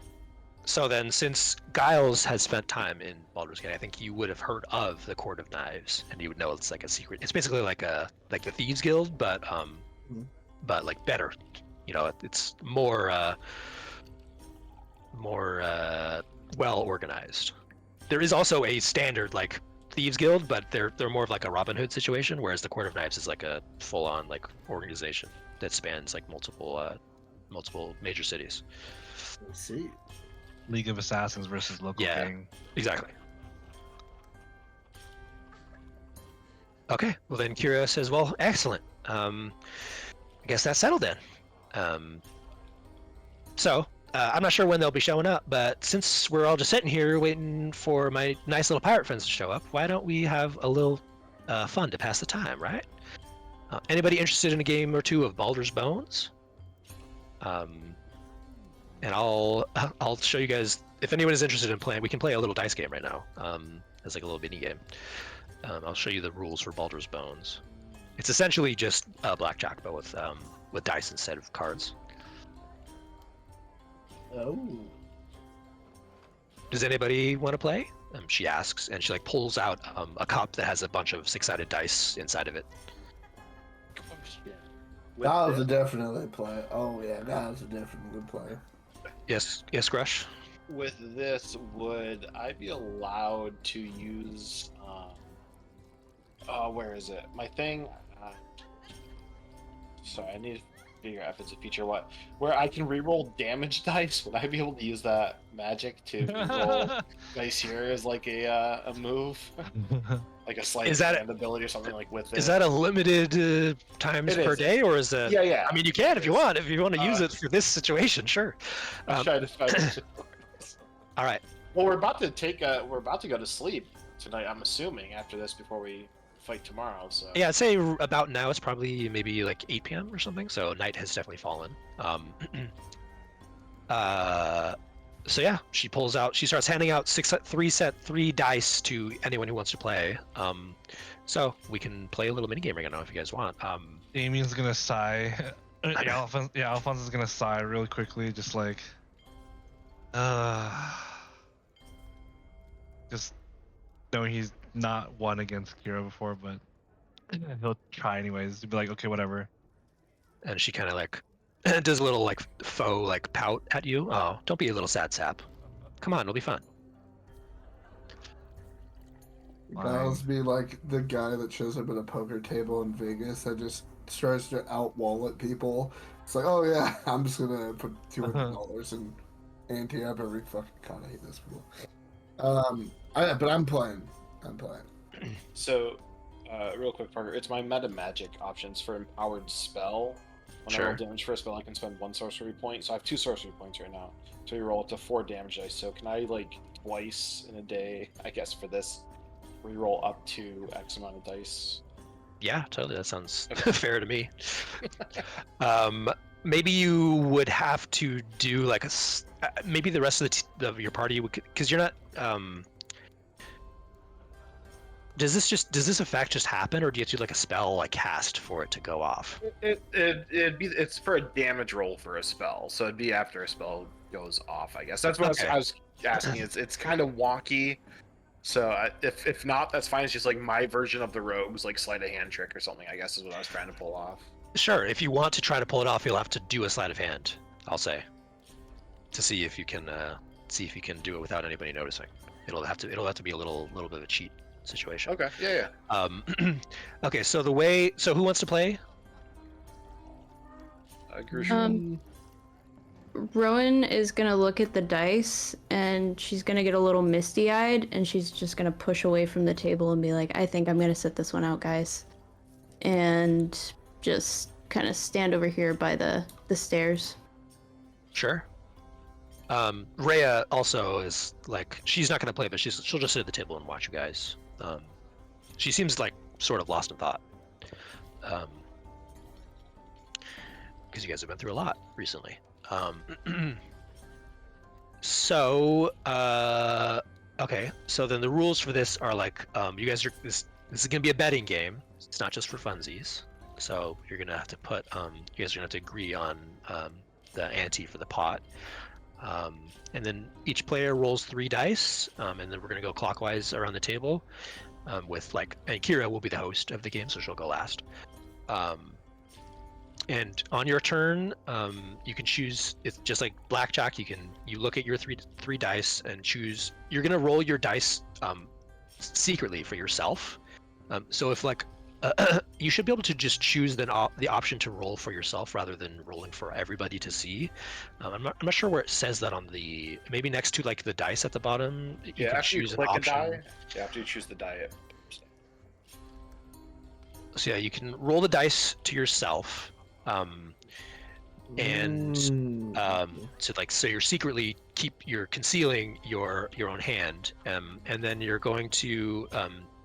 So then, since Giles has spent time in Baldur's Gate, I think you would have heard of the Court of Knives, and you would know it's a secret. It's basically like the Thieves Guild, but better. It's more well organized. There is also a standard thieves guild, but they're more of like a Robin Hood situation, whereas the Court of Knives is like a full-on like organization that spans like multiple major cities. I see. League of Assassins versus local Yeah. gang. Exactly. Okay, well then Kira says, well, excellent. I guess that's settled then. So, I'm not sure when they'll be showing up, but since we're all just sitting here waiting for my nice little pirate friends to show up, why don't we have a little fun to pass the time, right? Anybody interested in a game or two of Baldur's Bones? And I'll show you guys, if anyone is interested in playing, we can play a little dice game right now, as like a little mini game. I'll show you the rules for Baldur's Bones. It's essentially just blackjack, but with dice instead of cards. Oh. Does anybody want to play? She asks, and she like pulls out a cup that has a bunch of six-sided dice inside of it. That was a definitely play. Oh yeah, that was a definitely play. Yes, Grush. With this, would I be allowed to use? Where is it? My thing. Sorry, I need to figure out if it's a feature. Where I can reroll damage dice? Would I be able to use that magic to reroll dice here as like a move, like a sleight of hand ability or something like with it? Is that a limited times per day, or is it? Yeah. I mean, you can if you want. If you want to use it for this situation, sure. Try to. All right. Well, we're about to go to sleep tonight. I'm assuming after this before we fight tomorrow. So Yeah, I'd say about now it's probably maybe like 8 p.m. or something. So night has definitely fallen. So yeah, she starts handing out three dice to anyone who wants to play. So we can play a little mini game right now if you guys want. Damien's gonna sigh. Alphonse is gonna sigh really quickly, just like, just knowing he's not won against Kira before, but he'll try anyways. He'll be like, okay, whatever. And she kind of like does a little like faux like pout at you. Oh, don't be a little sad sap. Come on, it'll be fun. Giles be like the guy that shows up at a poker table in Vegas that just tries to out wallet people. It's like, oh yeah, I'm just gonna put $200 in ante up every fucking con. I hate this people. But I'm playing. So, real quick, Parker, it's my meta magic options for empowered spell. When I roll damage for a spell, I can spend 1 sorcery point. So I have 2 sorcery points right now. So you roll up to 4 damage dice. So can I, like, twice in a day, I guess, for this, reroll up to X amount of dice? Yeah, totally. That sounds fair to me. Maybe you would have to do like maybe the rest of your party would, because you're not. Does this effect just happen, or do you have to do like a spell like cast for it to go off? It's for a damage roll for a spell, so it'd be after a spell goes off, I guess. That's what I was asking. It's kind of wonky. So if not, that's fine. It's just like my version of the rogue's like sleight of hand trick or something, I guess, is what I was trying to pull off. Sure. If you want to try to pull it off, you'll have to do a sleight of hand, I'll say, to see if you can do it without anybody noticing. It'll have to be a little bit of a cheat situation. Okay. Yeah. Okay. So who wants to play? Grush. Rowan is gonna look at the dice and she's gonna get a little misty-eyed and she's just gonna push away from the table and be like, I think I'm gonna sit this one out, guys. And just kind of stand over here by the stairs. Sure. Rhea also is like, she's not gonna play, but she'll just sit at the table and watch you guys. She seems like sort of lost in thought. Because you guys have been through a lot recently. Okay, so then the rules for this are like, you guys are, this is gonna be a betting game. It's not just for funsies. So you're gonna have to put, you guys are gonna have to agree on the ante for the pot. And then each player rolls 3 dice, and then we're gonna go clockwise around the table, with like, and Kira will be the host of the game, so she'll go last. And on your turn, you can choose. It's just like blackjack. You look at your three dice and choose. You're gonna roll your dice secretly for yourself. So if like you should be able to just choose the option to roll for yourself rather than rolling for everybody to see. I'm not sure where it says that on the, maybe next to like the dice at the bottom. You Yeah, can after you choose click an a option. die, after you choose the die, So yeah, you can roll the dice to yourself, and so you're secretly you're concealing your own hand, and then you're going to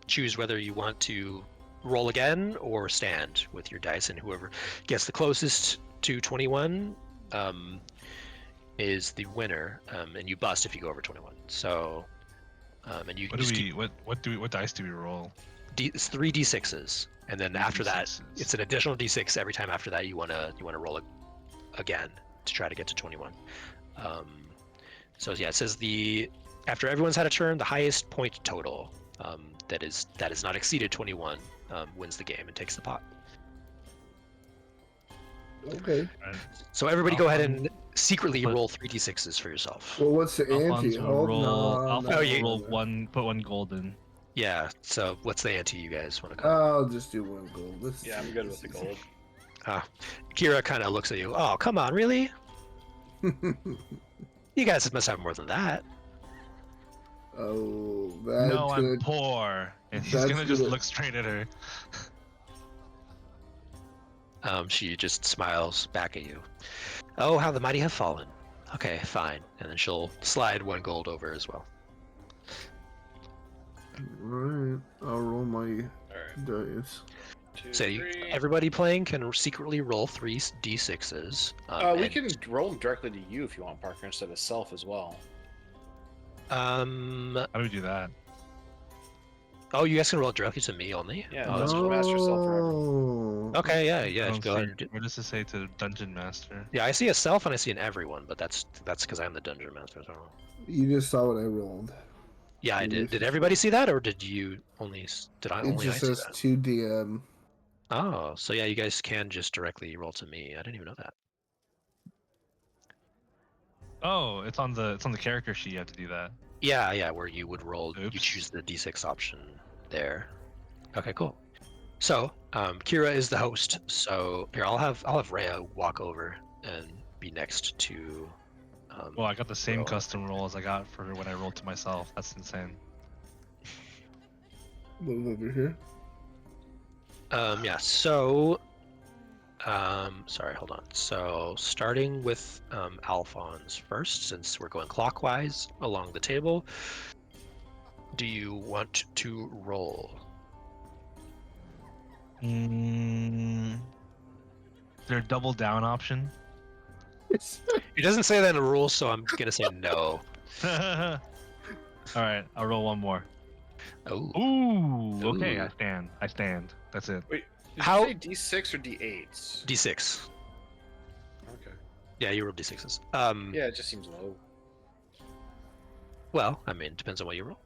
choose whether you want to roll again or stand with your dice, and whoever gets the closest to 21 is the winner, and you bust if you go over 21. So and you can what dice do we roll? It's 3d6s, and then after that D6s. it's an additional d6 every time after that you want to roll it again to try to get to 21. So yeah, it says after everyone's had a turn, the highest point total that is not exceeded 21 wins the game and takes the pot. Okay. So everybody go ahead and secretly roll 3d6s for yourself. Well, what's the Alphonse ante? will roll. No, Alphonse no, will you- roll no. one. Put one gold in. Yeah, so what's the ante you guys want to call? I'll just do one gold. yeah, I'm good with the gold. Kira kind of looks at you. Oh, come on, really? You guys must have more than that. Oh, that's No, I'm good. poor. And he's That's gonna just good. look straight at her. She just smiles back at you. Oh, how the mighty have fallen. Okay, fine. And then she'll slide one gold over as well. Alright, I'll roll my Alright. dice. So everybody playing can secretly roll 3d6s. We and, can roll them directly to you if you want, Parker, instead of self as well. How do we do that? Oh, you guys can roll directly to me only? Yeah, Oh, that's Dungeon cool. Master self forever. No. Okay, I yeah, don't go see- ahead and do. What does it say to Dungeon Master? Yeah, I see a self and I see an everyone, but that's because I'm the dungeon master. So. You just saw what I rolled. Yeah, I You did. just- Did everybody see that, or did you only? Did I It only? I just see says that? 2DM. Oh, so yeah, you guys can just directly roll to me. I didn't even know that. Oh, it's on the character sheet. You have to do that. Yeah, where you would roll, you Oops. choose the d6 option there. Okay, cool. So, Kira is the host. So here, I'll have Rhea walk over and be next to. Well, I got the same roll. custom roll as I got for when I rolled to myself. That's insane. Move over here. Yeah. So, sorry, hold on. So, starting with Alphonse first, since we're going clockwise along the table. Do you want to roll? Is there a double down option? It doesn't say that in the rules, so I'm gonna say no. All right, I'll roll one more. Oh, Ooh, okay, Ooh. I stand. That's it. Wait, did How- you say D6 or D8s? d6. Okay. Yeah, you roll d6s. Yeah, it just seems low. Well, I mean, depends on what you roll.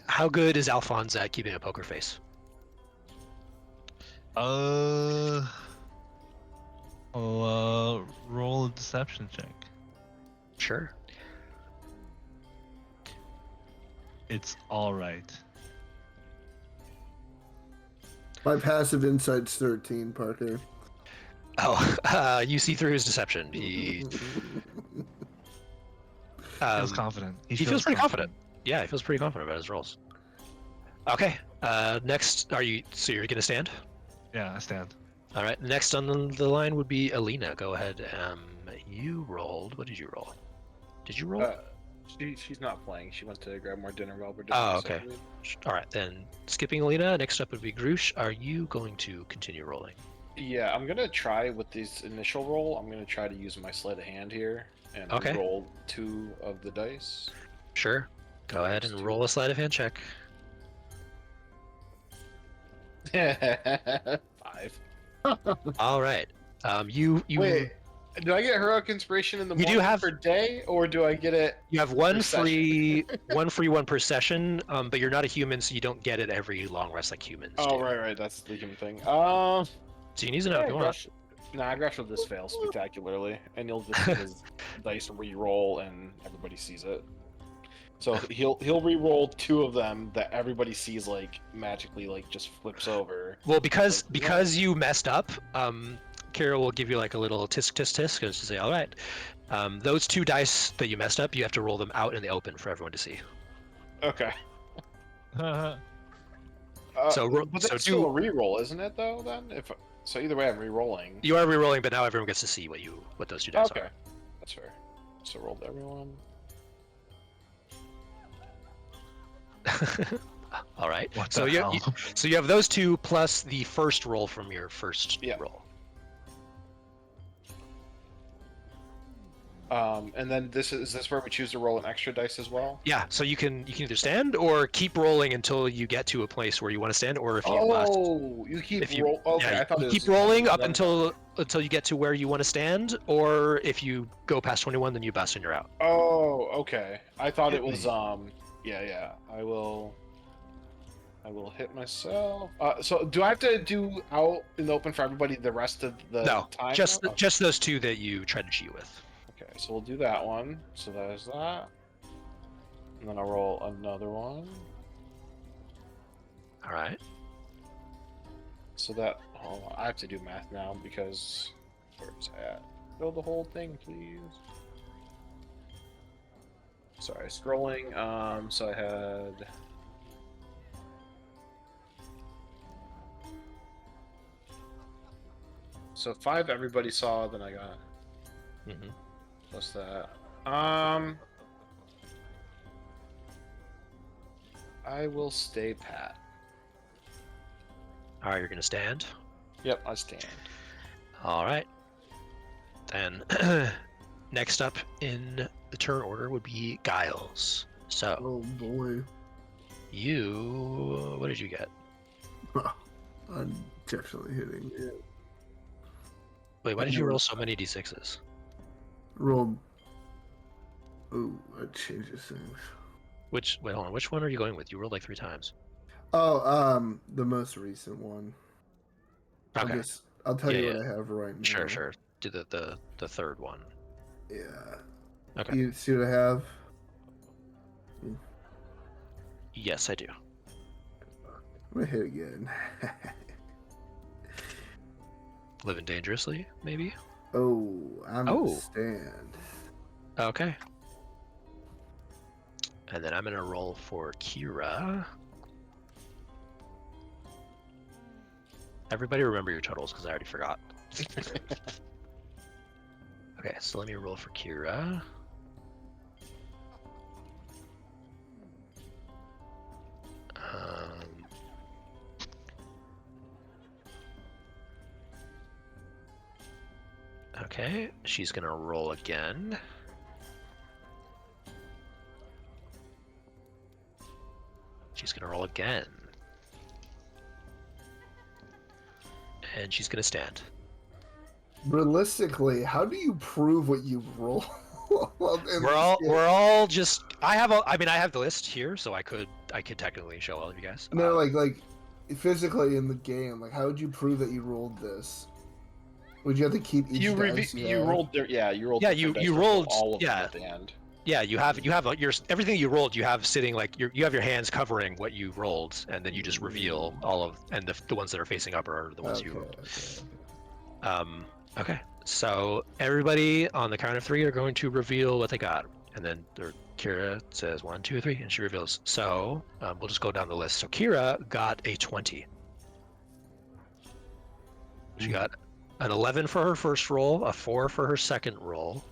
How good is Alphonse at keeping a poker face? I'll roll a deception check. Sure. It's all right. My passive insight's 13, Parker. Oh, you see through his deception. He Feels confident. he feels pretty confident. Yeah, he feels pretty confident about his rolls. Okay. Next, so you're gonna stand? Yeah, I stand. All right. Next on the line would be Alina. Go ahead. You rolled. What did you roll? Did you roll? She's not playing. She went to grab more dinner while we're doing Oh, this, I okay. believe. All right. Then skipping Alina. Next up would be Grush. Are you going to continue rolling? Yeah, I'm gonna try with this initial roll. I'm gonna try to use my sleight of hand here and Okay. roll 2 of the dice. Sure. Go ahead and roll a sleight of hand check. 5. All right. You Wait, do I get heroic inspiration in the You do morning have- per day, or do I get it? You have one Per session. free one per session, but you're not a human, so you don't get it every long rest like humans Oh, do. right, that's the human thing. So you need to know if you want. Grush will just fail spectacularly, and you'll just get his dice where you roll, and everybody sees it. So he'll re-roll 2 of them that everybody sees like magically like just flips over. Well, because Like, you messed up, Kira will give you like a little tisk tisk tisk and say, all right, those 2 dice that you messed up, you have to roll them out in the open for everyone to see. Okay. So but that's still a re-roll, isn't it? Though then, so either way, I'm re-rolling. You are re-rolling, but now everyone gets to see what those 2 dice Okay, are. that's fair. So rolled everyone. All right. What So the hell? so you have those 2 plus the first roll from your first roll. And then is this where we choose to roll an extra dice as well? Yeah. So you can either stand or keep rolling until you get to a place where you want to stand, or if you bust. You keep If you roll. Okay, yeah, I thought you it keep was rolling up no. until you get to where you want to stand, or if you go past 21, then you bust and you're out. Oh, okay. I thought it was yeah. I will hit myself. So do I have to do out in the open for everybody the rest of the time? just now? just those 2 that you tried to cheat with. Okay, so we'll do that one. So there's that. And then I'll roll another one. All right. So that I have to do math now because where's that? Fill the whole thing, please. Sorry, scrolling. So I had. So 5 everybody saw, then I got plus that. I will stay pat. All right, you're gonna stand. Yep, I stand. All right. Then next up in the turn order would be Giles. So Oh boy. what did you get? I'm definitely hitting it. Wait, why did you roll so many d6s? Rolled. Ooh, that changes things. Wait, hold on. Which one are you going with? You rolled like 3 times. Oh, the most recent one. Okay. I'll tell you Yeah. what I have right now. Sure. Do the third one. Yeah. Okay. You see what I have? Yes, I do. I'm gonna hit again. Living dangerously, maybe? Oh, I'm gonna stand. Okay. And then I'm gonna roll for Kira. Everybody remember your totals because I already forgot. Okay, so let me roll for Kira. Okay, she's gonna roll again. She's gonna roll again. And she's gonna stand. Realistically, how do you prove what you roll? We're all just. I have the list here, so I could technically show all of you guys. No, like physically in the game, like how would you prove that you rolled this? Would you have to keep each dice you rolled there? Yeah, you rolled. Yeah, you rolled all of them yeah. at the end. Yeah, you have your everything you rolled. You have sitting like you have your hands covering what you rolled, and then you just reveal all of the ones that are facing up are the ones you rolled. Okay. So everybody on the count of 3 are going to reveal what they got, and then Kira says 1, 2, 3, and she reveals. So we'll just go down the list. So Kira got a 20. She got an 11 for her first roll, a 4 for her second roll,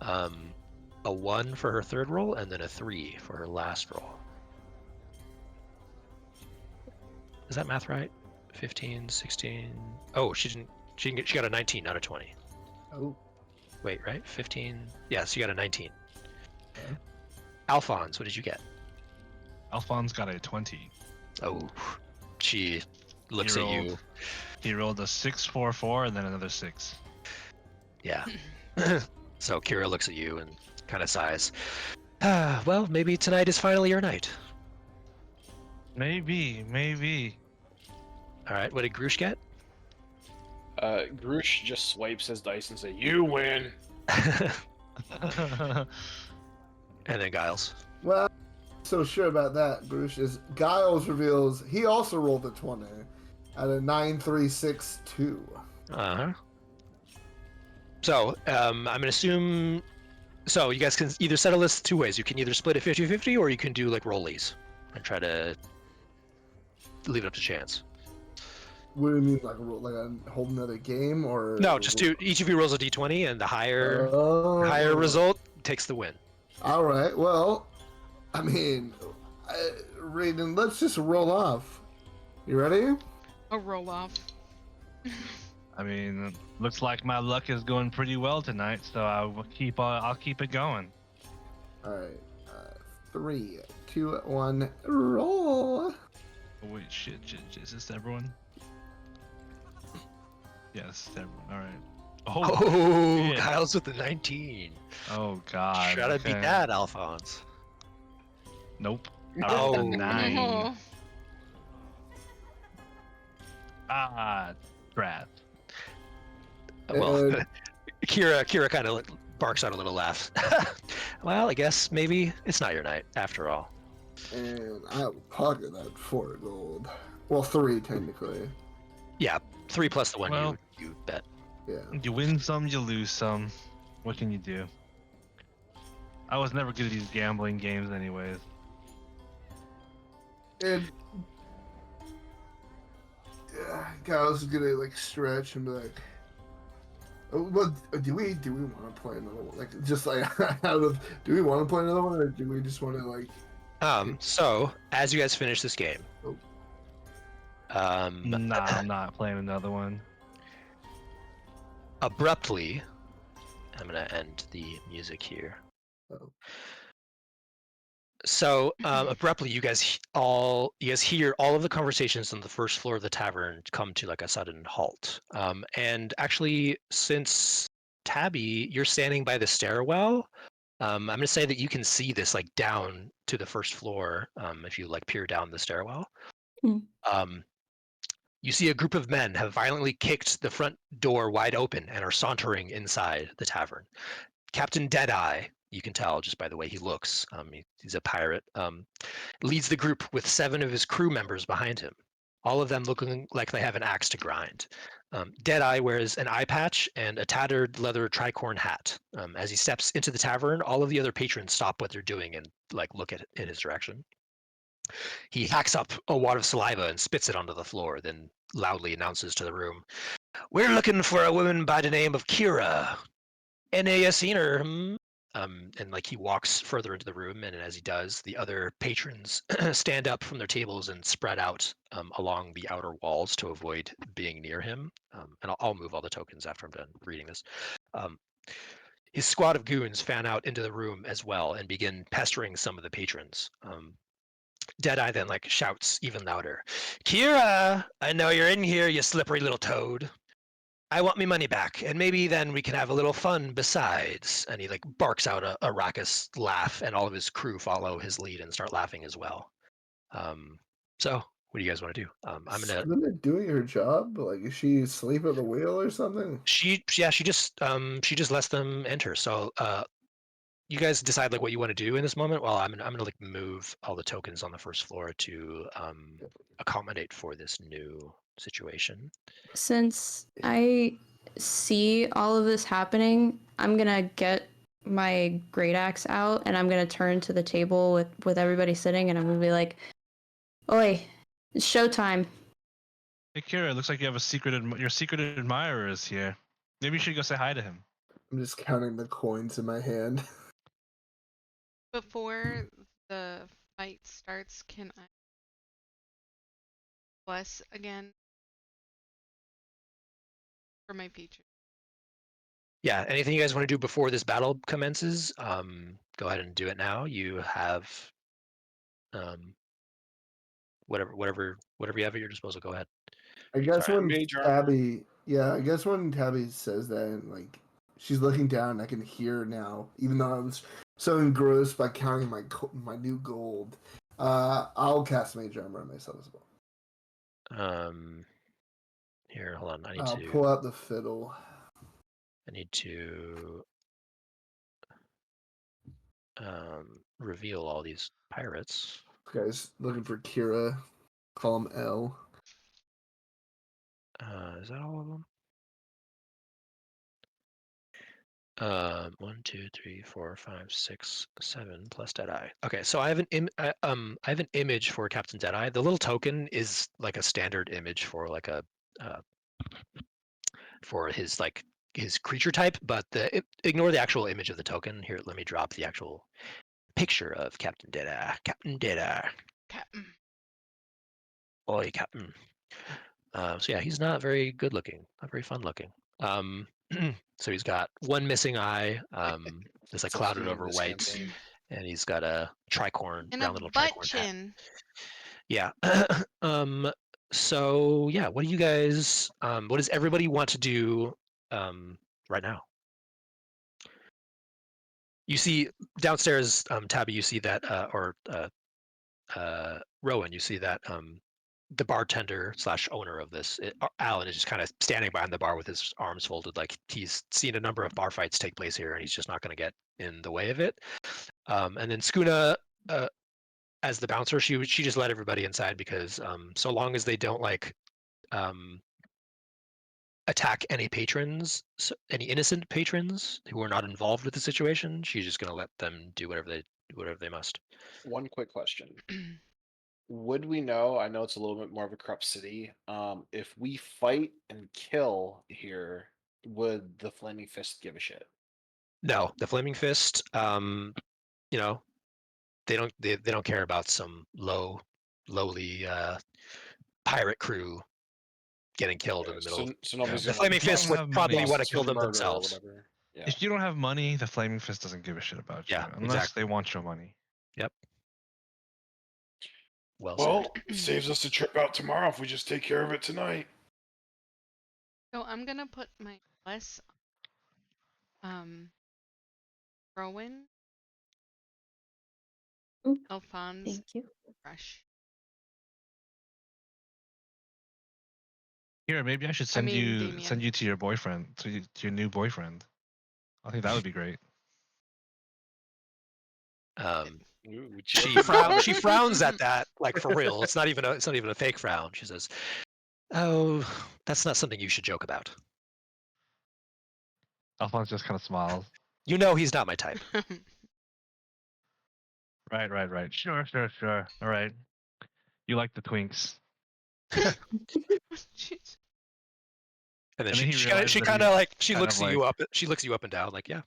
a 1 for her third roll, and then a 3 for her last roll. Is that math right? 15, 16. Oh, she didn't. She got a 19, not a 20. Oh. Wait, right? 15. Yeah, she got a 19. Okay. Alphonse, what did you get? Alphonse got a 20. Oh, she looks at you. He rolled a 6, 4, 4, and then another 6. Yeah. So Kira looks at you and kind of sighs. Well, maybe tonight is finally your night. Maybe. All right, what did Grush get? Grush just swipes his dice and says, "You win." And then Giles. Well, I'm not so sure about that, Grush. Is Giles reveals he also rolled a 20 at a 9362. Uh-huh. So, I'm going to assume... So, you guys can either settle this two ways. You can either split it 50-50, or you can do, like, rollies and try to leave it up to chance. What do you mean, like a whole another game, or? No, just do... Each of you rolls a d20, and the higher result takes the win. All right. Well, I mean, Raiden, let's just roll off. You ready? A roll off. I mean, looks like my luck is going pretty well tonight, so I'll keep it going. All right. 3, 2, 1, roll. Oh, wait, shit, is this everyone? Yes, everyone. All right. Oh, shit. Kyle's with the 19. Oh God. Try to okay. beat that, Alphonse. Nope. Oh. I rolled a 9. Oh. Ah, crap. Well, Kira kind of barks out a little laugh. Well, I guess maybe it's not your night after all. And I will pocket that 4 gold. Well, 3 technically. Yeah, 3 plus the one Well, you bet. Yeah. You win some, you lose some. What can you do? I was never good at these gambling games anyways. And Giles is gonna like stretch and be like, oh, well, do we want to play another one? Like, just like out of, do we want to play another one, or do we just want to like? So as you guys finish this game, Nah, I'm not playing another one. Abruptly, I'm gonna end the music here. Oh. So abruptly, you guys hear all of the conversations on the first floor of the tavern come to like a sudden halt. And actually, since Tabby, you're standing by the stairwell, I'm gonna say that you can see this like down to the first floor. If you like peer down the stairwell, you see a group of men have violently kicked the front door wide open and are sauntering inside the tavern. Captain Deadeye, you can tell just by the way he looks, he's a pirate, leads the group with 7 of his crew members behind him, all of them looking like they have an axe to grind. Deadeye wears an eye patch and a tattered leather tricorn hat. As he steps into the tavern, all of the other patrons stop what they're doing and like look in his direction. He hacks up a wad of saliva and spits it onto the floor, then loudly announces to the room, "We're looking for a woman by the name of Kira. Any you seen her?" And like he walks further into the room, and as he does, the other patrons stand up from their tables and spread out along the outer walls to avoid being near him. And I'll move all the tokens after I'm done reading this. His squad of goons fan out into the room as well and begin pestering some of the patrons. Deadeye then like shouts even louder, "Kira, I know you're in here, you slippery little toad. I want me money back, and maybe then we can have a little fun besides." And he like barks out a raucous laugh, and all of his crew follow his lead and start laughing as well. So what do you guys want to do? I'm gonna. Isn't it doing her job? Like, is she asleep at the wheel or something? She just lets them enter. So you guys decide like what you want to do in this moment. Well, I'm gonna like move all the tokens on the first floor to accommodate for this new situation. Since I see all of this happening, I'm gonna get my great axe out and I'm gonna turn to the table with everybody sitting and I'm gonna be like, "Oi, it's showtime." Hey Kira, it looks like you have your secret admirer is here. Maybe you should go say hi to him. I'm just counting the coins in my hand. Before the fight starts, can I bless again for my feature? Yeah, anything you guys want to do before this battle commences, go ahead and do it now. You have whatever you have at your disposal. Go ahead. I guess when Major Tabby, I guess when Tabby says that, and like she's looking down, I can hear now, even though I was so engrossed by counting my new gold. I'll cast Mage Armor on myself as well. Here, hold on. I'll pull out the fiddle. I need to reveal all these pirates. This guy's looking for Kira. Call him L. Is that all of them? 1, 2, 3, 4, 5, 6, 7 plus Deadeye. Okay, so I have I have an image for Captain Deadeye. The little token is like a standard image for like a for his creature type, but ignore the actual image of the token. Here, let me drop the actual picture of Captain Deadeye. Captain Deadeye. Captain. Oi, Captain. So yeah, he's not very good looking, not very fun looking. So he's got one missing eye, that's like So clouded theme over this white, campaign. and he's got a tricorn, And a round little butt tricorn hat. chin. Yeah. So yeah, what do you guys? What does everybody want to do right now? You see downstairs, Tabby. You see that, Rowan. You see that the bartender / owner of this, Alan, is just kind of standing behind the bar with his arms folded, like he's seen a number of bar fights take place here, and he's just not going to get in the way of it. And then Skuna, as the bouncer, she just let everybody inside because so long as they don't attack any patrons, any innocent patrons who are not involved with the situation, she's just going to let them do whatever they must. One quick question. Would we know? I know it's a little bit more of a corrupt city. If we fight and kill here, would the Flaming Fist give a shit? No, the Flaming Fist, you know, they don't care about some lowly pirate crew getting killed in the middle. So nobody's The gonna Flaming If you Fist don't would have probably money- want to bust kill with them murder or themselves. whatever. Yeah. If you don't have money, the Flaming Fist doesn't give a shit about you, Yeah, unless exactly. they want your money. Yep. Well Well, said. it saves us a trip out tomorrow if we just take care of it tonight. So I'm gonna put my less Rowan, Oop, Alphonse, Thank you. Grush. Here, maybe I should send Damien. you to your boyfriend, to your new boyfriend. I think that would be great. Ooh, She joking. she frowns at that, like for real. It's not even a fake frown. She says, "Oh, that's not something you should joke about. Alphonse just kind of smiles. You know he's not my type." Right. Sure. All right. You like the twinks. Jeez. And then And then she he realizes she that kind of he's like she kind looks of at you like- up. She looks you up and down, like, yeah.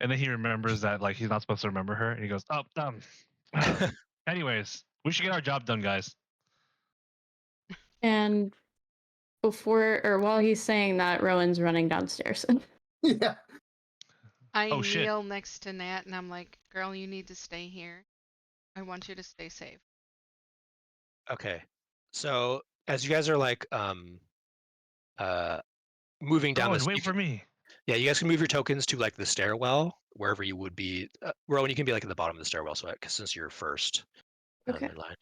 And then he remembers that like he's not supposed to remember her, and he goes, "Oh, anyways, we should get our job done, guys." And while he's saying that, Rowan's running downstairs. Yeah. I Oh, shit. kneel next to Nat and I'm like, girl, you need to stay here. I want you to stay safe. Okay. So as you guys are like moving down Rowan, this, wait for me. yeah, you guys can move your tokens to like the stairwell, wherever you would be. Rowan, you can be like at the bottom of the stairwell, so since you're first Okay. in line.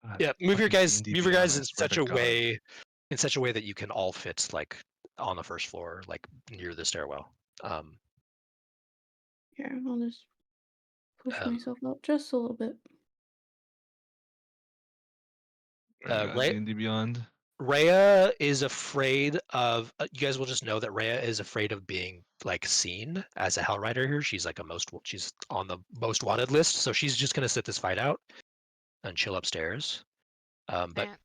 God, Yeah, move your fucking guys DnDBeyond, I in swear such to a God. way that you can all fit like on the first floor, like near the stairwell. Here, I'll just push Um, myself up just a little bit. Ray- DnDBeyond. Rhea is afraid of. You guys will just know that Rhea is afraid of being like seen as a Hellrider here. She's like she's on the most wanted list, so she's just gonna sit this fight out and chill upstairs. But Nat.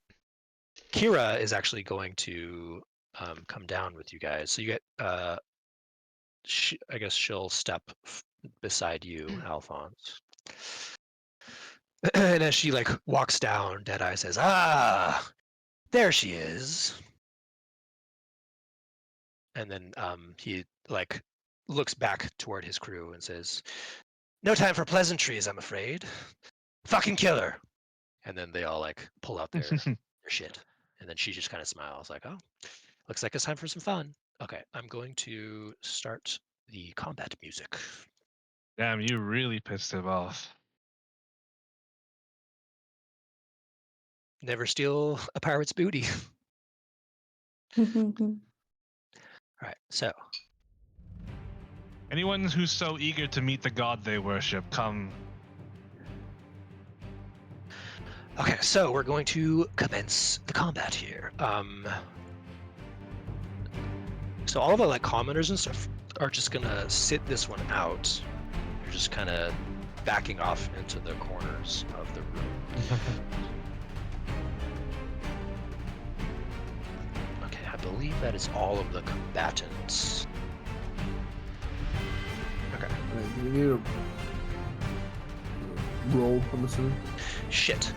Kira is actually going to come down with you guys. So you get. I guess she'll step beside you, Alphonse. And as she like walks down, Deadeye says, "Ah, there she is." And then he like looks back toward his crew and says, "No time for pleasantries, I'm afraid. Fucking killer." And then they all like pull out their shit. And then she just kind of smiles like, "Oh, looks like it's time for some fun." Okay, I'm going to start the combat music. Damn, you really pissed him off. Never steal a pirate's booty. All right, so Anyone who's so eager to meet the god they worship, come. Okay, so we're going to commence the combat here. So all of the commoners and stuff are just gonna sit this one out. You're just kind of backing off into the corners of the room. Okay, I believe that is all of the combatants. Okay. Alright, do we need a roll, I'm assuming? Shit.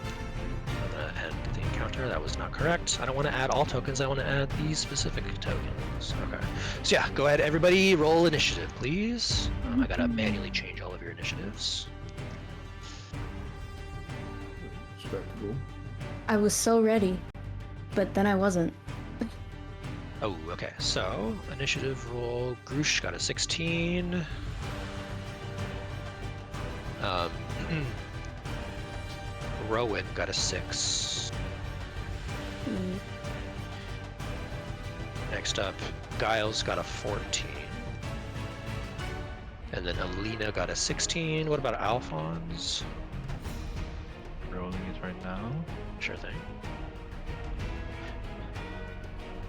I'm gonna end the encounter. That was not correct. I don't want to add all tokens. I want to add these specific tokens. Okay. So yeah, go ahead, everybody. Roll initiative, please. I gotta manually change all of your initiatives. Respectable. I was so ready, but then I wasn't. Oh, okay. So initiative roll. Grush got a 16. Rowan got a 6. Mm. Next up, Giles got a 14. And then Alina got a 16. What about Alphonse? Rolling it right now. Sure thing.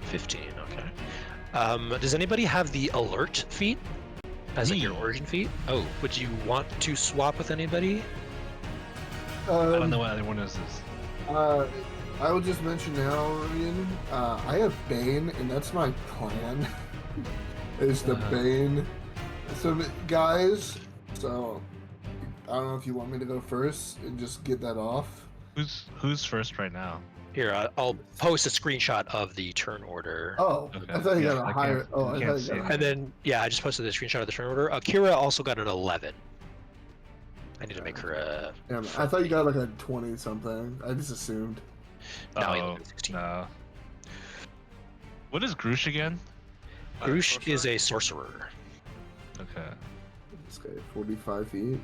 15, okay. Does anybody have the alert feat as in your origin feat? Oh, would you want to swap with anybody? I don't know what other one is this. I will just mention now, Ian, I have Bane, and that's my plan. Is the Bane. So, guys, so I don't know if you want me to go first and just get that off. Who's first right now? Here, I'll post a screenshot of the turn order. Oh, Okay. I thought you Yeah, got a I higher. can't- Oh, I I can't thought see you it. got a And then, yeah, I just posted the screenshot of the turn order. Kira also got an 11. I need to make her a... Damn, I thought you got like a 20 something. I just assumed. No, Oh, 16. no. What is Grush again? Grush is a sorcerer. Okay. This guy, 45 feet.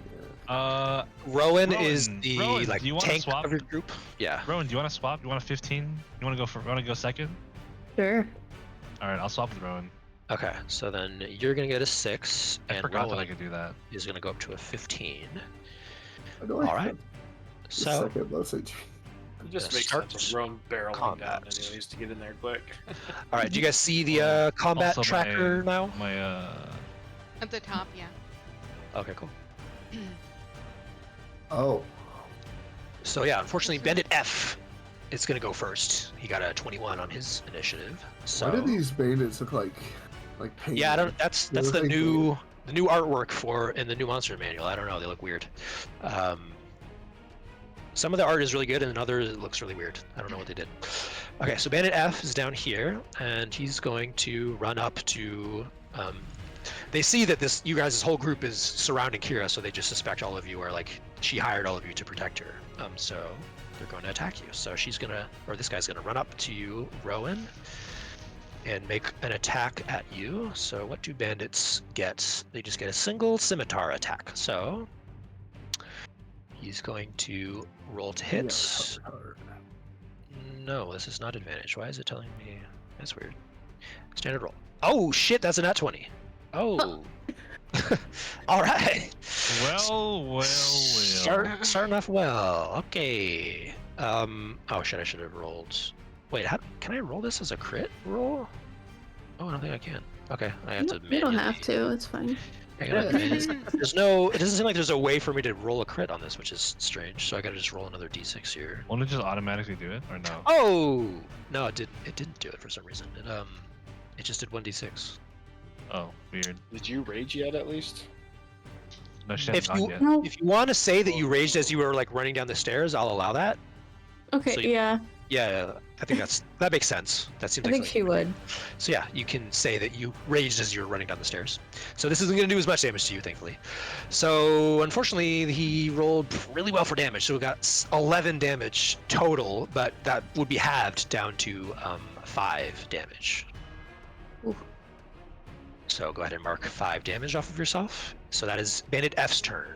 Yeah. Rowan Rowan, is the Rowan, like do you wanna tank swap? of your group. Yeah. Rowan, do you want to swap? You want a 15? You want to go second? Sure. All right, I'll swap with Rowan. Okay, so then you're gonna get a 6, I and forgot that I Rowan could do that. is gonna go up to a 15. I know I All right. have the So second low HP. It just Yeah, makes start sense of Rome barreling combat. down anyways to get in there quick. all right, do you guys see the combat Also, tracker now? My At the top, yeah. Okay, cool. Oh. So yeah, unfortunately, Bandit F is gonna go first. He got a 21 on his initiative. So Why do these bandits look like paint? yeah, I don't. That's They look the like new artwork for in the new monster manual. I don't know. They look weird. Some of the art is really good, and others it looks really weird. I don't know what they did. Okay, so Bandit F is down here, and he's going to run up to. They see that you guys' whole group is surrounding Kira, so they just suspect all of you are like she hired all of you to protect her. So they're going to attack you. So this guy's gonna run up to you, Rowan, and make an attack at you. So what do bandits get? They just get a single scimitar attack. So he's going to roll to hit. No, this is not advantage. Why is it telling me? That's weird. Standard roll. Oh shit, that's a nat 20. Oh. All right. well. Starting off well. Okay. Oh shit, I should have rolled. Wait, can I roll this as a crit roll? Oh, I don't think I can. Okay, I have to You don't manually- have to. It's fine. I gotta there's no. It doesn't seem like there's a way for me to roll a crit on this, which is strange. So I gotta just roll another d6 here. Won't it just automatically do it, or no? Oh no, it didn't do it for some reason. It just did 1d6. Oh, weird. Did you rage yet at least? No, she If hasn't you gone yet. if you want to say that you raged as you were like running down the stairs, I'll allow that. Okay, So yeah. Yeah, I think that makes sense. That seems I like think she would. So yeah, you can say that you raged as you were running down the stairs. So this isn't going to do as much damage to you, thankfully. So unfortunately, he rolled really well for damage. So we got 11 damage total, but that would be halved down to 5 damage. Ooh. So go ahead and mark 5 damage off of yourself. So that is Bandit F's turn.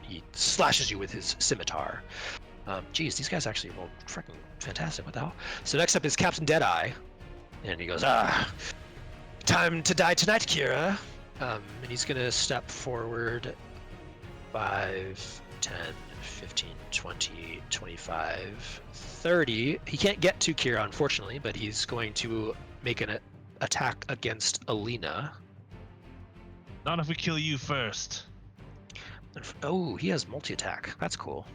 He slashes you with his scimitar. Geez, these guys actually rolled freaking fantastic. What the hell? So next up is Captain Deadeye. And he goes, time to die tonight, Kira. And he's going to step forward 5, 10, 15, 20, 25, 30. He can't get to Kira, unfortunately, but he's going to make an attack against Alina. Not if we kill you first. Oh, he has multi-attack. That's cool.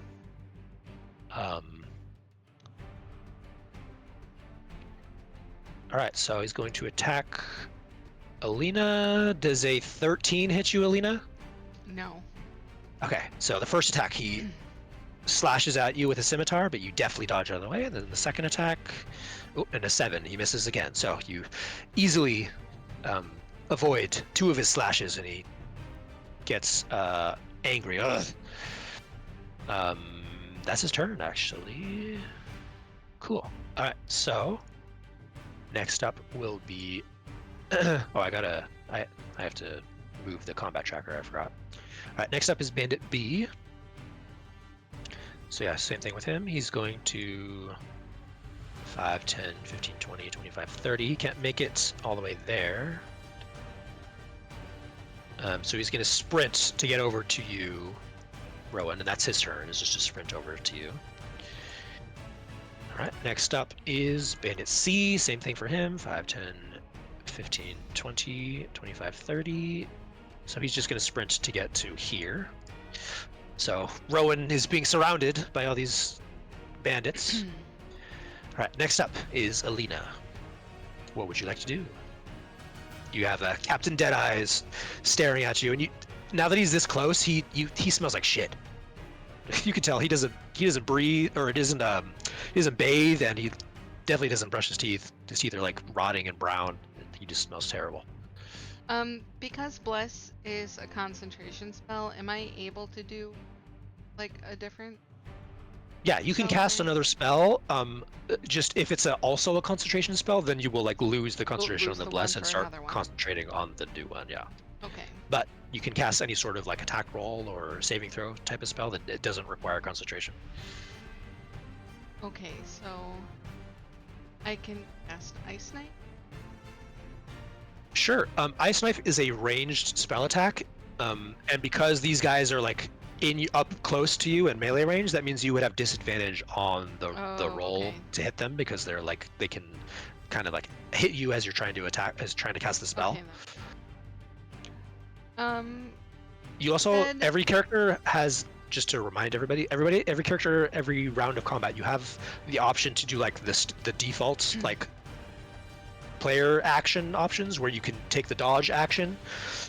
All right, so he's going to attack Alina. Does a 13 hit you, Alina? No. Okay, so the first attack, he slashes at you with a scimitar, but you definitely dodge out of the way. And then the second attack, and a 7, he misses again. So you easily avoid 2 of his slashes, and he gets angry. That's his turn, actually. Cool. All right, so next up will be. I have to move the combat tracker. I forgot. All right, next up is Bandit B. So yeah, same thing with him. He's going to 5, 10, 15, 20, 25, 30. He can't make it all the way there. So he's going to sprint to get over to you, Rowan, and that's his turn, is just to sprint over to you. All right, next up is Bandit C. Same thing for him. 5, 10, 15, 20, 25, 30. So he's just going to sprint to get to here. So Rowan is being surrounded by all these bandits. All right, next up is Alina. What would you like to do? You have Captain Deadeyes staring at you, and now that he's this close, he smells like shit. You can tell he doesn't breathe, or he doesn't bathe, and he definitely doesn't brush his teeth. His teeth are like rotting and brown. He just smells terrible. Because Bless is a concentration spell, am I able to do like a different? Yeah, you can cast another spell. Just if it's also a concentration spell, then you will like lose the concentration on the Bless and start concentrating on the new one. Yeah. Okay. But you can cast any sort of like attack roll or saving throw type of spell that it doesn't require concentration. Okay, so I can cast Ice Knife. Sure. Ice Knife is a ranged spell attack, and because these guys are like up close to you in melee range, that means you would have disadvantage on the roll to hit them, because they're like they can kind of like hit you as you're trying to cast the spell. Okay, you also every character has, just to remind every character, every round of combat, you have the option to do like the default like player action options, where you can take the dodge action,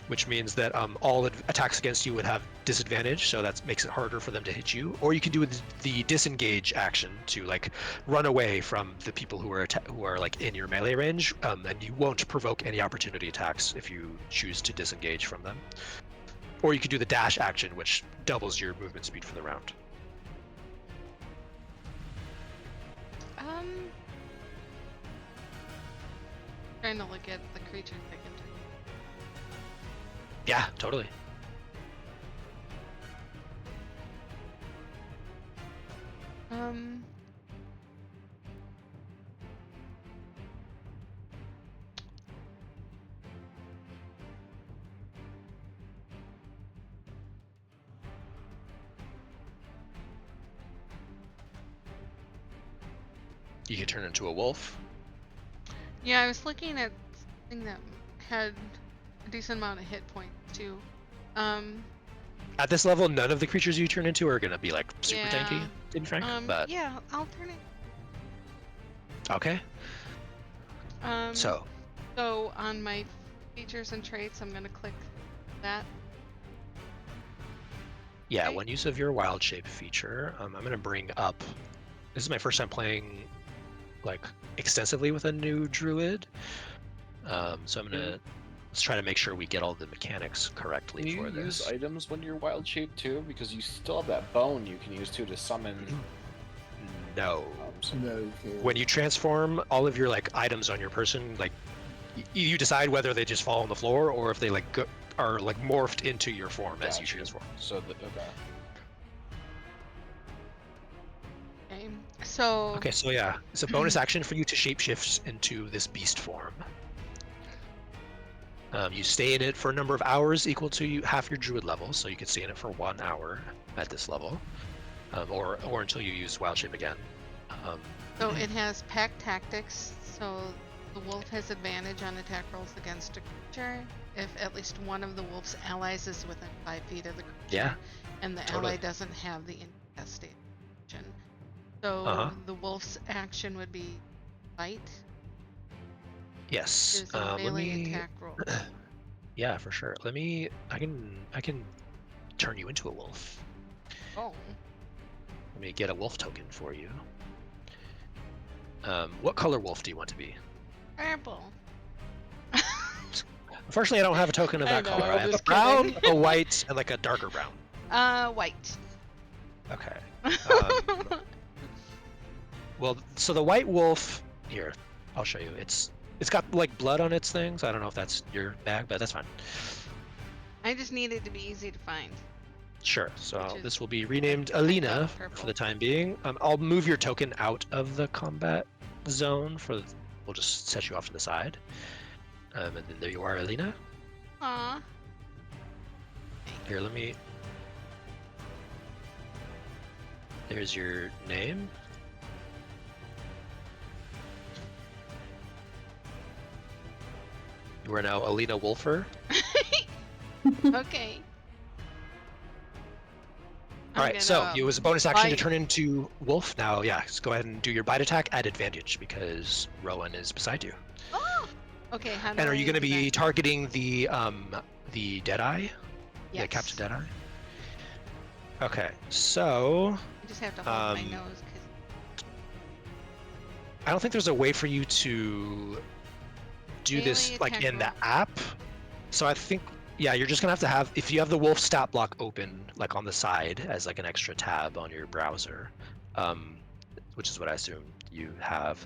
which means that all attacks against you would have disadvantage, so that makes it harder for them to hit you. Or you can do the disengage action to like run away from the people who are like in your melee range, and you won't provoke any opportunity attacks if you choose to disengage from them. Or you could do the dash action, which doubles your movement speed for the round. Trying to look at the creatures I can do. Yeah, totally. You can turn into a wolf. Yeah, I was looking at something that had a decent amount of hit points too. At this level, none of the creatures you turn into are gonna be like super tanky, to be frank. But yeah, I'll turn it. Okay. So on my features and traits, I'm gonna click that. Yeah, one use of your wild shape feature. I'm gonna bring up. This is my first time playing like extensively with a new druid, so I'm gonna let's try to make sure we get all the mechanics correctly for this. Can you use items when you're wild shape too? Because you still have that bone you can use too to summon. No. No, you can't. When you transform, all of your like items on your person, like you decide whether they just fall on the floor or if they like are like morphed into your form as you transform. So Okay, so yeah, it's a bonus action for you to shapeshift into this beast form. You stay in it for a number of hours equal to half your druid level, so you can stay in it for 1 hour at this level, or until you use wild shape again. So it has pack tactics, so the wolf has advantage on attack rolls against a creature if at least one of the wolf's allies is within 5 feet of the creature. Yeah, and the totally. ally doesn't have the incapacitated action. So the wolf's action would be fight. Yes. Is a melee attack roll. Yeah, for sure. I can turn you into a wolf. Oh. Let me get a wolf token for you. What color wolf do you want to be? Purple. Unfortunately, I don't have a token of that know, color. I have a just brown, kidding. a white, and like a darker brown. White. Okay. Well, so the white wolf here, I'll show you. It's got like blood on its things. I don't know if that's your bag, but that's fine. I just need it to be easy to find. Sure. So Which is this will be renamed Alina purple. for the time being. I'll move your token out of the combat zone. We'll just set you off to the side. And then there you are, Alina. Aww. Here, There's your name. You are now Alina Wolfer. Okay. All right, so it was a bonus action to bite. turn into wolf. Now, yeah, just go ahead and do your bite attack at advantage because Rowan is beside you. Oh! Okay, how do And are you I going to do be that? targeting the Deadeye? Yeah, Yes. Captain Deadeye. Okay, so I just have to hold my um, nose because I don't think there's a way for you to do this Melee like attack in the roll. app. So I think, yeah, you're just gonna have to have, if you have the wolf stat block open like on the side as like an extra tab on your browser, which is what I assume you have,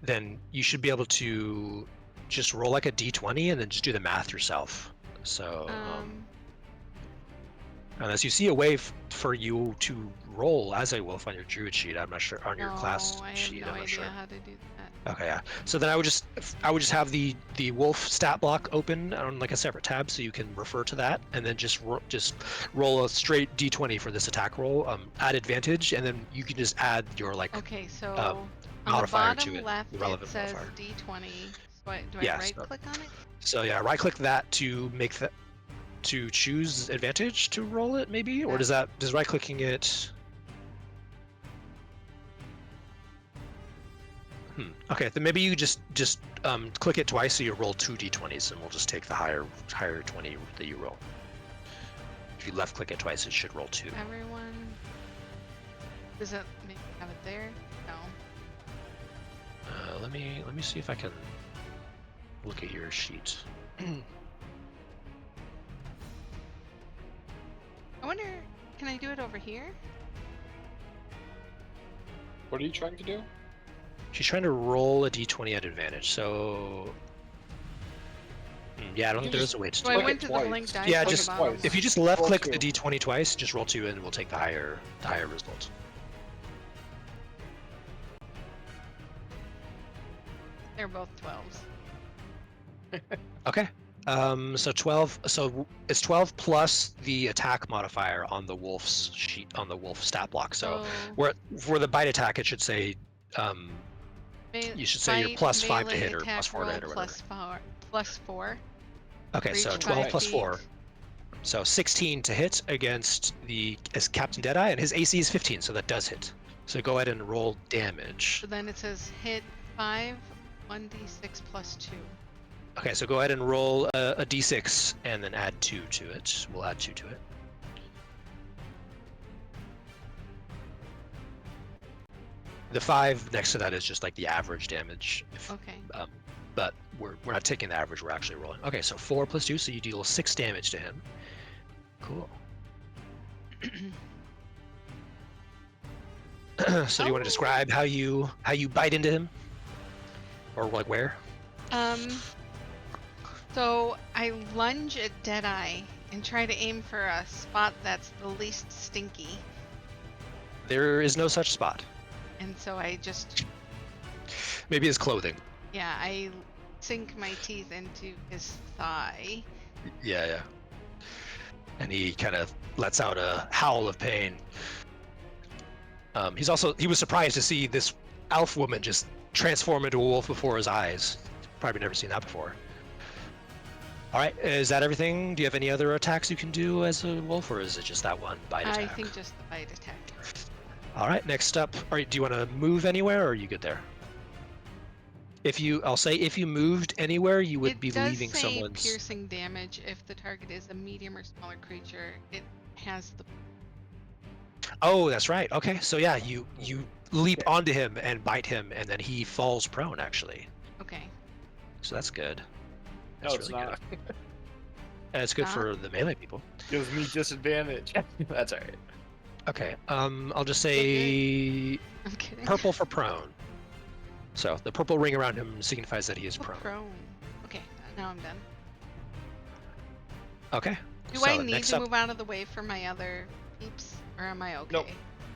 then you should be able to just roll like a d20 and then just do the math yourself. So unless you see a way for you to roll as a wolf on your druid sheet, I'm not sure, on your class I have sheet, no I'm not idea sure. how to do that. Okay, yeah. So then I would just have the wolf stat block open on like a separate tab, so you can refer to that, and then just roll a straight d20 for this attack roll at advantage, and then you can just add your like Okay, so on the modifier bottom to it, left the it relevant says modifier. D20. So do I Yeah, right so- click on it? So yeah, right click that to make that to choose advantage to roll it maybe, or does right clicking it? Okay, then maybe you just click it twice so you roll 2 d20s, and we'll just take the higher 20 that you roll. If you left click it twice, it should roll 2. Everyone. Does it make have it there? No. Let me see if I can look at your sheet. I wonder, can I do it over here? What are you trying to do? She's trying to roll a d20 at advantage, so yeah, I don't think there is a way to So do I it. went to the twice. link dice Yeah, at the just bottom. if you just left click Roll the 2. d20 twice, just roll 2 and we'll take the higher result. They're both 12s. Okay. So 12. So it's 12 plus the attack modifier on the wolf's sheet, on the wolf stat block. So where for the bite attack, it should say you should say you're plus 5 to hit or plus 4 to hit or whatever. Plus 4. Okay, so Reach 12 5 plus feet. 4. So 16 to hit against as Captain Deadeye, and his AC is 15, so that does hit. So go ahead and roll damage. So then it says hit 5, 1d6 plus 2. Okay, so go ahead and roll a d6 and then add 2 to it. We'll add 2 to it. The 5 next to that is just like the average damage. Okay. But we're not taking the average, we're actually rolling. Okay, so 4 plus 2, so you deal 6 damage to him. Cool. So do you want to describe how you bite into him? Or like where? So I lunge at Deadeye and try to aim for a spot that's the least stinky. There is no such spot. And so I just, Maybe his clothing. yeah, I sink my teeth into his thigh. Yeah. And he kind of lets out a howl of pain. He was surprised to see this elf woman just transform into a wolf before his eyes. Probably never seen that before. All right, is that everything? Do you have any other attacks you can do as a wolf, or is it just that one bite attack? I think just the bite attack. All right, next up. Do you want to move anywhere, or are you good there? I'll say if you moved anywhere, you would be leaving someone's. It does say piercing damage if the target is a medium or smaller creature. It has the. Oh, that's right. Okay, so yeah, you leap onto him and bite him, and then he falls prone. Actually. Okay. So that's good. No, That's it's really not. good. And it's good for the melee people. Gives me disadvantage. That's alright. Okay. I'll just say I'm kidding. purple for prone. So the purple ring around him signifies that he is Oh, prone. prone. Okay, now I'm done. Okay. Do so I need next to up, move out of the way for my other peeps, or am I okay? Nope.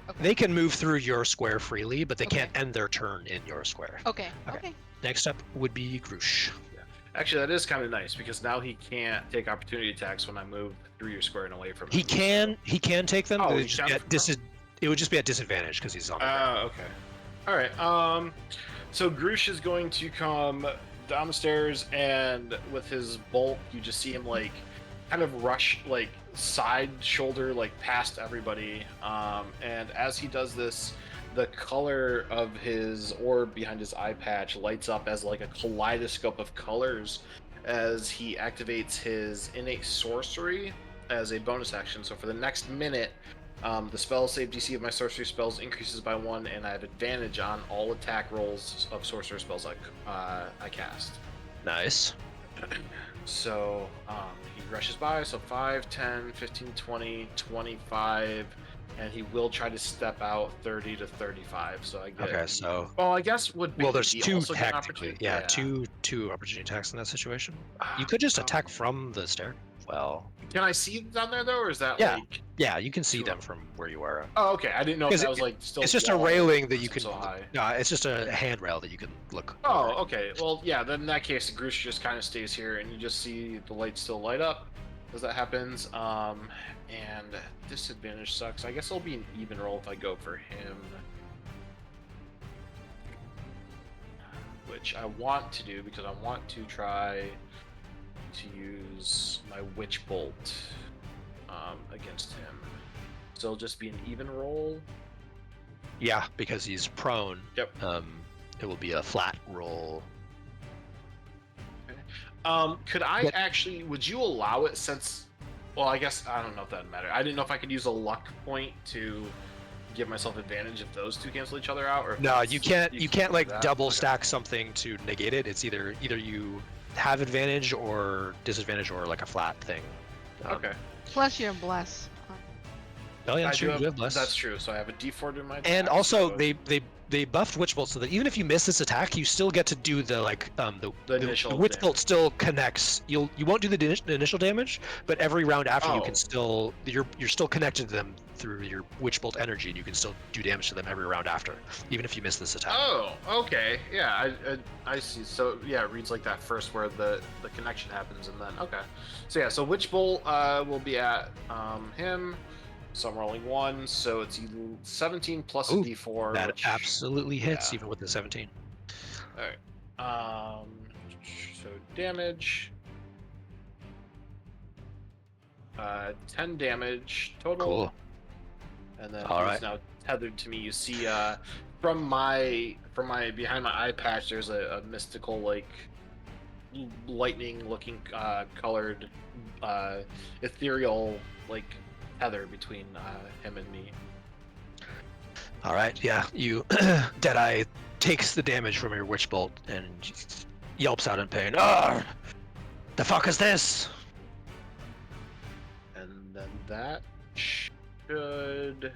Okay. they can move through your square freely, but they Okay. can't end their turn in your square. Okay. Okay. Okay. Next up would be Grush. Actually, that is kind of nice because now he can't take opportunity attacks when I move through your square and away from him. He can take them. Oh, but he can it would just be at disadvantage because he's on the ground. Okay. All right. So Grush is going to come down the stairs, and with his bulk, you just see him like kind of rush like side shoulder like past everybody. And as he does this, the color of his orb behind his eye patch lights up as like a kaleidoscope of colors as he activates his innate sorcery as a bonus action. So for the next minute, the spell save DC of my sorcery spells increases by 1, and I have advantage on all attack rolls of sorcerer spells I cast. Nice. So he rushes by, so 5, 10, 15, 20, 25, and he will try to step out 30 to 35. So I get. Okay, so. Well, I guess would. Well, there's he two also get an technically. opportunity? Yeah, two opportunity attacks in that situation. You could just attack from the stair. Well. Can I see down there though, or is that Yeah. like? Yeah, you can see them from where you are. Oh, okay. I didn't know if 'Cause that was like still. It's just a wall railing that or you can. so high. No, it's just a handrail that you can look. Oh, over. okay. Well, yeah. Then in that case, the Grush just kind of stays here, and you just see the lights still light up as that happens. And disadvantage sucks. I guess it'll be an even roll if I go for him, which I want to do because I want to try to use my Witch Bolt against him. So it'll just be an even roll. Yeah, because he's prone. Yep. It will be a flat roll. Could I actually? Would you allow it since? Well, I guess I don't know if that would matter. I didn't know if I could use a luck point to give myself advantage if those two cancel each other out, or if No, that's- you can't. You can't like that. double Okay. stack something to negate it. It's either you have advantage or disadvantage or like a flat thing. Okay. Plus you have bless. Oh yeah, I that's do true. have- You have less. That's true. So I have a D4 to my attack. And also, so they buffed Witch Bolt so that even if you miss this attack, you still get to do the The initial Witch damage. Bolt still connects. You won't do the initial damage, but every round after you Oh. can still you're still connected to them through your Witch Bolt energy, and you can still do damage to them every round after, even if you miss this attack. Oh, okay. Yeah, I see. So yeah, it reads like that first where the connection happens, and then okay. So yeah, so Witch Bolt will be at him. So I'm rolling 1, so it's 17 plus Ooh, a D4. That which, absolutely hits, yeah. even with the 17. All right. So damage. 10 damage total. Cool. And then All he's right. now tethered to me. You see, from my behind my eye patch, there's a mystical like lightning-looking colored ethereal like tether between him and me. All right, yeah. You Deadeye takes the damage from your Witch Bolt and yelps out in pain. Ah! The fuck is this? And then that should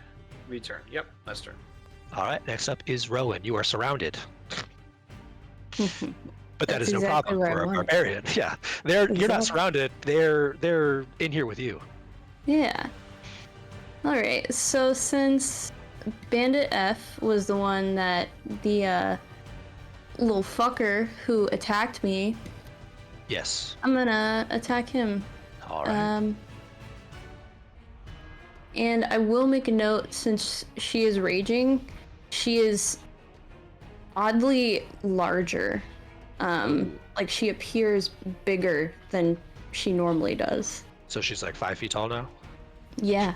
return. Yep, that's turn. All right, next up is Rowan. You are surrounded. But that That's is no exactly problem where I for a want. barbarian. Yeah, you're not Exactly. surrounded. They're in here with you. Yeah. Alright, so since Bandit F was the one that the little fucker who attacked me, Yes. I'm gonna attack him. All right. And I will make a note, since she is raging, she is oddly larger. Like she appears bigger than she normally does. So she's like 5 feet tall now? Yeah.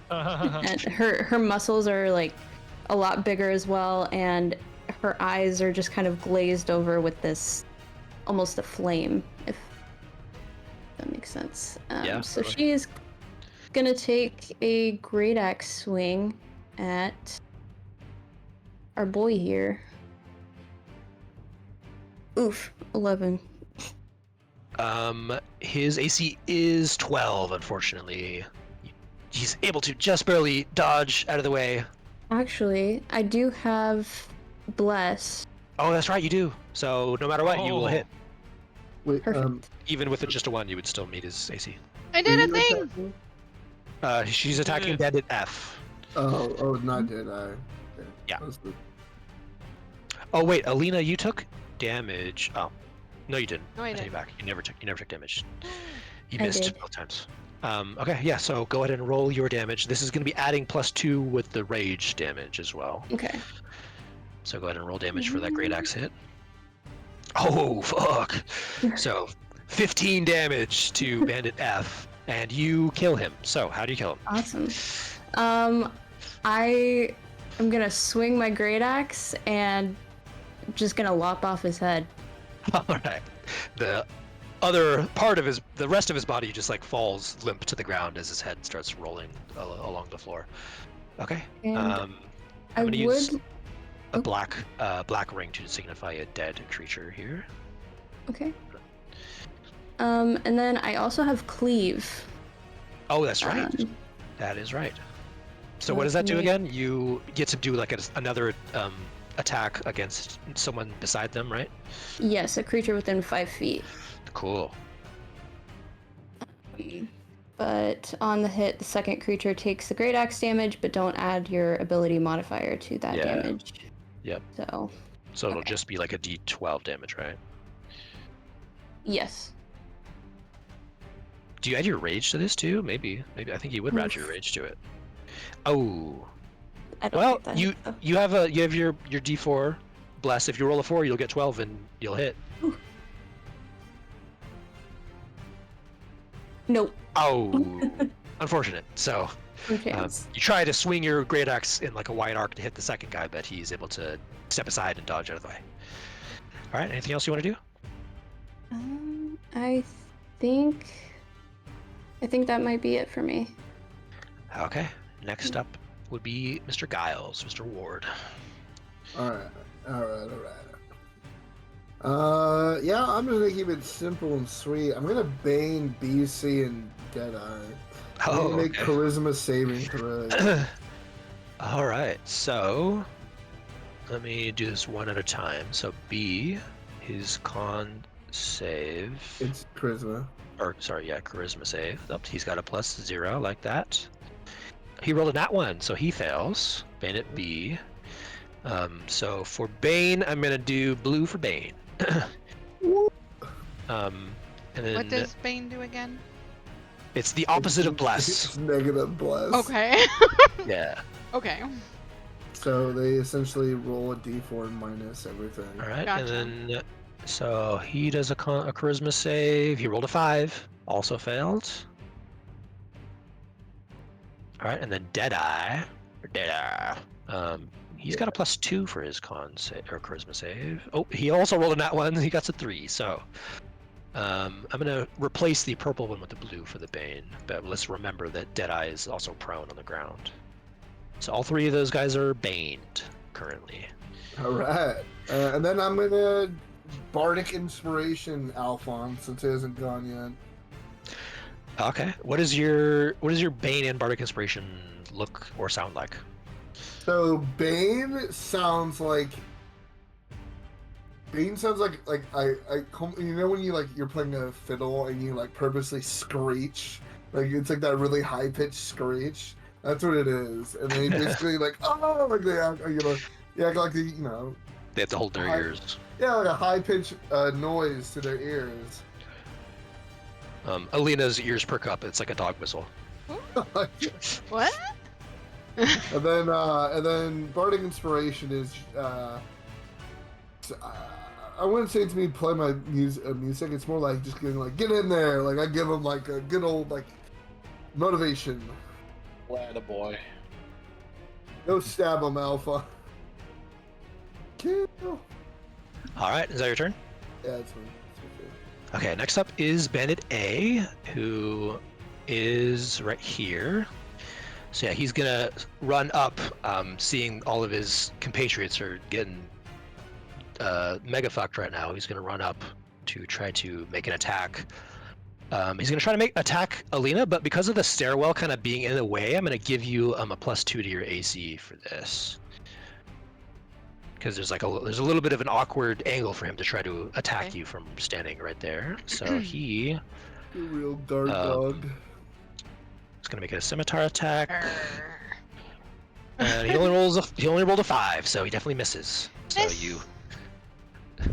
And her muscles are like a lot bigger as well, and her eyes are just kind of glazed over with this almost a flame, if that makes sense. Yeah, So totally. she is gonna take a great axe swing at our boy here. Oof, 11. His AC is 12, unfortunately. He's able to just barely dodge out of the way. Actually, I do have bless. Oh, that's right, you do. So no matter what, you will hit. Wait, Perfect. Even with just a 1, you would still meet his AC. I were did a you thing! attacking? She's attacking bandit F. Oh, not did I? Okay. Yeah. That was the- Oh wait, Alina, you took damage. Oh, no, you didn't. No, I take it didn't. back. You never took damage. You I missed did. both times. Okay, yeah. So go ahead and roll your damage. This is going to be adding +2 with the rage damage as well. Okay. So go ahead and roll damage for that great axe hit. Oh fuck! So 15 damage to bandit F, and you kill him. So how do you kill him? Awesome. I am gonna swing my great axe and just gonna lop off his head. All right. The other part of the rest of his body just like falls limp to the ground as his head starts rolling along the floor. Okay. And I'm I gonna use would. a Oh. black ring to signify a dead creature here. Okay. And then I also have cleave. Oh, that's right. Um, That is right. So so what does that do me- again? You get to do like another attack against someone beside them, right? Yes, a creature within 5 feet. Cool. But on the hit, the second creature takes the great axe damage, but don't add your ability modifier to that Yeah. damage. Yep. So, So it'll Okay. just be like a D12 damage, right? yes. Do you add your rage to this too? Maybe. I think you would add your rage to it. Oh. I don't Well, think that you hits, though. you have your D4 bless. If you roll a 4, you'll get 12 and you'll hit. Nope. Oh, unfortunate. So No chance. you try to swing your great axe in like a wide arc to hit the second guy, but he's able to step aside and dodge out of the way. All right. Anything else you want to do? I think that might be it for me. Okay. Next up would be Mr. Giles, Mr. Warde. All right. Yeah, I'm gonna keep it simple and sweet. I'm gonna Bane, BC, and Deadeye. I'm Oh, gonna make okay. charisma saving throws. All right. So let me do this one at a time. So B, his con save. It's charisma. Or sorry, yeah, charisma save. Oh, he's got a +0 like that. He rolled a nat 1, so he fails. Bane at B. So for Bane, I'm gonna do blue for Bane. And then What does Bane do again? it's the opposite of bless. It's negative bless. Okay. Yeah. Okay. So they essentially roll a d4 minus everything. All right, Gotcha. and then so he does a charisma save. He rolled a 5, also failed. All right, and then Deadeye, he's got a +2 for his con save or charisma save. Oh, he also rolled a nat 1. He got a 3. So I'm gonna replace the purple one with the blue for the Bane. But let's remember that Deadeye is also prone on the ground. So all 3 of those guys are baned currently. All right. And then I'm gonna Bardic Inspiration Alphonse since it hasn't gone yet. Okay. What is your Bane and Bardic Inspiration look or sound like? So Bane sounds like I you know when you're playing a fiddle and you like purposely screech, like it's like that really high pitched screech. That's what it is. And they basically like, oh, like they act, you act like They have to hold their Hi. ears. Yeah, like a high-pitched noise to their ears. Alina's ears perk up. It's like a dog whistle. What? And then Bardic Inspiration is I wouldn't say to me play my music. It's more like just getting like get in there. Like I give them like a good old like motivation. Attaboy. Go stab them, Alpha. Kill. All right, is that your turn? Yeah, it's fine. Okay, next up is Bandit A, who is right here. So yeah, he's gonna run up, seeing all of his compatriots are getting mega fucked right now. He's gonna run up to try to make an attack. He's gonna try to attack Alina, but because of the stairwell kind of being in the way, I'm gonna give you a +2 to your AC for this. Because there's a little bit of an awkward angle for him to try to attack you from standing right there. So he A real guard dog. is gonna make a scimitar attack. And he only rolled a 5, so he definitely misses. So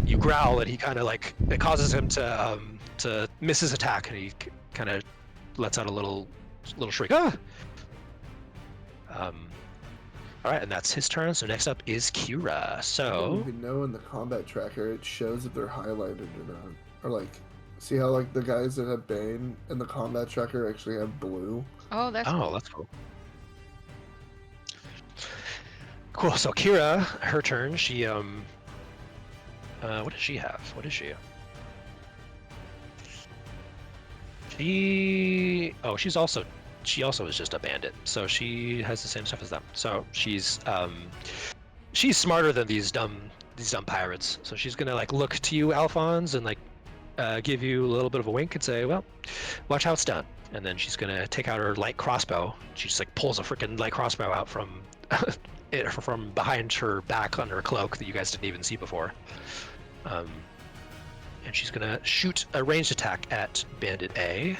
you growl, and he kind of like it causes him to miss his attack, and he kind of lets out a little shriek. Ah! All right, and that's his turn. So next up is Kira. I don't So even know in the combat tracker it shows if they're highlighted or not. Or like, see how like the guys that have Bane in the combat tracker actually have blue. Oh, that's cool. that's cool. Cool. So Kira, her turn. She what does she have? What is she? She also is just a bandit, so she has the same stuff as them. So she's smarter than these dumb pirates. So she's gonna like look to you, Alphonse, and like give you a little bit of a wink and say, "Well, watch how it's done." And then she's gonna take out her light crossbow. She just like pulls a freaking light crossbow out from from behind her back under her cloak that you guys didn't even see before. And she's gonna shoot a ranged attack at Bandit A.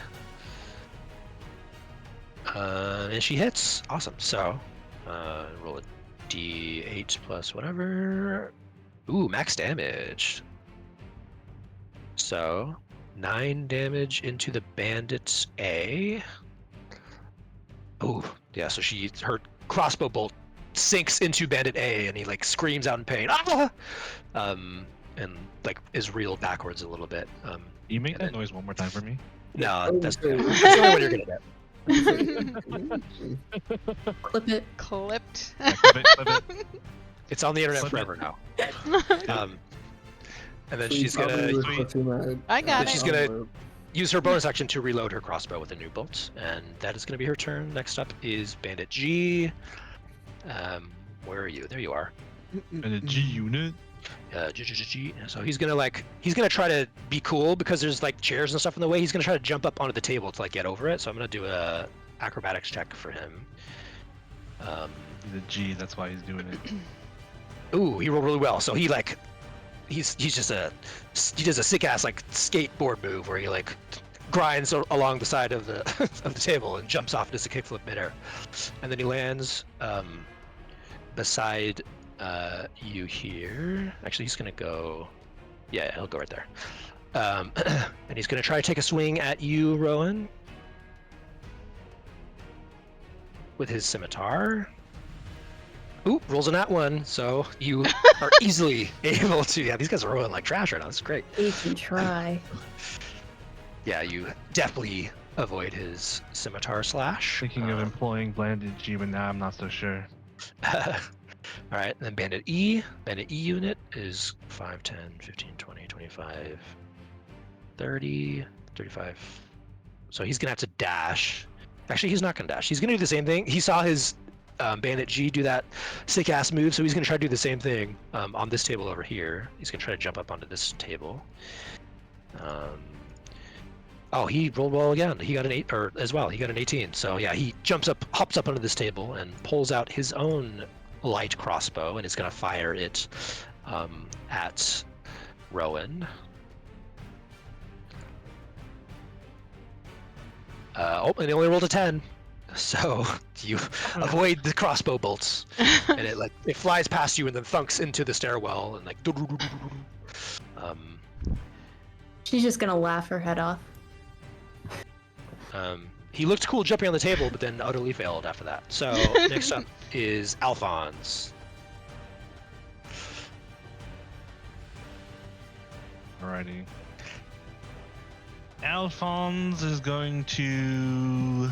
And she hits. Awesome. So, roll a d8 plus whatever. Ooh, max damage. So, 9 damage into the Bandit A. Ooh, yeah. So her crossbow bolt sinks into Bandit A, and he like screams out in pain. Ah! And like is reeled backwards a little bit. You make that noise one more time for me? No, that's the only one you're gonna get. Clip it. Clipped. Yeah, clip it. It's on the internet Clip it. forever now. And then So she's you probably gonna were clutching that. I got She's it. gonna use her bonus action to reload her crossbow with a new bolt, and that is gonna be her turn. Next up is Bandit G. Where are you? There you are. And a G unit. G. So he's gonna try to be cool because there's like chairs and stuff in the way. He's gonna try to jump up onto the table to like get over it. So I'm gonna do a acrobatics check for him. He's a G, that's why he's doing it. Ooh, he rolled really well. So he does a sick ass like skateboard move where he like grinds along the side of the of the table and jumps off and does a kickflip midair, and then he lands beside you here. Actually, he's gonna go. Yeah, he'll go right there. And he's gonna try to take a swing at you, Rowan, with his scimitar. Ooh, rolls a nat 1, so you are easily able to. Yeah, these guys are rolling like trash right now. This is great. You can try. Yeah, you definitely avoid his scimitar slash. Thinking of employing Blanded G, but now I'm not so sure. All right, then Bandit E. Bandit E unit is 5, 10, 15, 20, 25, 30, 35. So he's gonna have to dash. Actually, he's not gonna dash. He's gonna do the same thing. He saw his Bandit G do that sick ass move, so he's gonna try to do the same thing on this table over here. He's gonna try to jump up onto this table. Oh, he rolled well again. He got an 8, or as well. He got an 18. So yeah, he hops up onto this table, and pulls out his own light crossbow, and is gonna fire it at Rowan. And he only rolled a 10. So you avoid the crossbow bolts, and it flies past you and then thunks into the stairwell and like. She's just gonna laugh her head off. He looked cool jumping on the table, but then utterly failed after that. So next up is Alphonse. Alrighty. Alphonse is going to.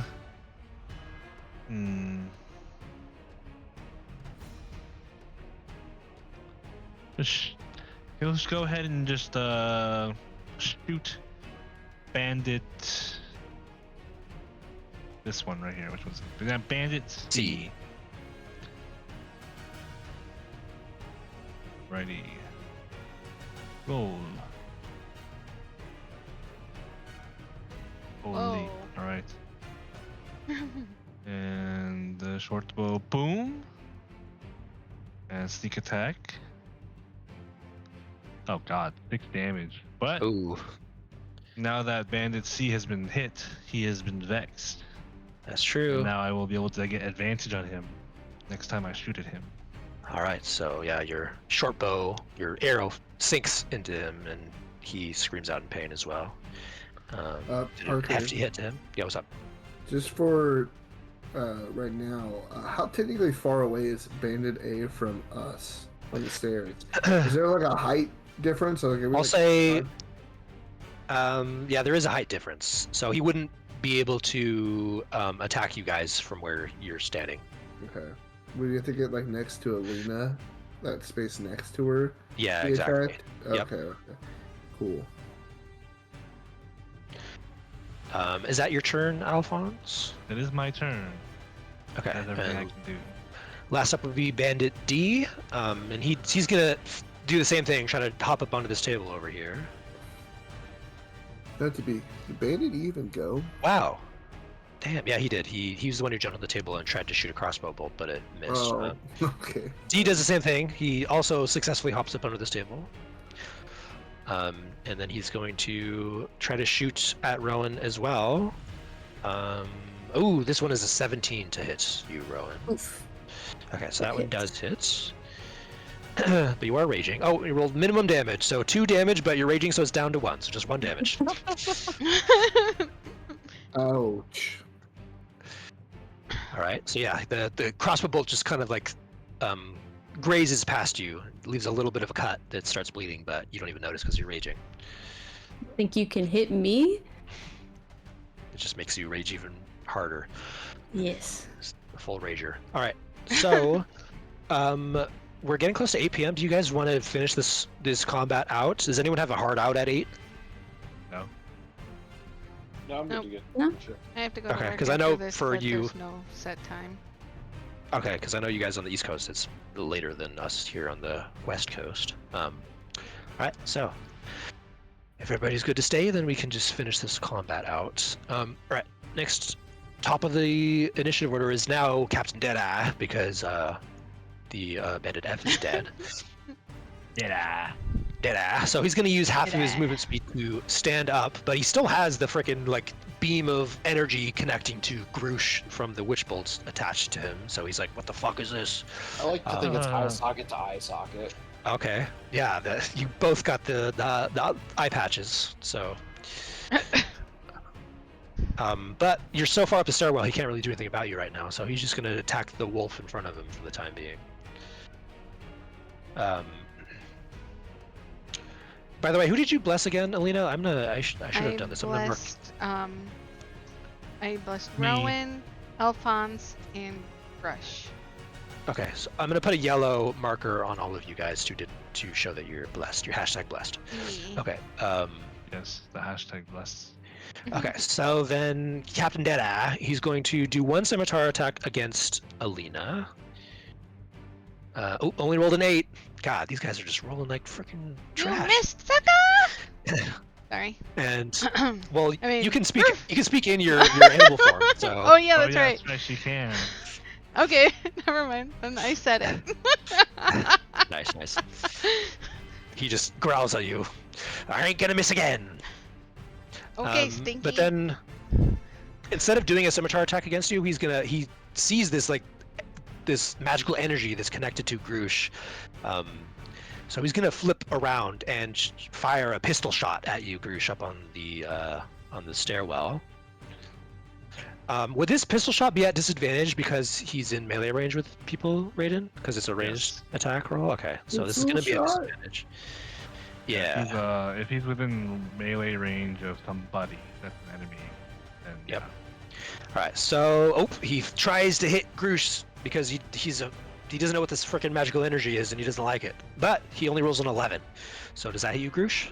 He'll just go ahead and just shoot Bandit. This one right here. Which one's it? We got Bandit C. Righty. Roll. Holy. Whoa. Alright. And the short bow, boom. And sneak attack. Oh god, 6 damage. But Ooh, now that Bandit C has been hit, he has been vexed. that's true. And now I will be able to get advantage on him next time I shoot at him. All right, so yeah, your short bow, your arrow sinks into him, and he screams out in pain as well. Parker, Hefty hit to him. Yeah, what's up? just for right now, how technically far away is Bandit A from us on the stairs? Is there like a height difference? Like, I'll say, yeah, there is a height difference, so he wouldn't be able to attack you guys from where you're standing. Okay. Would you have to get like next to Alina? That space next to her? Yeah, to be exactly. attacked? Yep. Okay. Cool. Is that your turn, Alphonse? It is my turn. Okay. That's everything I And can do. last up would be Bandit D, and he's gonna do the same thing, trying to hop up onto this table over here. Not to be. Did Bandit even go? Wow. Damn, yeah, he did. He was the one who jumped on the table and tried to shoot a crossbow bolt, but it missed. Oh, okay. D does the same thing. He also successfully hops up onto this table. And then he's going to try to shoot at Rowan as well. Oh, this one is a 17 to hit you, Rowan. Oof. Okay, so that one does hit. But you are raging. Oh, you rolled minimum damage, so 2 damage, but you're raging, so it's down to 1, so just 1 damage. Ouch. All right, so yeah, the crossbow bolt just kind of like grazes past you, leaves a little bit of a cut that starts bleeding, but you don't even notice because you're raging. Think you can hit me? It just makes you rage even harder. Yes. It's a full rager. All right, so we're getting close to 8 p.m. Do you guys want to finish this combat out? Does anyone have a hard out at 8? No. No, I'm good Nope. to go. No. Sure. I have to go Okay, to work 'cause I after know this, for but you- there's no set time. Okay, because I know you guys on the East Coast, it's later than us here on the West Coast. All right, so if everybody's good to stay, then we can just finish this combat out. All right, next top of the initiative order is now Captain Deadeye, because the Bandit F is dead. Deadeye. So he's going to use half of his Deadeye. movement speed to stand up, but he still has the frickin' like beam of energy connecting to Grush from the witch bolts attached to him. So he's like, "What the fuck is this?" I like to think it's eye socket to eye socket. Okay, yeah, you both got the eye patches. So, but you're so far up the stairwell, he can't really do anything about you right now. So he's just going to attack the wolf in front of him for the time being. By the way, who did you bless again, Alina? I should have done this. I'm gonna mark. I blessed Me. Rowan, Alphonse, and Grush. Okay, so I'm gonna put a yellow marker on all of you guys to show that you're blessed. You're hashtag blessed. Me. Okay. Yes, the hashtag blessed. Okay. So then, Captain Deadeye, he's going to do 1 scimitar attack against Alina. Oh, only rolled an 8. God, these guys are just rolling like freaking trash. You missed, sucker! Sorry. And well, I mean, you can speak. You can speak in your animal form. So. Oh yeah, that's right. That's right, she can. Okay, never mind. Then I said it. Nice. He just growls at you. I ain't gonna miss again. Okay, Stinky. But then instead of doing a scimitar attack against you, he sees this magical energy that's connected to Grush. So he's gonna flip around and fire a pistol shot at you, Grush, up on the stairwell. Would this pistol shot be at disadvantage because he's in melee range with people, Raiden? Because it's a ranged attack roll? Okay, so this is going to be a disadvantage. Yeah. If he's within melee range of somebody that's an enemy, then Yep. All right, so he tries to hit Grush because he doesn't know what this freaking magical energy is and he doesn't like it. But he only rolls an 11. So does that hit you, Grush?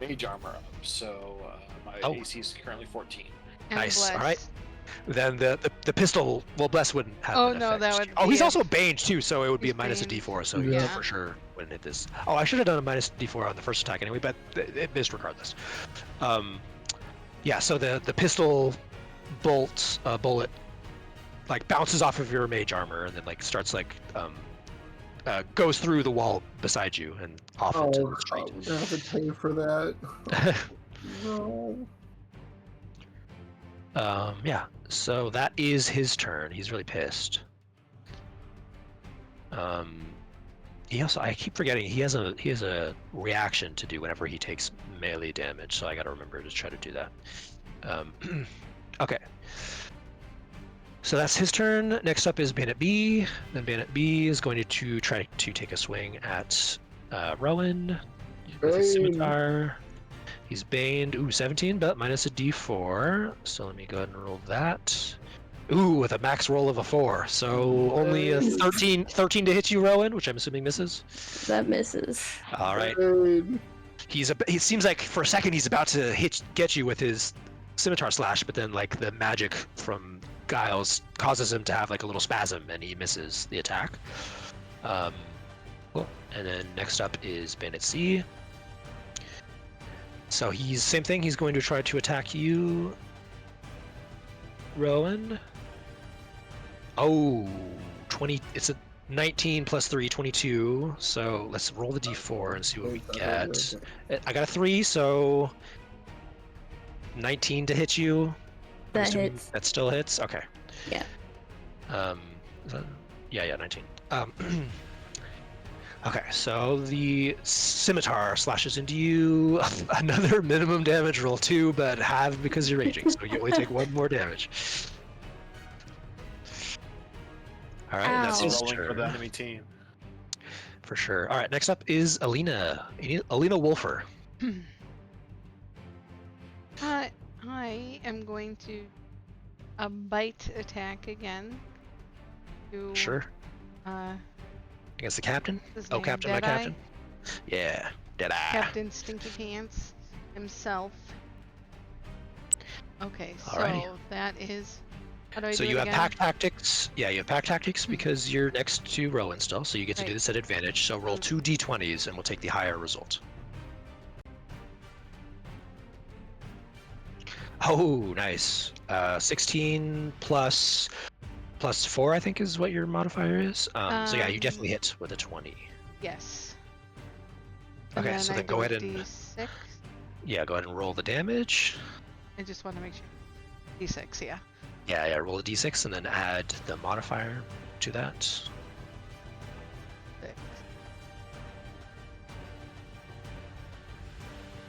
Mage armor up, so my AC is currently 14. And Nice. bless. All right. Then the pistol, well, bless wouldn't have. Oh an no, effect. that would. Oh, be he's a- also banged too, so it would be a He's minus a banged. d4, so Yeah. he for sure wouldn't hit this. Oh, I should have done a minus d4 on the first attack anyway, but it missed regardless. Yeah, so the pistol bullet like bounces off of your mage armor and then like starts like goes through the wall beside you and off into the street. I'm gonna have to pay for that. No. Yeah, so that is his turn. He's really pissed. I keep forgetting he has a reaction to do whenever he takes melee damage, so I gotta remember to try to do that. Okay. So that's his turn. Next up is Bandit B. Then Bandit B is going to try to take a swing at Rowan with his Bane. scimitar. He's baned. Ooh, 17, but minus a d4. So let me go ahead and roll that. Ooh, with a max roll of a 4. So only a 13 to hit you, Rowan, which I'm assuming misses. That misses. All right. Bane. He seems like for a second he's about to get you with his scimitar slash, but then like the magic from Giles causes him to have like a little spasm and he misses the attack. Cool. And then next up is Bandit C. So he's same thing. He's going to try to attack you, Rowan. Oh, 20. It's a 19 plus 3, 22. So let's roll the d4 and see what we get. I got a 3, so 19 to hit you. I'm That assuming hits. That still hits. Okay. Yeah. Is that, yeah, 19. Okay, so the scimitar slashes into you. Another minimum damage roll 2, but half because you're raging, so you only take 1 more damage. All right, that's Ow. his Rolling for the turn. enemy team. For sure. All right, next up is Alina. Alina Wolfer. I am going to a bite attack again. To, Sure. Uh, Against the captain? his Oh, name, captain, my Deadeye? captain. Yeah, Deadeye. Captain Stinky Pants himself. Okay, so Alrighty. that is. How do I So do you it have again? pack tactics. Yeah, you have pack tactics because you're next to Rowan still, so you get to do Right. this at advantage. So roll 2 d20s and we'll take the higher result. Oh, nice. 16 plus 4, I think, is what your modifier is. So yeah, you definitely hit with a 20. Yes. Okay, and so I then do go a ahead and D6. yeah, go ahead and roll the damage. I just want to make sure. D6, yeah. Yeah, roll a d6 and then add the modifier to that. 6.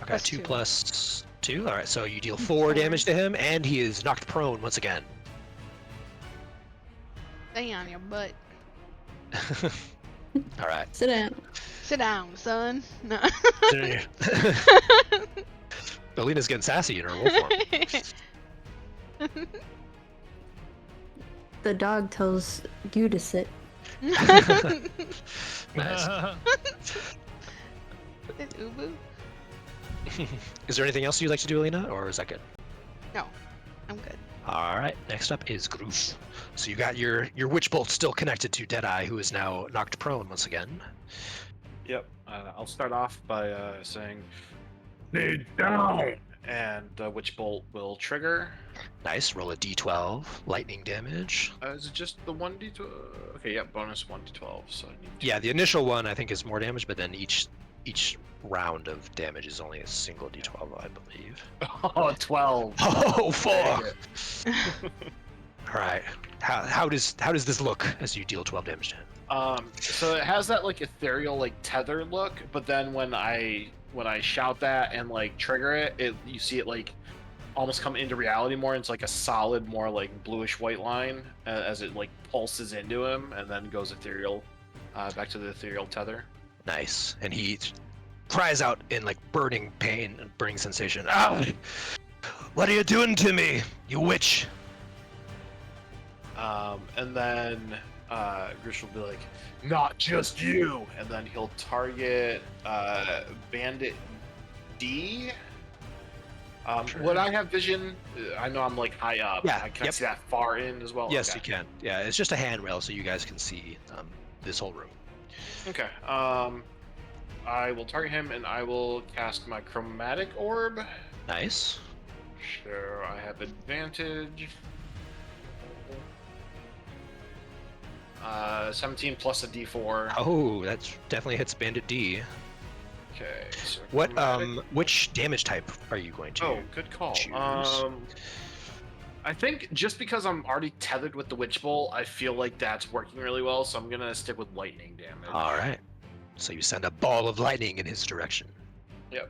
Okay, Plus 2 2. plus 2. All right, so you deal 4 damage to him, and he is knocked prone once again. Stay on your butt. All right. Sit down. Sit down, son. No. Alina's getting sassy in her wolf form. The dog tells you to sit. Nice. Sit, Ubu. Is there anything else you'd like to do, Alina, or is that good? No, I'm good. All right, next up is Grush. So you got your witch bolt still connected to Deadeye, who is now knocked prone once again. Yep. I'll start off by saying, Stay down. and Witch Bolt will trigger. Nice. Roll a d12, lightning damage. Is it just the 1d12? Okay, yeah, bonus 1d12. So I need to... Yeah, the initial one I think is more damage, but then each each round of damage is only a single d12, I believe. Oh, 12. Oh, fuck! Dang All right. How does this look as you deal 12 damage to him? So it has that like ethereal like tether look, but then when I shout that and like trigger it, you see it like almost come into reality more. And it's like a solid, more like bluish white line as it like pulses into him and then goes ethereal, back to the ethereal tether. Nice. And he cries out in like burning pain and burning sensation. Ah! What are you doing to me, you witch? And then Grush will be like, "Not just you," and then he'll target Bandit D. Sure. Would I have vision? I know I'm like high up. Yeah, Can I yep. see that far in as well? Yes, Okay. you can. Yeah, it's just a handrail so you guys can see this whole room. Okay. I will target him and I will cast my chromatic orb. Nice. So I have advantage. 17 plus a D4. Oh, that definitely hits Bandit D. Okay. So What chromatic- which damage type are you going to Oh, good call. choose? I think just because I'm already tethered with the Witch Bolt, I feel like that's working really well, so I'm gonna stick with lightning damage. All right. So you send a ball of lightning in his direction. Yep.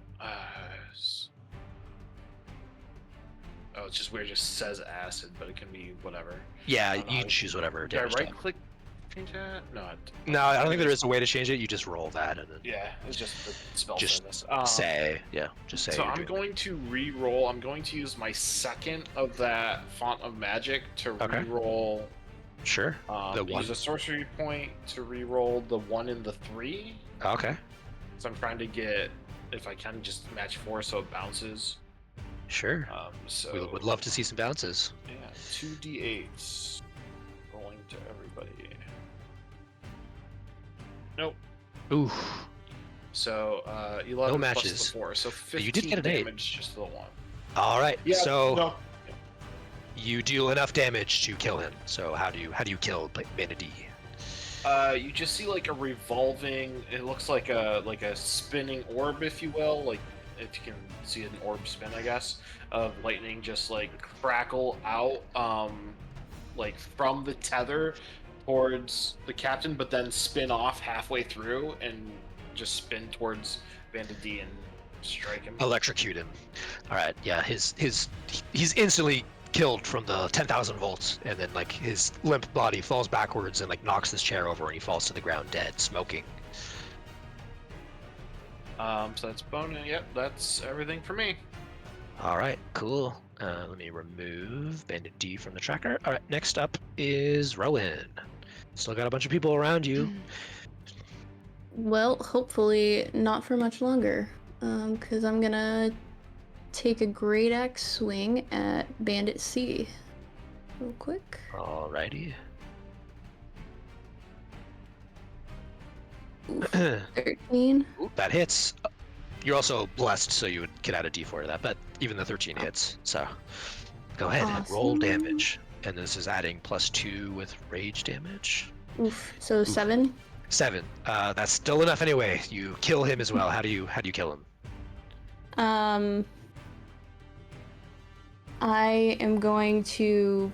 Oh, it's just weird. It just says acid, but it can be whatever. Yeah, don't know. you can choose whatever Did I damage type. right click change that? No. No, I don't think there is a way to change it. You just roll that and then Yeah, it's just the spell Just service. say, yeah, just say. So you're I'm doing going to re-roll. I'm going to use my second of that font of magic to Okay. re-roll. it. Sure. The one. Use a sorcery point to re-roll the 1 and the 3. Okay. So I'm trying to get, if I can, just match 4 so it bounces. Sure. So We would love to see some bounces. Yeah, 2d8s. Rolling to everybody. Nope. Ooh. So 11 No plus matches. the 4, so 15 You did get an 8. damage just to the 1. All right. Yeah. So no. you deal enough damage to kill him. So how do you kill Bandit D? You just see like a revolving. It looks like a spinning orb, if you will. Like if you can see an orb spin, I guess, of lightning just like crackle out, like from the tether towards the captain, but then spin off halfway through and just spin towards Bandit D and strike him. Electrocute him. All right. Yeah. He's instantly killed from the 10,000 volts, and then like his limp body falls backwards and like knocks his chair over, and he falls to the ground dead, smoking. So that's bonus. Yep, that's everything for me. All right. Cool. Let me remove Bandit D from the tracker. All right. Next up is Rowan. Still got a bunch of people around you. Well, hopefully not for much longer, because I'm gonna take a great axe swing at Bandit C real quick. Alrighty. Oof, 13. Ooh, that hits. You're also blessed, so you would get out a d4 to that, but even the 13 hits. So go ahead and roll Awesome. damage. And this is adding +2 with rage damage. Oof. So 7. 7. That's still enough anyway. You kill him as well. How do you kill him? I am going to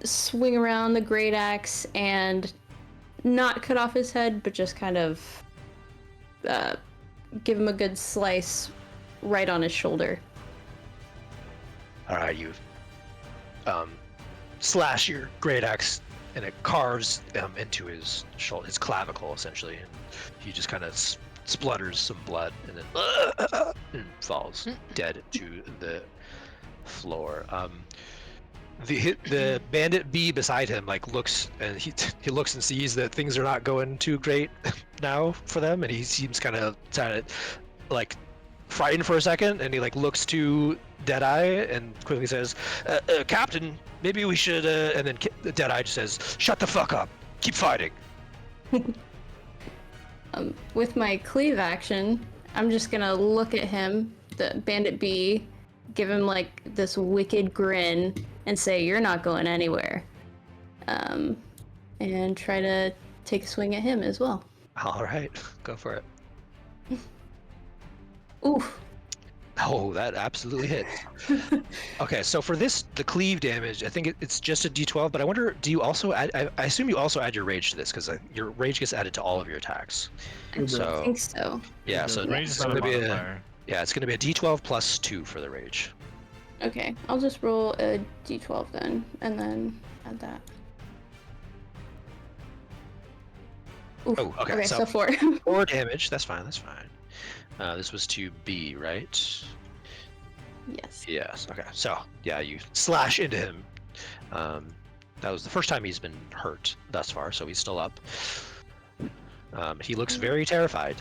swing around the great axe and not cut off his head, but just kind of give him a good slice right on his shoulder. All right, you slash your great axe, and it carves into his shoulder, his clavicle, essentially. And he just kind of splutters some blood, and then and falls dead to the floor. The bandit B beside him like looks, and he looks and sees that things are not going too great now for them, and he seems kind of like frightened for a second, and he like looks to Deadeye and quickly says, "Captain, maybe we should." And then Deadeye just says, "Shut the fuck up! Keep fighting." With my cleave action, I'm just gonna look at him, the Bandit B, give him like this wicked grin, and say, "You're not going anywhere," and try to take a swing at him as well. All right, go for it. Oof. Oh, that absolutely hits. Okay, so for this, the cleave damage, I think it's just a d12, but I wonder, do you also add, I assume you also add your rage to this, because your rage gets added to all of your attacks. I So, think so. yeah, so Rage it's is not a going to be modifier. yeah, it's going to be a d12 plus 2 for the rage. Okay, I'll just roll a d12 then, and then add that. Oof. Oh, okay, Okay, so 4. 4 damage, that's fine, that's fine. This was to B, right? Yes. Yes, okay, so, yeah, you slash into him. That was the first time he's been hurt thus far, so he's still up. He looks very terrified.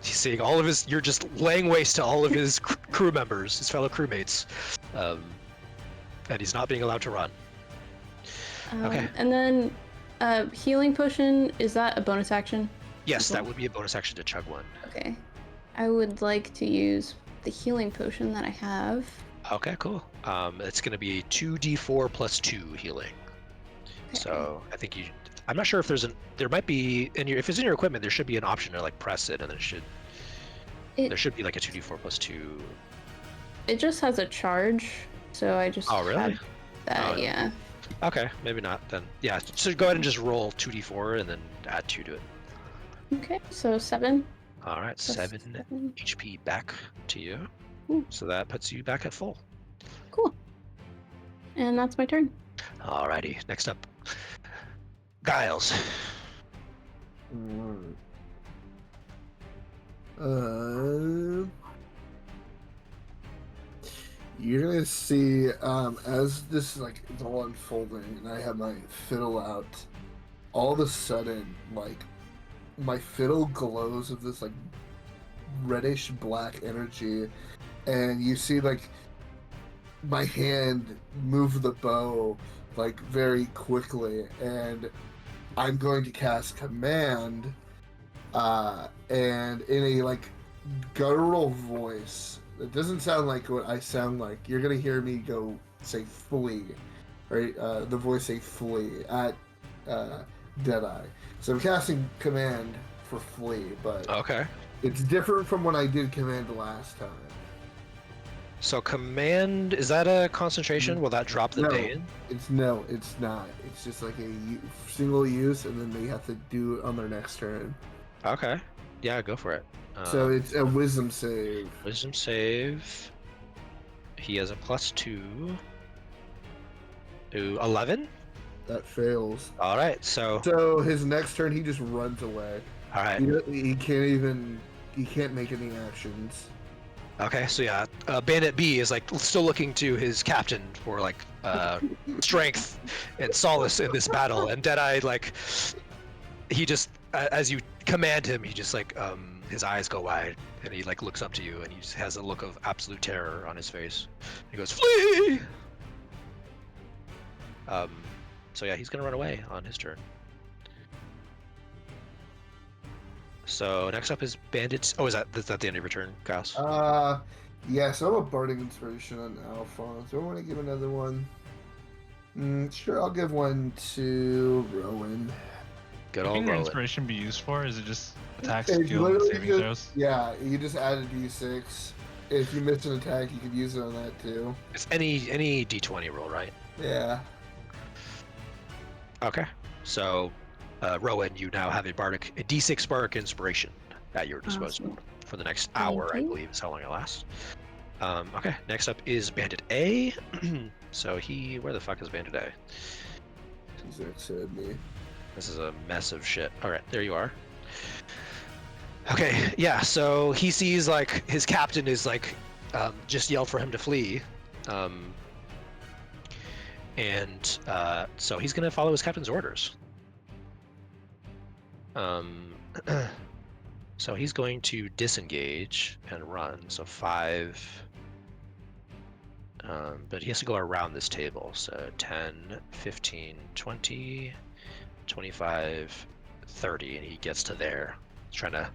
He's seeing all of his, you're just laying waste to all of his crew members, his fellow crewmates. And he's not being allowed to run. Okay. And then, healing potion, is that a bonus action? Yes, that would be a bonus action to chug one. Okay. I would like to use the healing potion that I have. Okay, cool. It's going to be 2d4 plus 2 healing. Okay. So I think I'm not sure if there might be, if it's in your equipment, there should be an option to like press it, and then there should be like a 2d4 plus 2. It just has a charge, so I just Oh, really? had that, yeah. Okay, maybe not then. Yeah, so go ahead and just roll 2d4 and then add 2 to it. Okay, so 7. All right, Plus 7 HP back to you. Ooh. So that puts you back at full. Cool. And that's my turn. Alrighty, next up, Giles. You're gonna see as this like is all unfolding, and I have my fiddle out. All of a sudden, like my fiddle glows with this like reddish black energy, and you see like my hand move the bow like very quickly, and I'm going to cast command, and in a like guttural voice. It doesn't sound like what I sound like. You're gonna hear me go say "flee," right? The voice say "flee" at Deadeye. So I'm casting command for flee, but Okay. it's different from when I did command the last time. So command, is that a concentration? Will that drop the No. bane? It's not. It's just like a single use, and then they have to do it on their next turn. Okay. Yeah, go for it. So it's a wisdom save. Wisdom save. He has a +2. Ooh, 11? That fails. All right, so So his next turn, he just runs away. all right. He can't make any actions. Okay, so yeah, Bandit B is like still looking to his captain for like strength and solace in this battle, and Deadeye like he just as you command him, he just like his eyes go wide and he like looks up to you and he just has a look of absolute terror on his face. He goes, "Flee!" So yeah, he's gonna run away on his turn. So next up is Bandits. Oh, is that the end of your turn, Giles? Yeah, so I'm a Bardic Inspiration on Alphonse. Do I want to give another one? Sure, I'll give one to Rowan. Good What old can your Rowan. inspiration be used for? Is it just attacks, It's skill, literally saving just- throws? Yeah, you just add a d6. If you miss an attack, you could use it on that too. It's any d20 roll, right? Yeah. Okay. So, Rowan, you now have a d6 bardic inspiration at your disposal Awesome. for the next Thank hour, I you. believe is how long it lasts. Okay. Next up is Bandit A. So where the fuck is Bandit A? He's said me. This is a mess of shit. All right, there you are. Okay, yeah. So he sees like his captain is like just yelled for him to flee, and so he's gonna follow his captain's orders. So he's going to disengage and run. So 5. But he has to go around this table. So 10, 15, 20, 25, 30, and he gets to there. He's trying to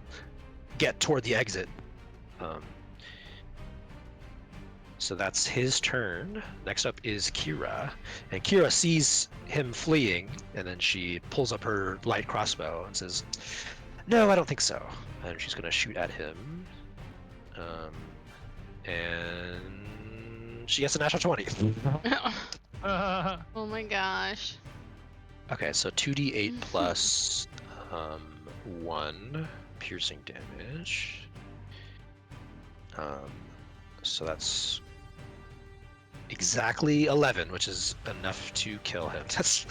get toward the exit. So that's his turn. Next up is Kira. And Kira sees him fleeing, and then she pulls up her light crossbow and says, No, I don't think so. And she's gonna shoot at him. And she gets a natural 20. Oh my gosh. Okay, so 2d8 plus 1 piercing damage. So that's exactly 11, which is enough to kill him. That's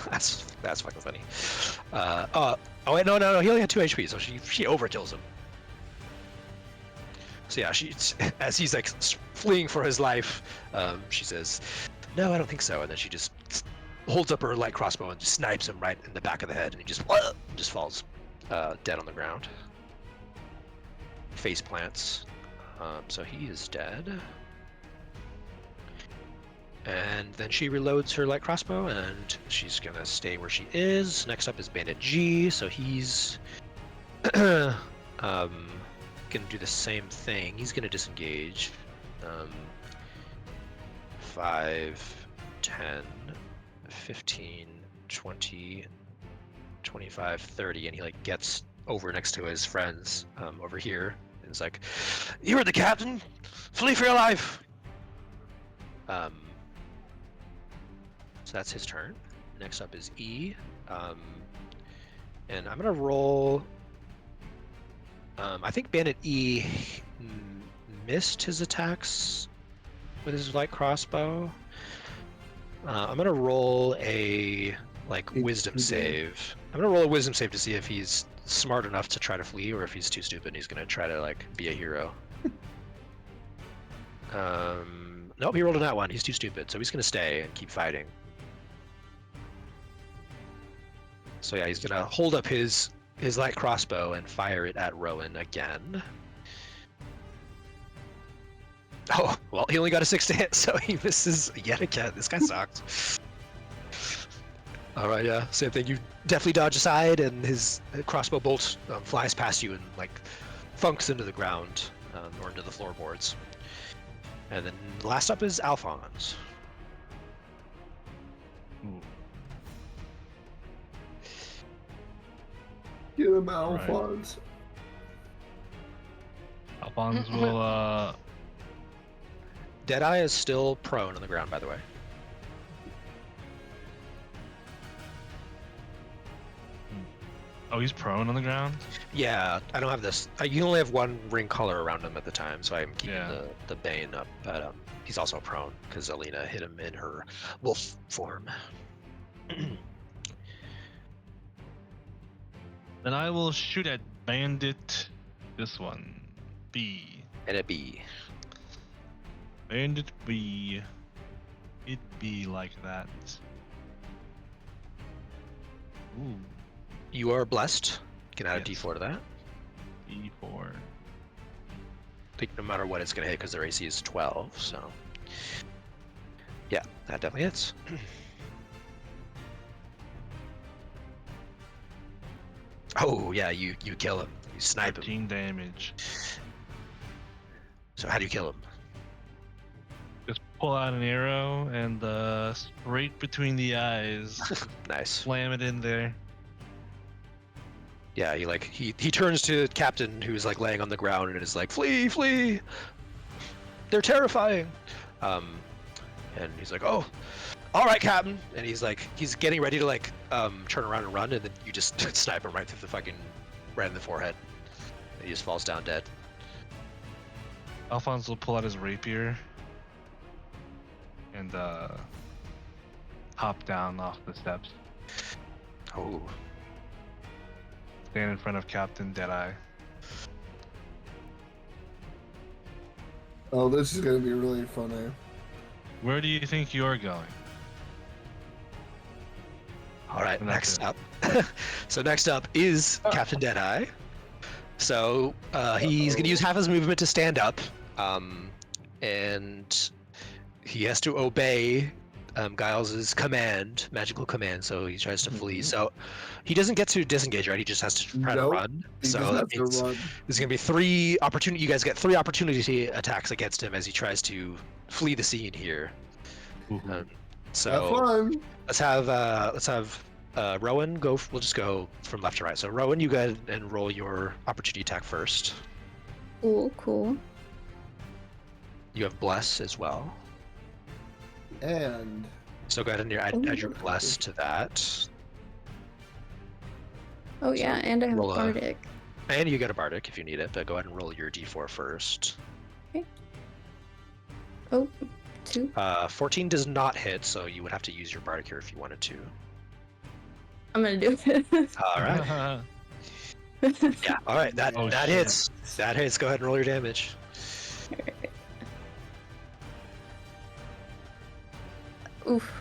fucking funny. Oh wait, no, he only had 2 HP, so she overkills him. So yeah, as he's like fleeing for his life, she says, "No, I don't think so," and then she just holds up her light crossbow and just snipes him right in the back of the head, and he just falls dead on the ground. Face plants. So he is dead. And then she reloads her light crossbow, and she's gonna stay where she is. Next up is Bandit G, so he's gonna do the same thing. He's gonna disengage. 5, 10, 15, 20, 25, 30, and he like gets over next to his friends over here, and it's like, "You are the captain! Flee for your life!" So that's his turn. Next up is E, and I'm gonna roll. I think Bandit E missed his attacks with his light crossbow. I'm gonna roll a wisdom save. I'm gonna roll a wisdom save to see if he's smart enough to try to flee, or if he's too stupid and he's gonna try to be a hero. Nope, he rolled a nat 1. He's too stupid, so he's gonna stay and keep fighting. So yeah, he's gonna hold up his light crossbow and fire it at Rowan again. Oh, well, he only got a 6 to hit, so he misses yet again. This guy sucks. All right, yeah, same thing. You definitely dodge aside, and his crossbow bolt flies past you and funks into the ground or into the floorboards. And then last up is Alphonse. Ooh. Get him, Alphonse. Alphonse will Deadeye is still prone on the ground, by the way. Oh, he's prone on the ground? Yeah, I don't have this. You only have 1 ring color around him at the time, so I'm keeping the Bane up. But he's also prone because Alina hit him in her wolf form. Then I will shoot at Bandit. This one. B. And a B. Bandit B. It be like that. Ooh. You are blessed. You can add Yes. a D4 to that. E4. I think no matter what, it's going to hit because their AC is 12, so... Yeah, that definitely hits. Oh, yeah, you kill him. You snipe him. 13 damage. So how do you kill him? Just pull out an arrow and straight between the eyes. Nice. Slam it in there. Yeah, he turns to Captain, who's laying on the ground, and is like, "Flee, flee! They're terrifying!" And he's like, "Oh, all right, Captain." And he's getting ready to turn around and run, and then you just snipe him right through right in the forehead. And he just falls down dead. Alphonse will pull out his rapier and hop down off the steps. Oh. Stand in front of Captain Deadeye. Oh, this is gonna be really funny. Where do you think you're going? All right, And that's next up. So next up is Captain Deadeye. So he's going to use half his movement to stand up, and he has to obey Giles' magical command, so he tries to flee. So he doesn't get to disengage, right? He just has to try to run. So that means there's going to be 3 opportunity. You guys get 3 opportunity attacks against him as he tries to flee the scene here. So Have fun. let's have Rowan, we'll just go from left to right. So Rowan, you go ahead and roll your opportunity attack first. Cool. You have bless as well. And So go ahead and add your bless to that. Oh yeah, and I have roll a- bardic. And you get a bardic if you need it, but go ahead and roll your d4 first. Okay. Oh, 2. 14 does not hit, so you would have to use your bardic here if you wanted to. I'm gonna do it. All right. Yeah. All right. That Oh, that shit. hits. That hits. Go ahead and roll your damage. Oof.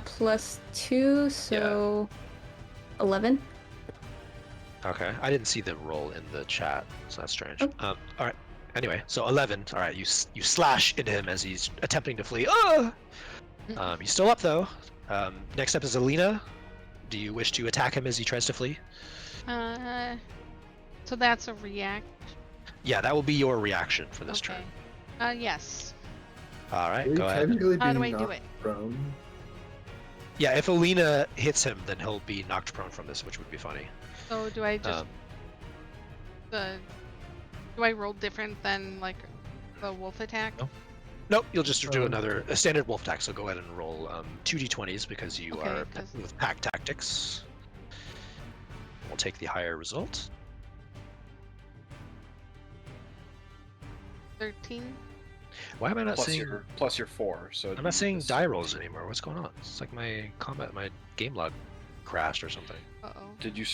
Plus 2, so 11. Okay. I didn't see the roll in the chat, so that's strange. Oh. All right. Anyway, so 11. All right. You slash into him as he's attempting to flee. He's still up though. Next up is Alina. Do you wish to attack him as he tries to flee? So that's a react. Yeah, that will be your reaction for this Okay. turn. Yes. All right. will Go you ahead. technically How be do I do knocked it? prone? Yeah, if Alina hits him, then he'll be knocked prone from this, which would be funny. So do I just do I roll different than like the wolf attack? No. Nope, you'll just do a standard wolf attack. So go ahead and roll 2d20s because you Okay, are 'cause- with pack tactics. We'll take the higher result. 13. Why am I not seeing? plus your 4. So I'm not seeing die rolls anymore. What's going on? It's like my game log crashed or something. Uh-oh. Did you?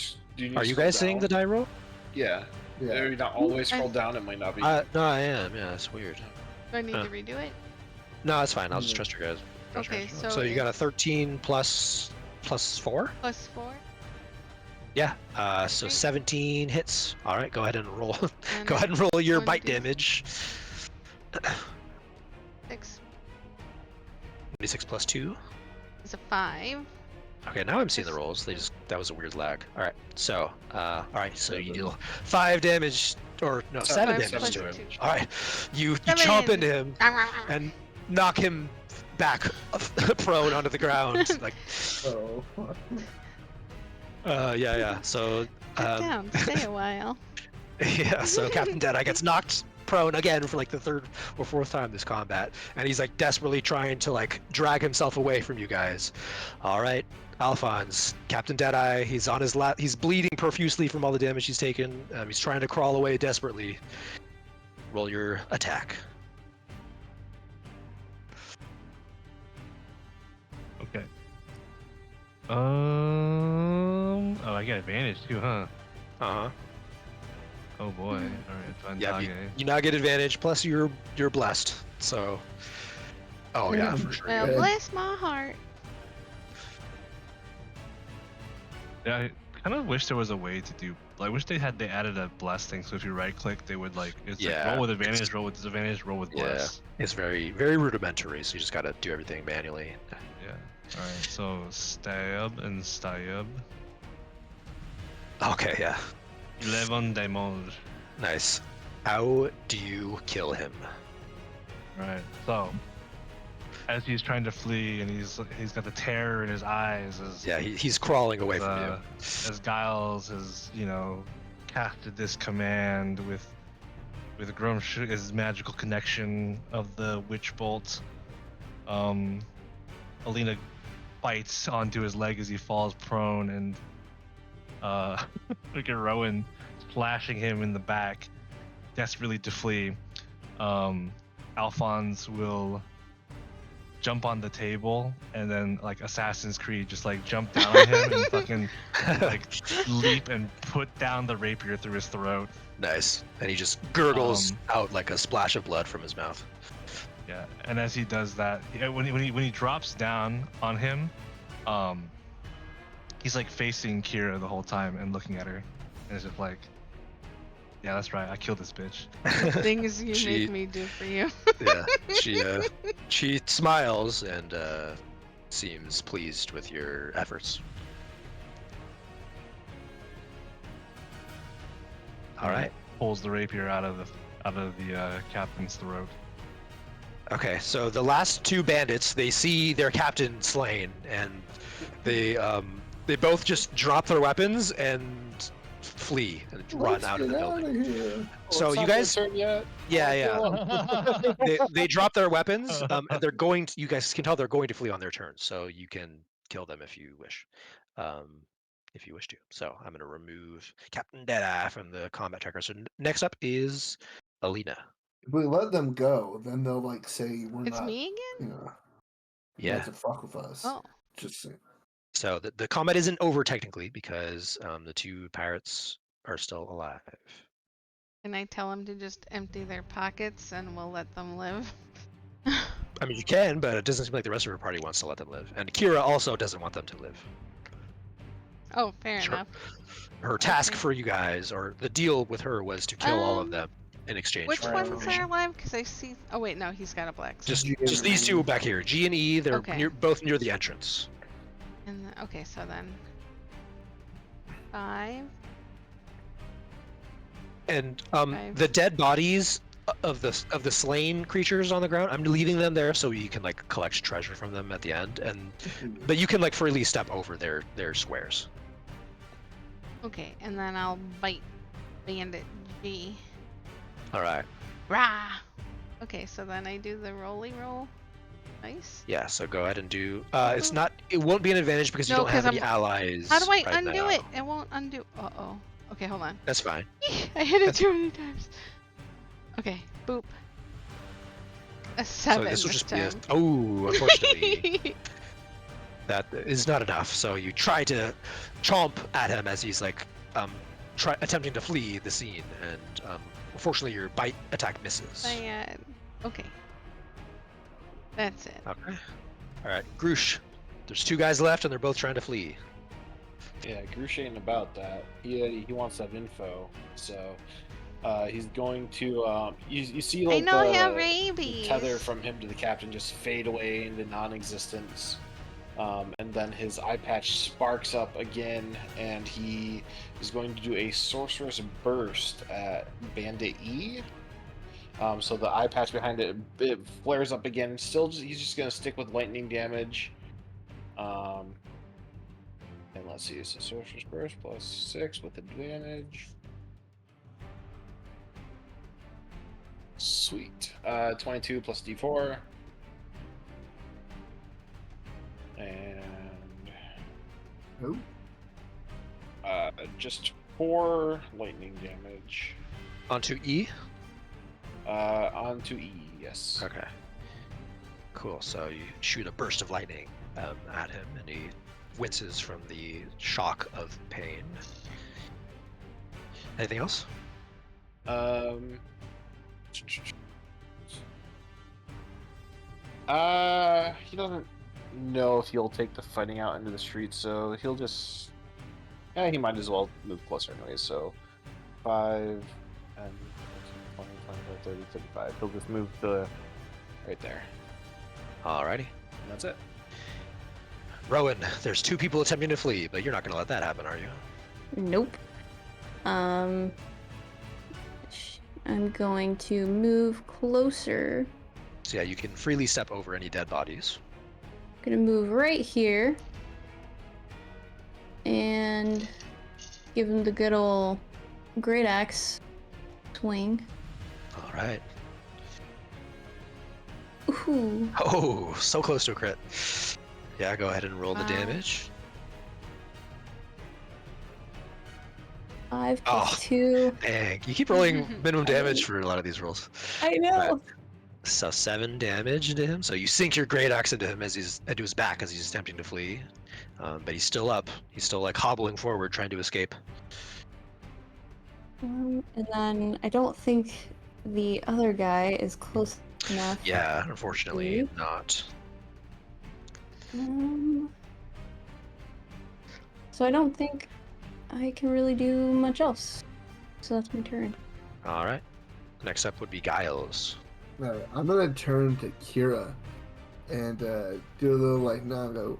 Are you guys seeing the die roll? Yeah. Yeah. Are you not all the way scrolled down? It might not be. No, I am. Yeah, that's weird. Do I need to redo it? No, it's fine. I'll just trust your guys. Okay, So you got a 13 plus 4? Plus 4. Yeah. So Great. 17 hits. All right, go ahead and roll. And Go ahead and roll your 1d6. bite damage. 6 26 plus 2. is a 5. Okay, now I'm seeing the rolls. That was a weird lag. All right. So, so you deal 5 damage, or no, 7 5 damage plus to him. 2. All right. You 7. chomp into him and knock him back prone onto the ground. Like, Oh. yeah. So, Sit down. Stay a while. yeah. So Captain Deadeye gets knocked prone again for like the 3rd or 4th time this combat, and he's like desperately trying to like drag himself away from you guys. All right. Alphonse, Captain Deadeye, he's on his he's bleeding profusely from all the damage he's taken. He's trying to crawl away desperately. Roll your attack. Okay. Oh, I get advantage too, huh? Uh-huh. Oh boy. All right. Yeah, Vandage. you now get advantage, plus you're blessed. So, oh yeah, for sure. Well, Good. bless my heart. Yeah, I kind of wish there was a way to do. I wish they added a bless thing. So if you right click, they would like it's like Yeah, roll with advantage, it's- roll with disadvantage, roll with bless. It's very, very rudimentary, so you just gotta do everything manually. Yeah. All right. So stab and stab. Okay, yeah. 11 damage. Nice. How do you kill him? Right. So as he's trying to flee and he's got the terror in his eyes as Yeah, he's crawling away from you. as Giles has casted this command with Grush, his magical connection of the witch bolt. Alina bites onto his leg as he falls prone, and look at Rowan slashing him in the back, desperately to flee. Alphonse will jump on the table and then like Assassin's Creed just like jump down on him and fucking like leap and put down the rapier through his throat. Nice. And he just gurgles out like a splash of blood from his mouth. Yeah, and as he does that, when he drops down on him, he's like facing Kira the whole time and looking at her, and it's just like, yeah, that's right, I killed this bitch. Things you She- make me do for you. Yeah. She smiles and seems pleased with your efforts. All right. Pulls the rapier out of the captain's throat. Okay, so the last 2 bandits, they see their captain slain, and they They both just drop their weapons and flee and run out of the building. Here. So you guys, they drop their weapons, and they're going to. You guys can tell they're going to flee on their turn, so you can kill them if you wish, to. So I'm going to remove Captain Deadeye from the combat tracker. So next up is Alina. If we let them go, then they'll like say we're It's not. me again? You know, Yeah. to fuck with us. Oh. Just saying. So the combat isn't over technically because the two pirates are still alive. Can I tell them to just empty their pockets and we'll let them live? I mean, you can, but it doesn't seem like the rest of her party wants to let them live. And Kira also doesn't want them to live. Oh, fair Sure. enough. Her task Okay. for you guys, or the deal with her, was to kill all of them in exchange Which for ones information. are alive? Because I see. Oh wait, no, he's got a black. Just G and these two back here. G and E, they're Okay. both near the entrance. And okay, so then 5. And Okay. the dead bodies of the slain creatures on the ground, I'm leaving them there so you can like collect treasure from them at the end. But you can like freely step over their squares. Okay, and then I'll bite Bandit G. All right. Rah! Okay, so then I do the rolly roll. Nice. Yeah. So go ahead and do. It's not. It won't be an advantage because you No, don't have 'cause any allies. How do I right undo now. it? It won't undo. Uh-oh. Okay, hold on. That's fine. I hit it too many times. Okay, boop. A 7 So this will just be a. time. Oh, unfortunately. That is not enough. So you try to chomp at him as he's like attempting to flee the scene, and unfortunately your bite attack misses. Okay. That's it. Okay. All right, Grush. There's 2 guys left, and they're both trying to flee. Yeah, Grush ain't about that. He wants that info, so he's going to. You see like I know he had the rabies. tether from him to the captain just fade away into non-existence, and then his eye patch sparks up again, and he is going to do a sorcerer's burst at Bandit E. So the eye patch behind it flares up again. He's just gonna stick with lightning damage. And let's see, so Sorcerer's Burst plus 6 with advantage. Sweet. 22 plus D4. And Oh. just 4 lightning damage. Onto E. Onto E, yes. Okay. Cool. So you shoot a burst of lightning at him, and he winces from the shock of pain. Anything else? He doesn't know if he'll take the fighting out into the street, so he'll just. Yeah, he might as well move closer anyways. So 5 and 20, 25, 30, 35. He'll just move right there. Alrighty. And that's it. Rowan, there's 2 people attempting to flee, but you're not going to let that happen, are you? Nope. I'm going to move closer. So yeah, you can freely step over any dead bodies. I'm gonna move right here and give him the good old great axe swing. All right. Ooh. Oh, so close to a crit. Yeah, go ahead and roll the damage. 5 Oh. plus 2. Dang, you keep rolling minimum damage for a lot of these rolls. I know. So 7 damage to him. So you sink your great axe into him into his back as he's attempting to flee. But he's still up. He's still like hobbling forward, trying to escape. And then I don't think the other guy is close enough. Yeah, unfortunately not. So I don't think I can really do much else. So that's my turn. All right. Next up would be Giles. Alright, I'm gonna turn to Kira and do a little like go,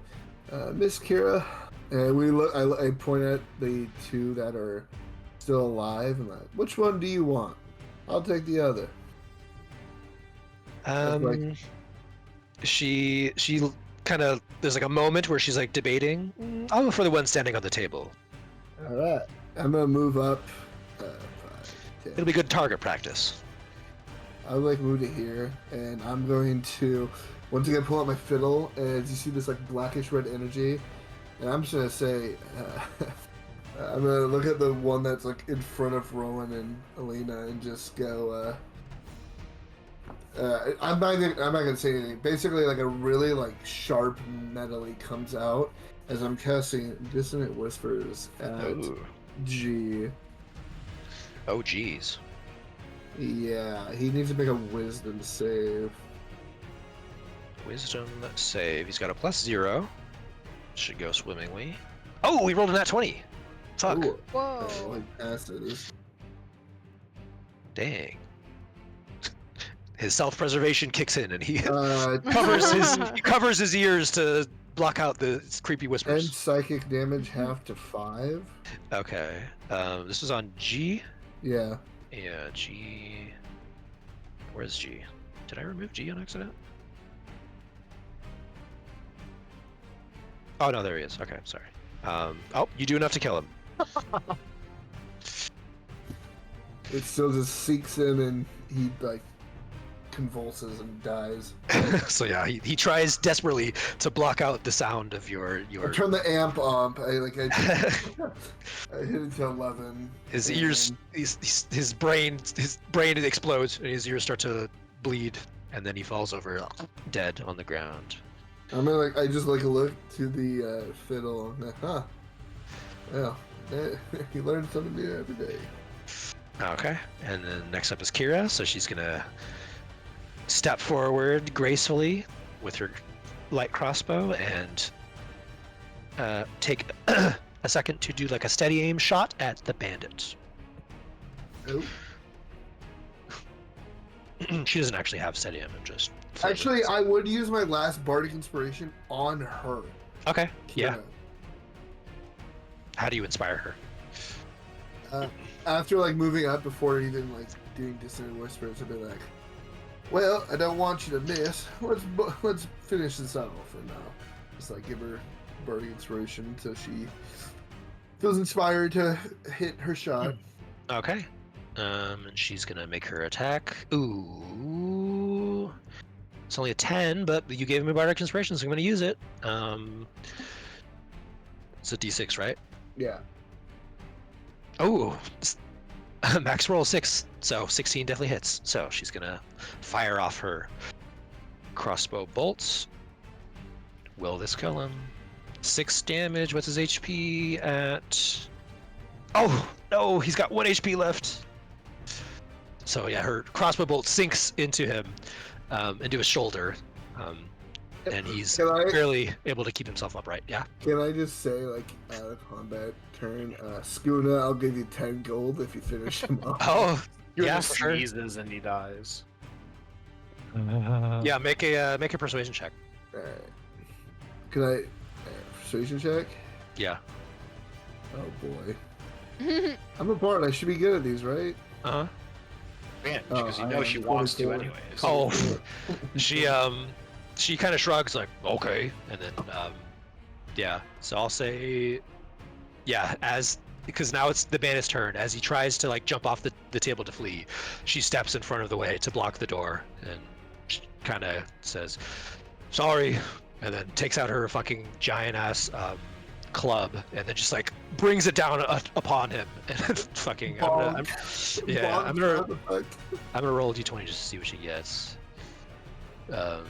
Miss Kira, and we look. I point at the 2 that are still alive, and like, which one do you want? I'll take the other. She kind of, there's like a moment where she's like debating. I'll go for the one standing on the table. All right, I'm gonna move up. 5, 10. It'll be good target practice. I'll like move to here, and I'm going to once again pull out my fiddle, and you see this like blackish red energy, and I'm just gonna say, I'm gonna look at the one that's like in front of Rowan and Alina, and just go. I'm not gonna say anything. Basically, like a really like sharp metally comes out as I'm casting Dissonant Whispers at G. Oh, geez. Yeah, he needs to make a Wisdom save. Wisdom save. He's got a +0. Should go swimmingly. Oh, we rolled a nat 20. Fuck. Ooh, Whoa. like passes. Dang. His self-preservation kicks in, and he Uh, covers his ears to block out the creepy and whispers. psychic damage half to 5. Okay. This is on G. Yeah. Yeah, G. Where's G? Did I remove G on accident? Oh no, there he is. Okay, sorry. Oh, you do enough to kill him. It still just sinks in, and he like convulses and dies. So yeah, he tries desperately to block out the sound of your. I turn the amp up. I hit it to 11. His ears, his brain explodes, and his ears start to bleed, and then he falls over dead on the ground. I'm gonna I just look to the fiddle. And huh. Well, you learn something new every day. Okay, and then next up is Kira, so she's gonna step forward gracefully with her light crossbow and take a second to do like a steady aim shot at the bandit. Oh. She doesn't actually have steady aim, just Actually, I would use my last bardic inspiration on her. okay. Yeah. Kira. How do you inspire her? After like moving up before even like doing Dissonant Whispers, I'd be like, well, I don't want you to miss. Let's finish this off for now. Just like give her bardic inspiration so she feels inspired to hit her shot. Okay. And she's gonna make her attack. Ooh. It's only a 10, but you gave me bardic inspiration, so I'm gonna use it. It's a D6, right? Yeah. Oh, max roll 6, so 16 definitely hits. So she's gonna fire off her crossbow bolts. Will this kill him? 6 damage. What's his HP at? Oh no, he's got 1 HP left. So yeah, her crossbow bolt sinks into him, into his shoulder, and he's barely able to keep himself upright. Yeah. Can I just say, like, out of combat turn, Skuna, I'll give you 10 gold if you finish him off. Oh, He yeah, for sure. sneezes and he dies. Yeah, make a persuasion check. Alright. Can I persuasion check? Yeah. Oh boy. I'm a bard. I should be good at these, right? Uh huh. Man, Oh, because you I know am she wants to 24. anyways. Oh, she kind of shrugs like, okay, and then yeah. So I'll say, yeah, because now it's the bandit's turn. As he tries to like jump off the table to flee, she steps in front of the way to block the door and kind of says, sorry, and then takes out her fucking giant ass club and then just like brings it down upon him and fucking I'm gonna roll a d20 just to see what she gets. Oh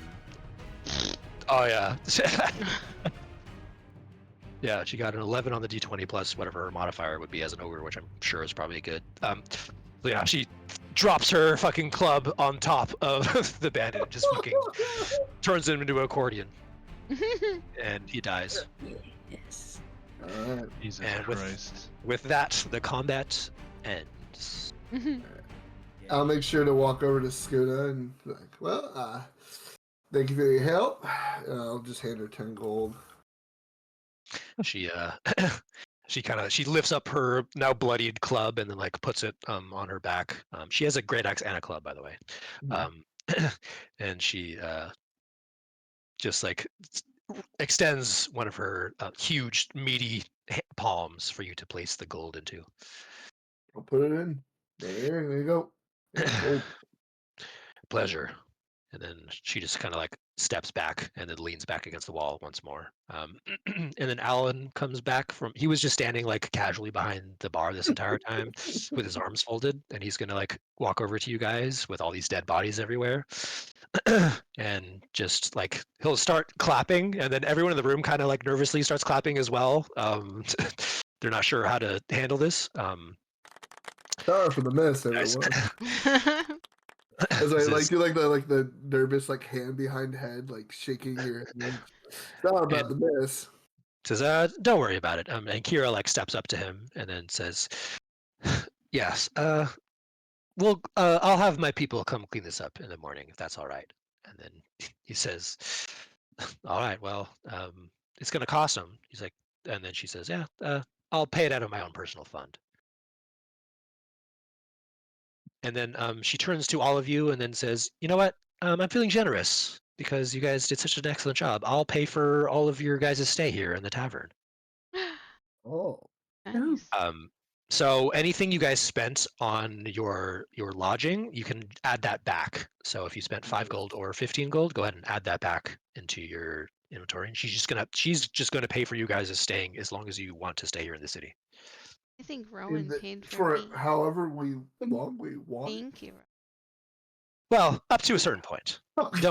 yeah. Yeah, she got an 11 on the d20 plus whatever her modifier would be as an ogre, which I'm sure is probably good. So yeah, she drops her fucking club on top of the bandit and just fucking turns him into an accordion. And he dies. Yes. Alright. Jesus And Christ. with that, the combat ends. I'll make sure to walk over to Skuna and be like, well, thank you for your help. I'll just hand her 10 gold. She she lifts up her now bloodied club and then like puts it on her back. She has a great axe and a club, by the way. And she just like extends one of her huge, meaty palms for you to place the gold into. I'll put it in. There you go. Gold. Pleasure. And then she just kind of like steps back and then leans back against the wall once more. And then Alan comes back from. He was just standing like casually behind the bar this entire time with his arms folded, and he's gonna like walk over to you guys with all these dead bodies everywhere, and just like he'll start clapping, and then everyone in the room kind of like nervously starts clapping as well. They're not sure how to handle this. Sorry for the mess, Guys- everyone. As I This like is- do like the nervous like hand behind head, like shaking your hand. Sorry about the mess. says, "Don't worry about it." And Kira like steps up to him and then says, "Yes, well, I'll have my people come clean this up in the morning if that's all right." And then he says, "All right, well, it's going to cost them." He's like, and then she says, "Yeah, I'll pay it out of my own personal fund." And then she turns to all of you and then says, "You know what? I'm feeling generous because you guys did such an excellent job. I'll pay for all of your guys' stay here in the tavern." Oh, Nice. So anything you guys spent on your lodging, you can add that back. So if you spent 5 gold or 15 gold, go ahead and add that back into your inventory. And she's just gonna pay for you guys staying as long as you want to stay here in the city. I think Rowan and paid for for me. however long we want. Thank you. Well, up to a certain point. Okay.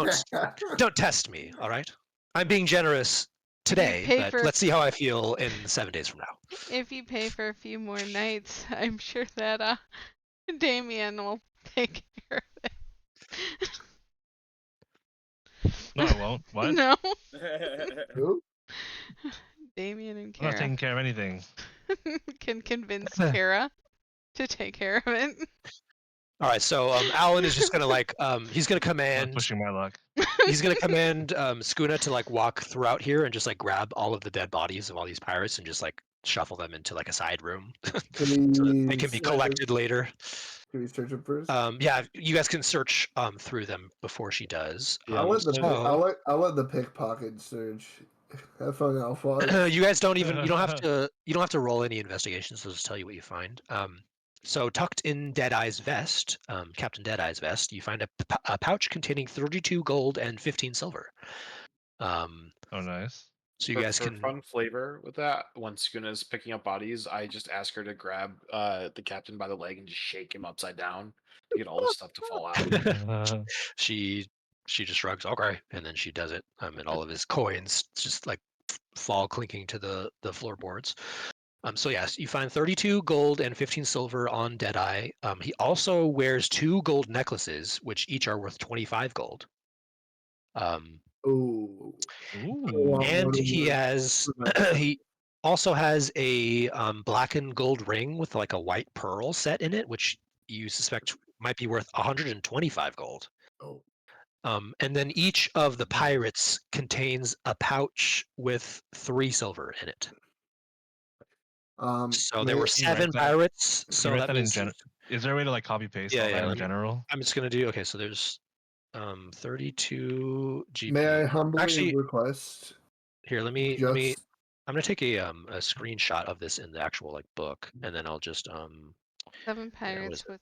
Don't test me, all right? I'm being generous today, pay but for- let's see how I feel in 7 days from now. If you pay for a few more nights, I'm sure that Damien will take care of it. No, I won't. What? No, Who? Damien and I'm not Kara taking care of anything. can convince Kara to take care of it. All right, so Alan is just gonna like he's gonna I'm not command pushing my luck. he's gonna command Skuna to like walk throughout here and just like grab all of the dead bodies of all these pirates and just like shuffle them into like a side room Can so that we they can be collected later. Can we search it first? Yeah, you guys can search through them before she does. Yeah, I'll let the so- I'll let the pickpocket search. Have fun, Alpha. you guys don't even you don't have to roll any investigations. They'll just tell you what you find. So tucked in Deadeye's vest, Captain Deadeye's vest, you find a pouch containing 32 gold and 15 silver. Oh, nice. So you guys for can. fun flavor with that, when Skuna's picking up bodies, I just ask her to grab the captain by the leg and just shake him upside down to get all the stuff to fall out. she just shrugs, okay, and then she does it, and all of his coins just like fall clinking to the floorboards. So yes, you find 32 gold and 15 silver on Deadeye. He also wears 2 gold necklaces, which each are worth 25 gold. Ooh. Ooh. And he has he also has a black and gold ring with like a white pearl set in it, which you suspect might be worth 125 gold. Oh. And then each of the pirates contains a pouch with 3 silver in it. So there were Can you write 7 that- pirates. Can you So write that that in means Is there a way to like copy paste Yeah, all yeah, that let in me- general? I'm just gonna do. Okay, so there's 32 GP. May I humbly Actually, request? here, let me. Just I'm gonna take a screenshot of this in the actual like book, and then I'll just 7 yeah, what pirates is it? with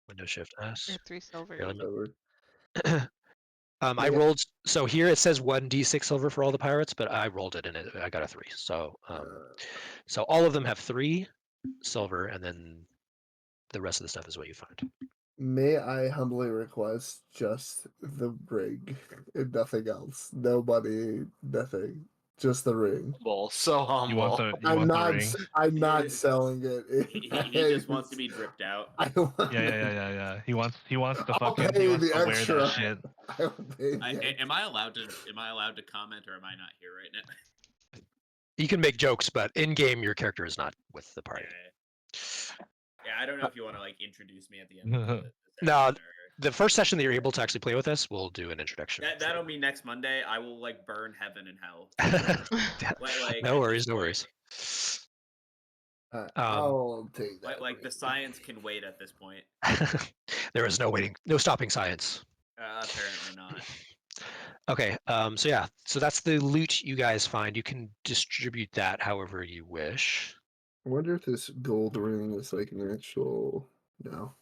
Windows Shift S. or 3 silver. Here, let me. over. I Yeah. rolled. So here it says 1d6 silver for all the pirates, but I rolled it and I got a 3. So so all of them have 3 silver, and then the rest of the stuff is what you find. May I humbly request just the ring and nothing else? Nobody, nothing. Just the ring. Humble, so humble. You want the I'm ring? I'm not selling it. He just wants to be dripped out. I want Yeah. He wants the I'll fucking. pay He wants the to wear extra. that shit. I will pay the extra. Am I allowed to comment, or am I not here right now? You can make jokes, but in game your character is not with the party. Yeah, I don't know if you want to like introduce me at the end. Of the No, session, or- the first session that you're able to actually play with us, we'll do an introduction. That'll be next Monday. I will like burn heaven and hell. Like, No worries, no worries. I'll take that. Like the science can wait at this point. There is no stopping science. Apparently not. Okay, so that's the loot you guys find. You can distribute that however you wish. I wonder if this gold ring is like an actual. No.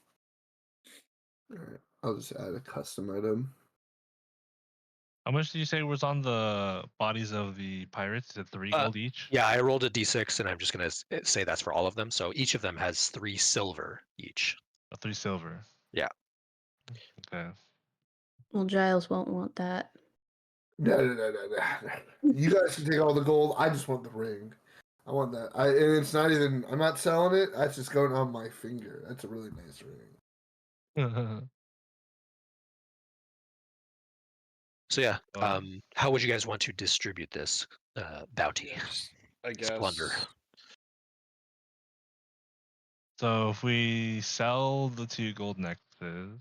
Alright, I'll just add a custom item. How much did you say was on the bodies of the pirates? Is it 3 gold each? Yeah, I rolled a d6, and I'm just gonna say that's for all of them. So each of them has 3 silver each. 3 silver. Yeah. Okay. Well, Giles won't want that. No. You guys can take all the gold. I just want the ring. I want that. And it's not even. I'm not selling it. That's just going on my finger. That's a really nice ring. So yeah, how would you guys want to distribute this bounty? Yeah, I guess. Plunder. So if we sell the 2 gold necklaces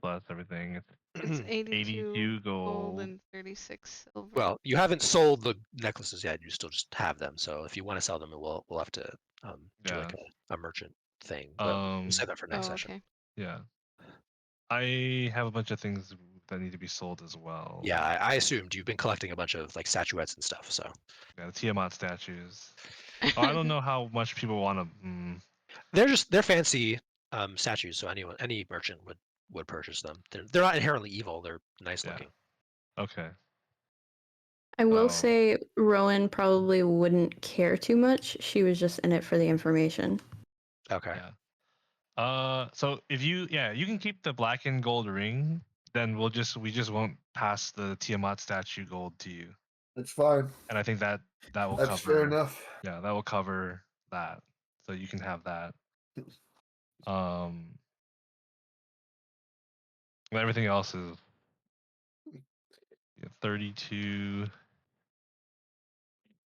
plus everything, It's it's 82 gold gold. and 36 silver. Well, you haven't sold the necklaces yet. You still just have them. So if you want to sell them, we'll have to do like a merchant thing. But we'll save that for next session. Okay. Yeah. I have a bunch of things that need to be sold as well. Yeah, I assumed you've been collecting a bunch of like statuettes and stuff. So yeah, the Tiamat statues. I don't know how much people want to. they're fancy statues. So any merchant would purchase them. They're not inherently evil. They're nice looking. Okay. I will So- say Rowan probably wouldn't care too much. She was just in it for the information. Okay. Yeah. So if you can keep the black and gold ring, then we just won't pass the Tiamat statue gold to you. That's fine. And I think that will That's cover. fair enough. Yeah, that will cover that. So you can have that. And everything else is 32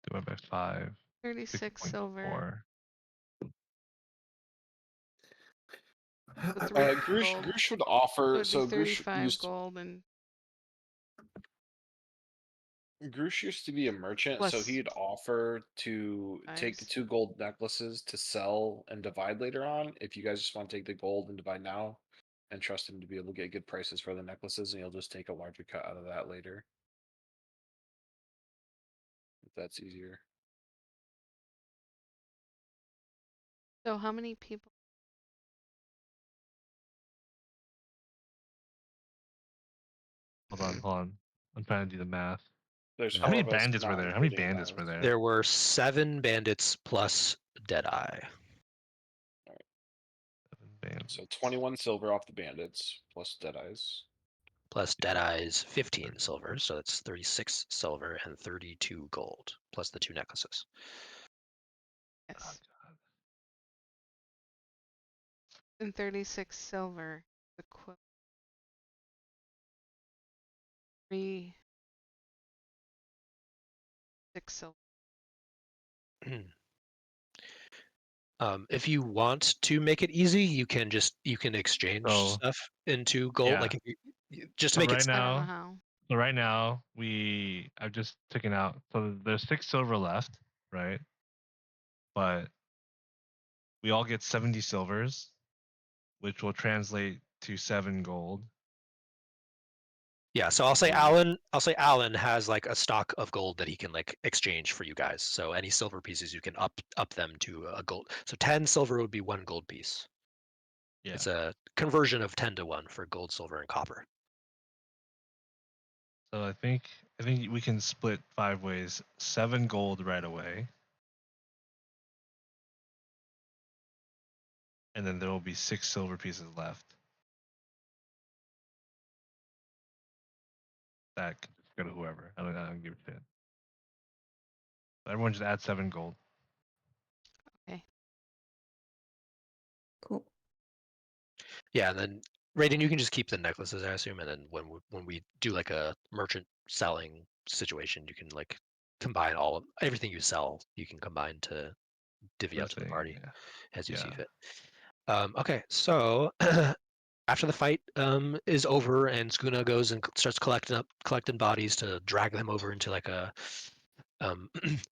divided by 5. 36 silver. 6.4. With 3 gold. Grush would offer. So it'd be Grush 35 used gold and Grush used to be a merchant, so Plus he'd offer to take the fives. 2 gold necklaces to sell and divide later on. If you guys just want to take the gold and divide now, and trust him to be able to get good prices for the necklaces, and he'll just take a larger cut out of that later. If that's easier. So how many people? Hold on. I'm trying to do the math. There's How many 4 of us, bandits were not there? How many including bandits Giles. were there? There were 7 bandits plus Deadeye. So 21 silver off the bandits plus Deadeyes. Plus Deadeye's 15 silver, so that's 36 silver and 32 gold, plus the 2 necklaces. Yes. And 36 silver. Equivalent. 3 6 silver. If you want to make it easy, you can exchange stuff into gold, yeah. like just to So make right it. I don't know now, how. so right now I've just taken out. So there's 6 silver left, right? But we all get 70 silvers, which will translate to 7 gold. Yeah, so I'll say Alan has like a stock of gold that he can like exchange for you guys. So any silver pieces you can up them to a gold. So 10 silver would be 1 gold piece. Yeah. It's a conversion of 10 to 1 for gold, silver, and copper. So I think we can split 5 ways. 7 gold right away. And then there will be 6 silver pieces left. That could just go to whoever. I don't give a shit. Everyone just add 7 gold. Okay. Cool. Yeah, and then Raiden, you can just keep the necklaces, I assume, and then when we do like a merchant selling situation, you can like combine everything you sell. You can combine to divvy out to the party as you see fit. Okay, so after the fight is over and Skuna goes and starts collecting bodies to drag them over into like a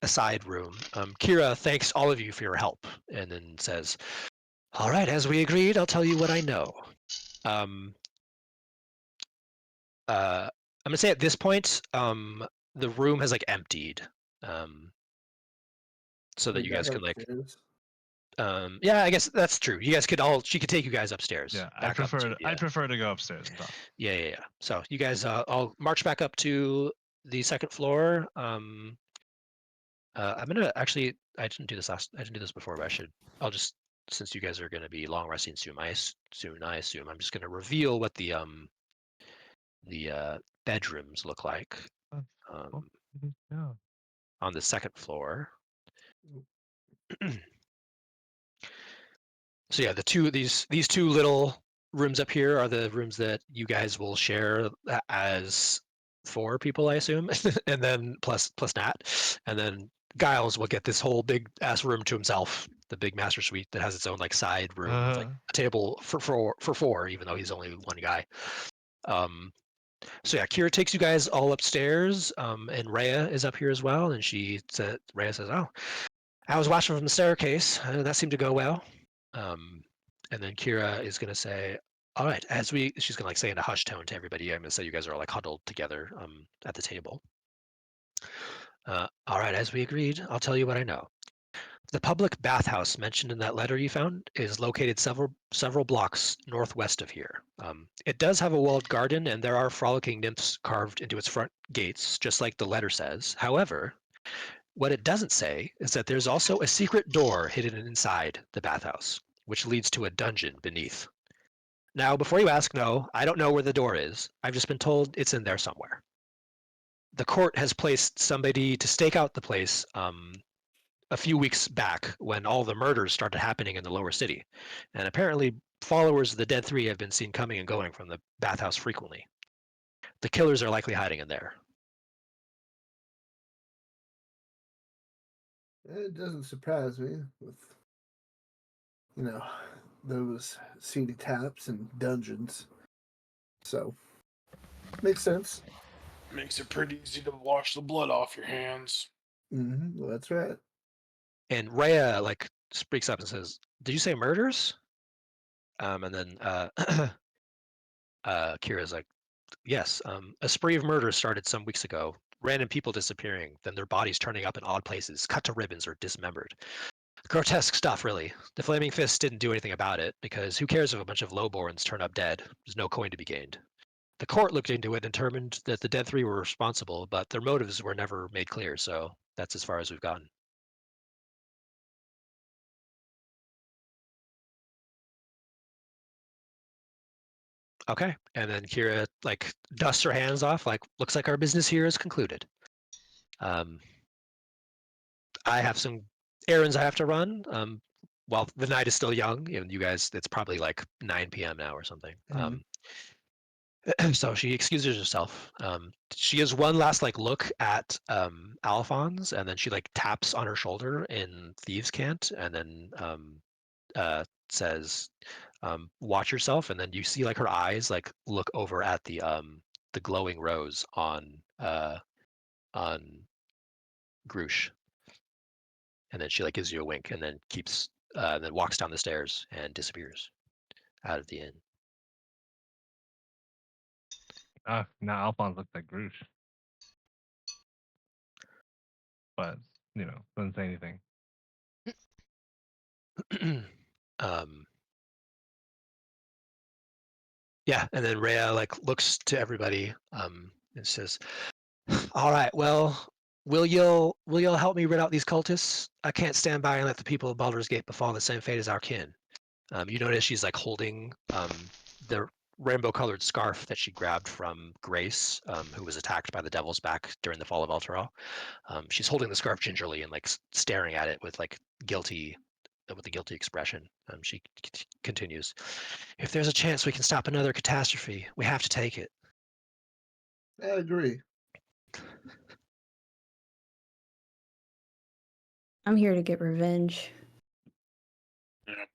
side room, Kira thanks all of you for your help and then says, "All right, as we agreed, I'll tell you what I know. gonna say at this point, the room has like emptied, so that Like you guys back can like, upstairs. yeah, I guess that's true. You guys could all, she could take you guys upstairs. Yeah, I back up prefer to, I prefer to go upstairs and talk. Yeah. So you guys all march back up to the second floor. I'm gonna actually, I didn't do this before, but I'll just, since you guys are gonna be long resting soon, I assume I'm just gonna reveal what the bedrooms look like Yeah. on the second floor. So yeah, these two little rooms up here are the rooms that you guys will share as 4 people, I assume, and then plus Nat, and then Giles will get this whole big ass room to himself, the big master suite that has its own like side room, with, like a table for 4, even though he's only one guy. So yeah, Kira takes you guys all upstairs, and Rhea is up here as well, and Rhea says, "Oh, I was watching from the staircase. That seemed to go well." And then Kira is going to say, "All right," she's going to like say in a hushed tone to everybody. I'm going to say you guys are all like huddled together at the table. All right, as we agreed, I'll tell you what I know. The public bathhouse mentioned in that letter you found is located several blocks northwest of here. It does have a walled garden, and there are frolicking nymphs carved into its front gates, just like the letter says. However, what it doesn't say is that there's also a secret door hidden inside the bathhouse, which leads to a dungeon beneath. Now, before you ask, no, I don't know where the door is. I've just been told it's in there somewhere. The court has placed somebody to stake out the place a few weeks back when all the murders started happening in the lower city. And apparently, followers of the Dead Three have been seen coming and going from the bathhouse frequently. The killers are likely hiding in there. It doesn't surprise me with, those seedy taps and dungeons. So, makes sense. Makes it pretty easy to wash the blood off your hands. Well, that's right. And Rhea like speaks up and says, "Did you say murders?" And then Kira's like, "Yes, a spree of murders started some weeks ago. Random people disappearing, then their bodies turning up in odd places, cut to ribbons or dismembered. Grotesque stuff, really. The Flaming Fist didn't do anything about it, because who cares if a bunch of lowborns turn up dead? There's no coin to be gained. The court looked into it and determined that the Dead Three were responsible, but their motives were never made clear, so that's as far as we've gotten." Okay, and then Kira like dusts her hands off, like, "Looks like our business here is concluded. I have some errands I have to run. While the night is still young, you guys, it's probably like 9 p.m. now or something. So she excuses herself. She has one last like look at Alphonse, and then she like taps on her shoulder in thieves' cant, and then says, "Watch yourself." And then you see like her eyes like look over at the glowing rose on Grush, and then she like gives you a wink, and then then walks down the stairs and disappears out of the inn. Now Alphonse looks like Grush, but doesn't say anything. Yeah, and then Rhea like looks to everybody and says, "All right, well, will y'all help me rid out these cultists? I can't stand by and let the people of Baldur's Gate befall the same fate as our kin." You notice she's like holding the rainbow-colored scarf that she grabbed from Grace, who was attacked by the Devil's Back during the fall of Elturel. She's holding the scarf gingerly and like staring at it with like a guilty expression. She continues, "If there's a chance we can stop another catastrophe, we have to take it." I agree. I'm here to get revenge.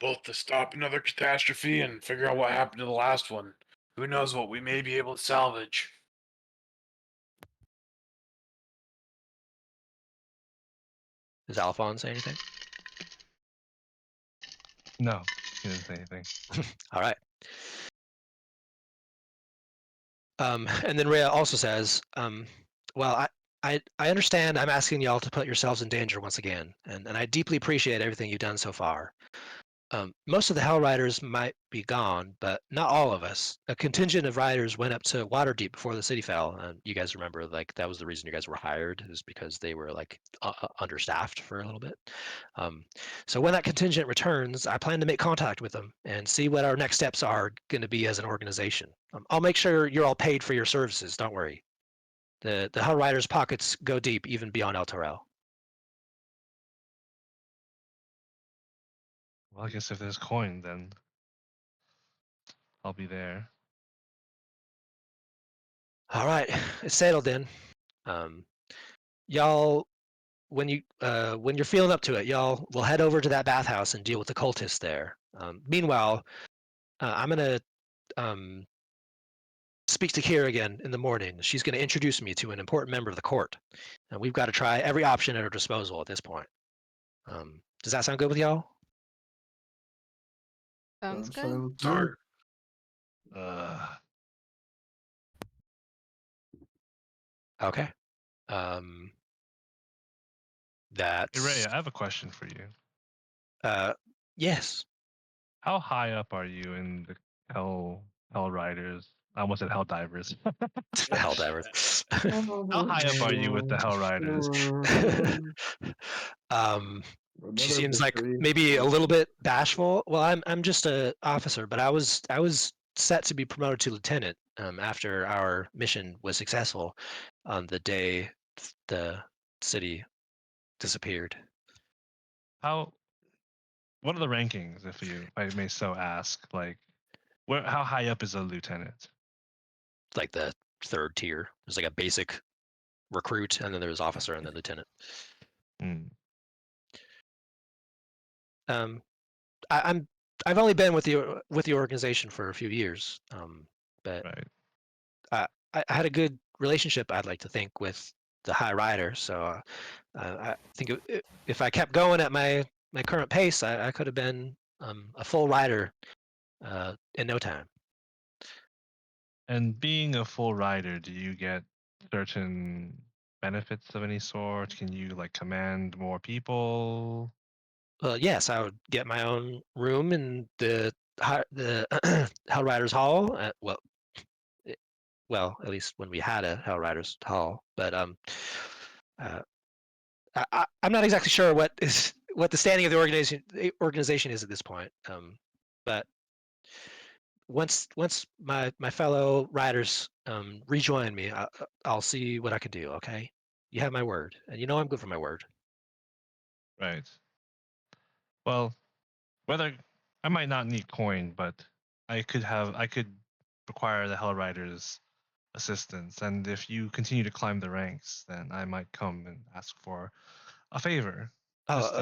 Both to stop another catastrophe and figure out what happened to the last one. Who knows what we may be able to salvage. Does Alphonse say anything? No, he didn't say anything. All right. And then Rhea also says, well, I understand I'm asking y'all to put yourselves in danger once again, and I deeply appreciate everything you've done so far. Most of the Hell Riders might be gone, but not all of us. A contingent of riders went up to Waterdeep before the city fell, and you guys remember, like, that was the reason you guys were hired, is because they were, like, understaffed for a little bit. So when that contingent returns, I plan to make contact with them and see what our next steps are going to be as an organization. I'll make sure you're all paid for your services, don't worry. The Hell Riders' pockets go deep, even beyond Elturel. Well, I guess if there's coin, then I'll be there. All right, it's settled then. Y'all, when you're feeling up to it, y'all will head over to that bathhouse and deal with the cultists there. Meanwhile, I'm gonna speak to Kira again in the morning. She's gonna introduce me to an important member of the court, and we've got to try every option at our disposal at this point. Does that sound good with y'all? Sounds good. Fine with me. Sorry. Okay. That's Hey, Ray, I have a question for you. yes. How high up are you in the Hell Riders? I almost said Hell Divers. The Hell Divers. How high up are you with the Hell Riders? She seems like maybe a little bit bashful. Well, I'm just a officer, but I was set to be promoted to lieutenant after our mission was successful on the day the city disappeared. What are the rankings, if I may so ask? Like, how high up is a lieutenant? Like the third tier. There's like a basic recruit, and then there's officer, and then lieutenant. I've only been with the organization for a few years, but right. I had a good relationship, I'd like to think, with the High Rider. So I think if I kept going at my current pace, I could have been a full rider in no time. And being a full rider, do you get certain benefits of any sort? Can you like command more people? Yes, I would get my own room in the Hell Riders Hall. Well, at least when we had a Hell Riders Hall. But I'm not exactly sure what the standing of the organization is at this point. But once my fellow riders rejoin me, I'll see what I can do. Okay, you have my word, and you know I'm good for my word. Right. Well, whether I might not need coin, but I could require the Hell Riders' assistance, and if you continue to climb the ranks, then I might come and ask for a favor. Just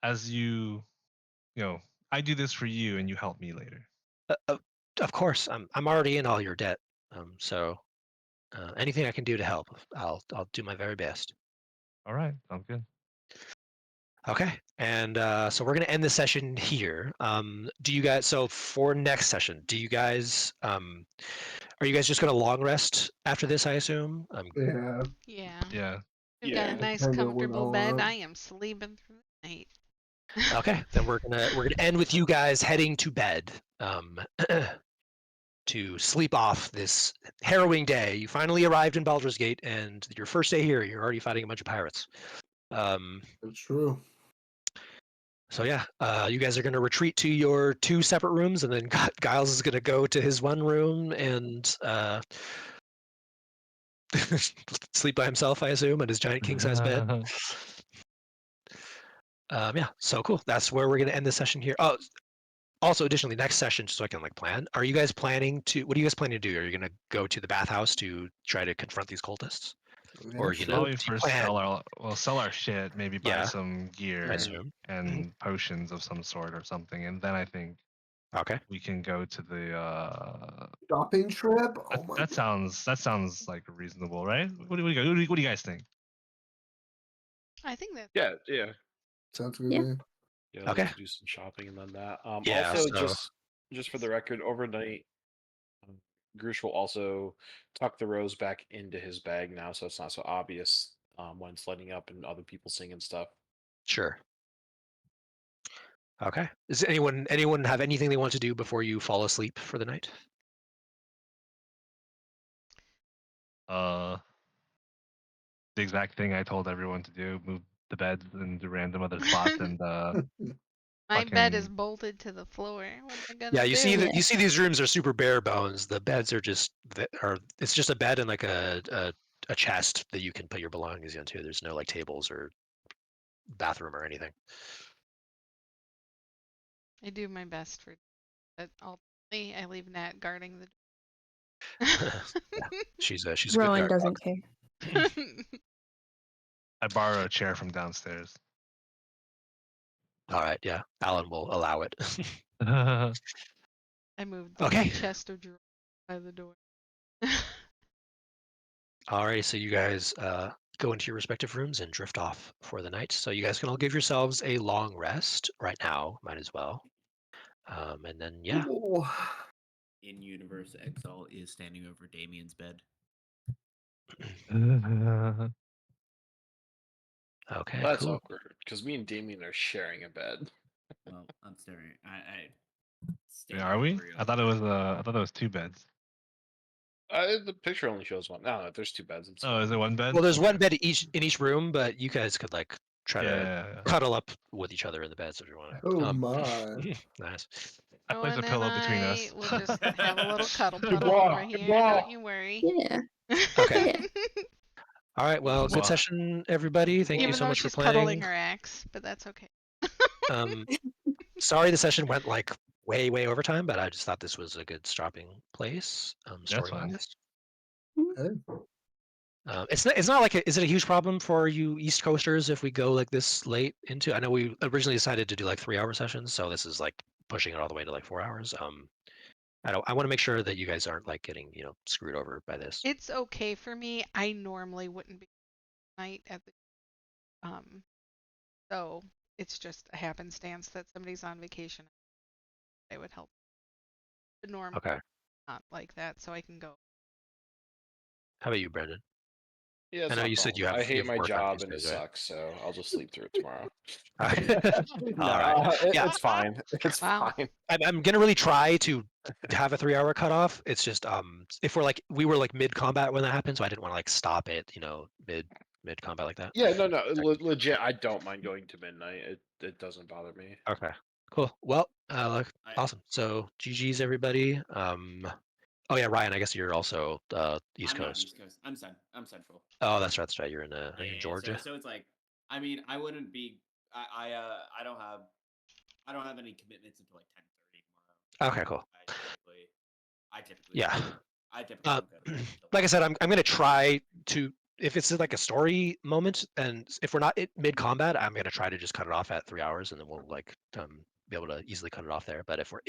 as you know, I do this for you, and you help me later. Of course, I'm already in all your debt. So anything I can do to help, I'll do my very best. All right, sounds good. Okay, and so we're gonna end the session here. Do you guys? So for next session, do you guys? Are you guys just gonna long rest after this? I assume. Yeah. Yeah. We've Yeah. got a nice, Kinda went comfortable all bed. out. I am sleeping through the night. Okay, then we're gonna end with you guys heading to bed. To sleep off this harrowing day. You finally arrived in Baldur's Gate, and your first day here, you're already fighting a bunch of pirates. It's true. So yeah, you guys are going to retreat to your 2 separate rooms, and then Giles is going to go to his 1 room and sleep by himself, I assume, in his giant king-size bed. Yeah, so cool. That's where we're going to end the session here. Oh, also, additionally, next session, just so I can like plan. Are you guys planning to? What are you guys planning to do? Are you going to go to the bathhouse to try to confront these cultists, Yeah, or you know, Probably first sell our shit, maybe buy Yeah, some gear I assume. and potions of some sort or something, and then I think Okay. we can go to the shopping trip. Oh my that god. sounds like reasonable, right? What do you guys think? I think that. Yeah. Sounds good. Yeah. Man. Yeah, I'd Okay. like to do some shopping and then that. Yeah, Also, so- just for the record, overnight, Grush will also tuck the rose back into his bag now, so it's not so obvious when it's lighting up and other people singing stuff. Sure. Okay. Does anyone have anything they want to do before you fall asleep for the night? The exact thing I told everyone to do: move the beds into random other spots, and My bed is fucking- bolted to the floor. What am I gonna Yeah, do? you see Yeah. you see these rooms are super bare bones. The beds are just it's just a bed and like a chest that you can put your belongings into. There's no like tables or bathroom or anything. I do my best for, but ultimately I leave Nat guarding the. Yeah, she's a good Rowan guard doesn't dog. care. I borrow a chair from downstairs. All right, yeah, Alan will allow it. I moved the Okay. chest of drawers by the door. Alrighty, so you guys go into your respective rooms and drift off for the night. So you guys can all give yourselves a long rest right now. Might as well. And then yeah. Cool. In universe, Exile is standing over Damien's bed. Okay. That's Cool. awkward because me and Damien are sharing a bed. Well, I'm staring. I Yeah, are we? I thought it was 2 beds. The picture only shows one. No, there's 2 beds. It's Oh, is it 1 bed? Well, there's one Okay. bed in each room, but you guys could like try to Yeah. cuddle up with each other in the beds if you want. Oh my. Nice. I place a Rowan pillow and between I us. will just have a little cuddle puddle Goodbye, over here. goodbye. Don't you worry. Yeah. Okay. Yeah. All right. Well, good Wow. session, everybody. Thank you Even so though much for she's cuddling playing. her axe, but that's okay. Sorry the session went like way over time, but I just thought this was a good stopping place That's fine. story-wise. Hey. It's not like is it a huge problem for you East Coasters if we go like this late into? I know we originally decided to do like 3-hour sessions, so this is like pushing it all the way to like 4 hours. I want to make sure that you guys aren't like getting screwed over by this. It's okay for me. I normally wouldn't be night at the so it's just a happenstance that somebody's on vacation. I would help. But normally Okay. not like that, so I can go. How about you, Brendan? Yeah, it's I know not a you said you problem. have I hate my work on job and it Tuesdays, right? sucks, so I'll just sleep through it tomorrow. All right. Yeah. It's fine. It's Wow. fine. I'm gonna really try to have a 3-hour cutoff. It's just if we were like mid combat when that happened, so I didn't want to like stop it, mid combat like that. Yeah, no, legit. I don't mind going to midnight. It doesn't bother me. Okay. Cool. Well, awesome. So GG's everybody. Oh yeah, Ryan. I guess you're also East I'm not Coast. East Coast. I'm Central. Oh, that's right. That's right. You're in are you in Yeah, Georgia. so it's like, I mean, I wouldn't be. I don't have any commitments until like 10:30 tomorrow. Okay. Cool. I typically. Yeah. I typically don't go to bed until Like I said, I'm gonna try to, if it's like a story moment, and if we're not mid combat, I'm gonna try to just cut it off at 3 hours, and then we'll like be able to easily cut it off there. But if we're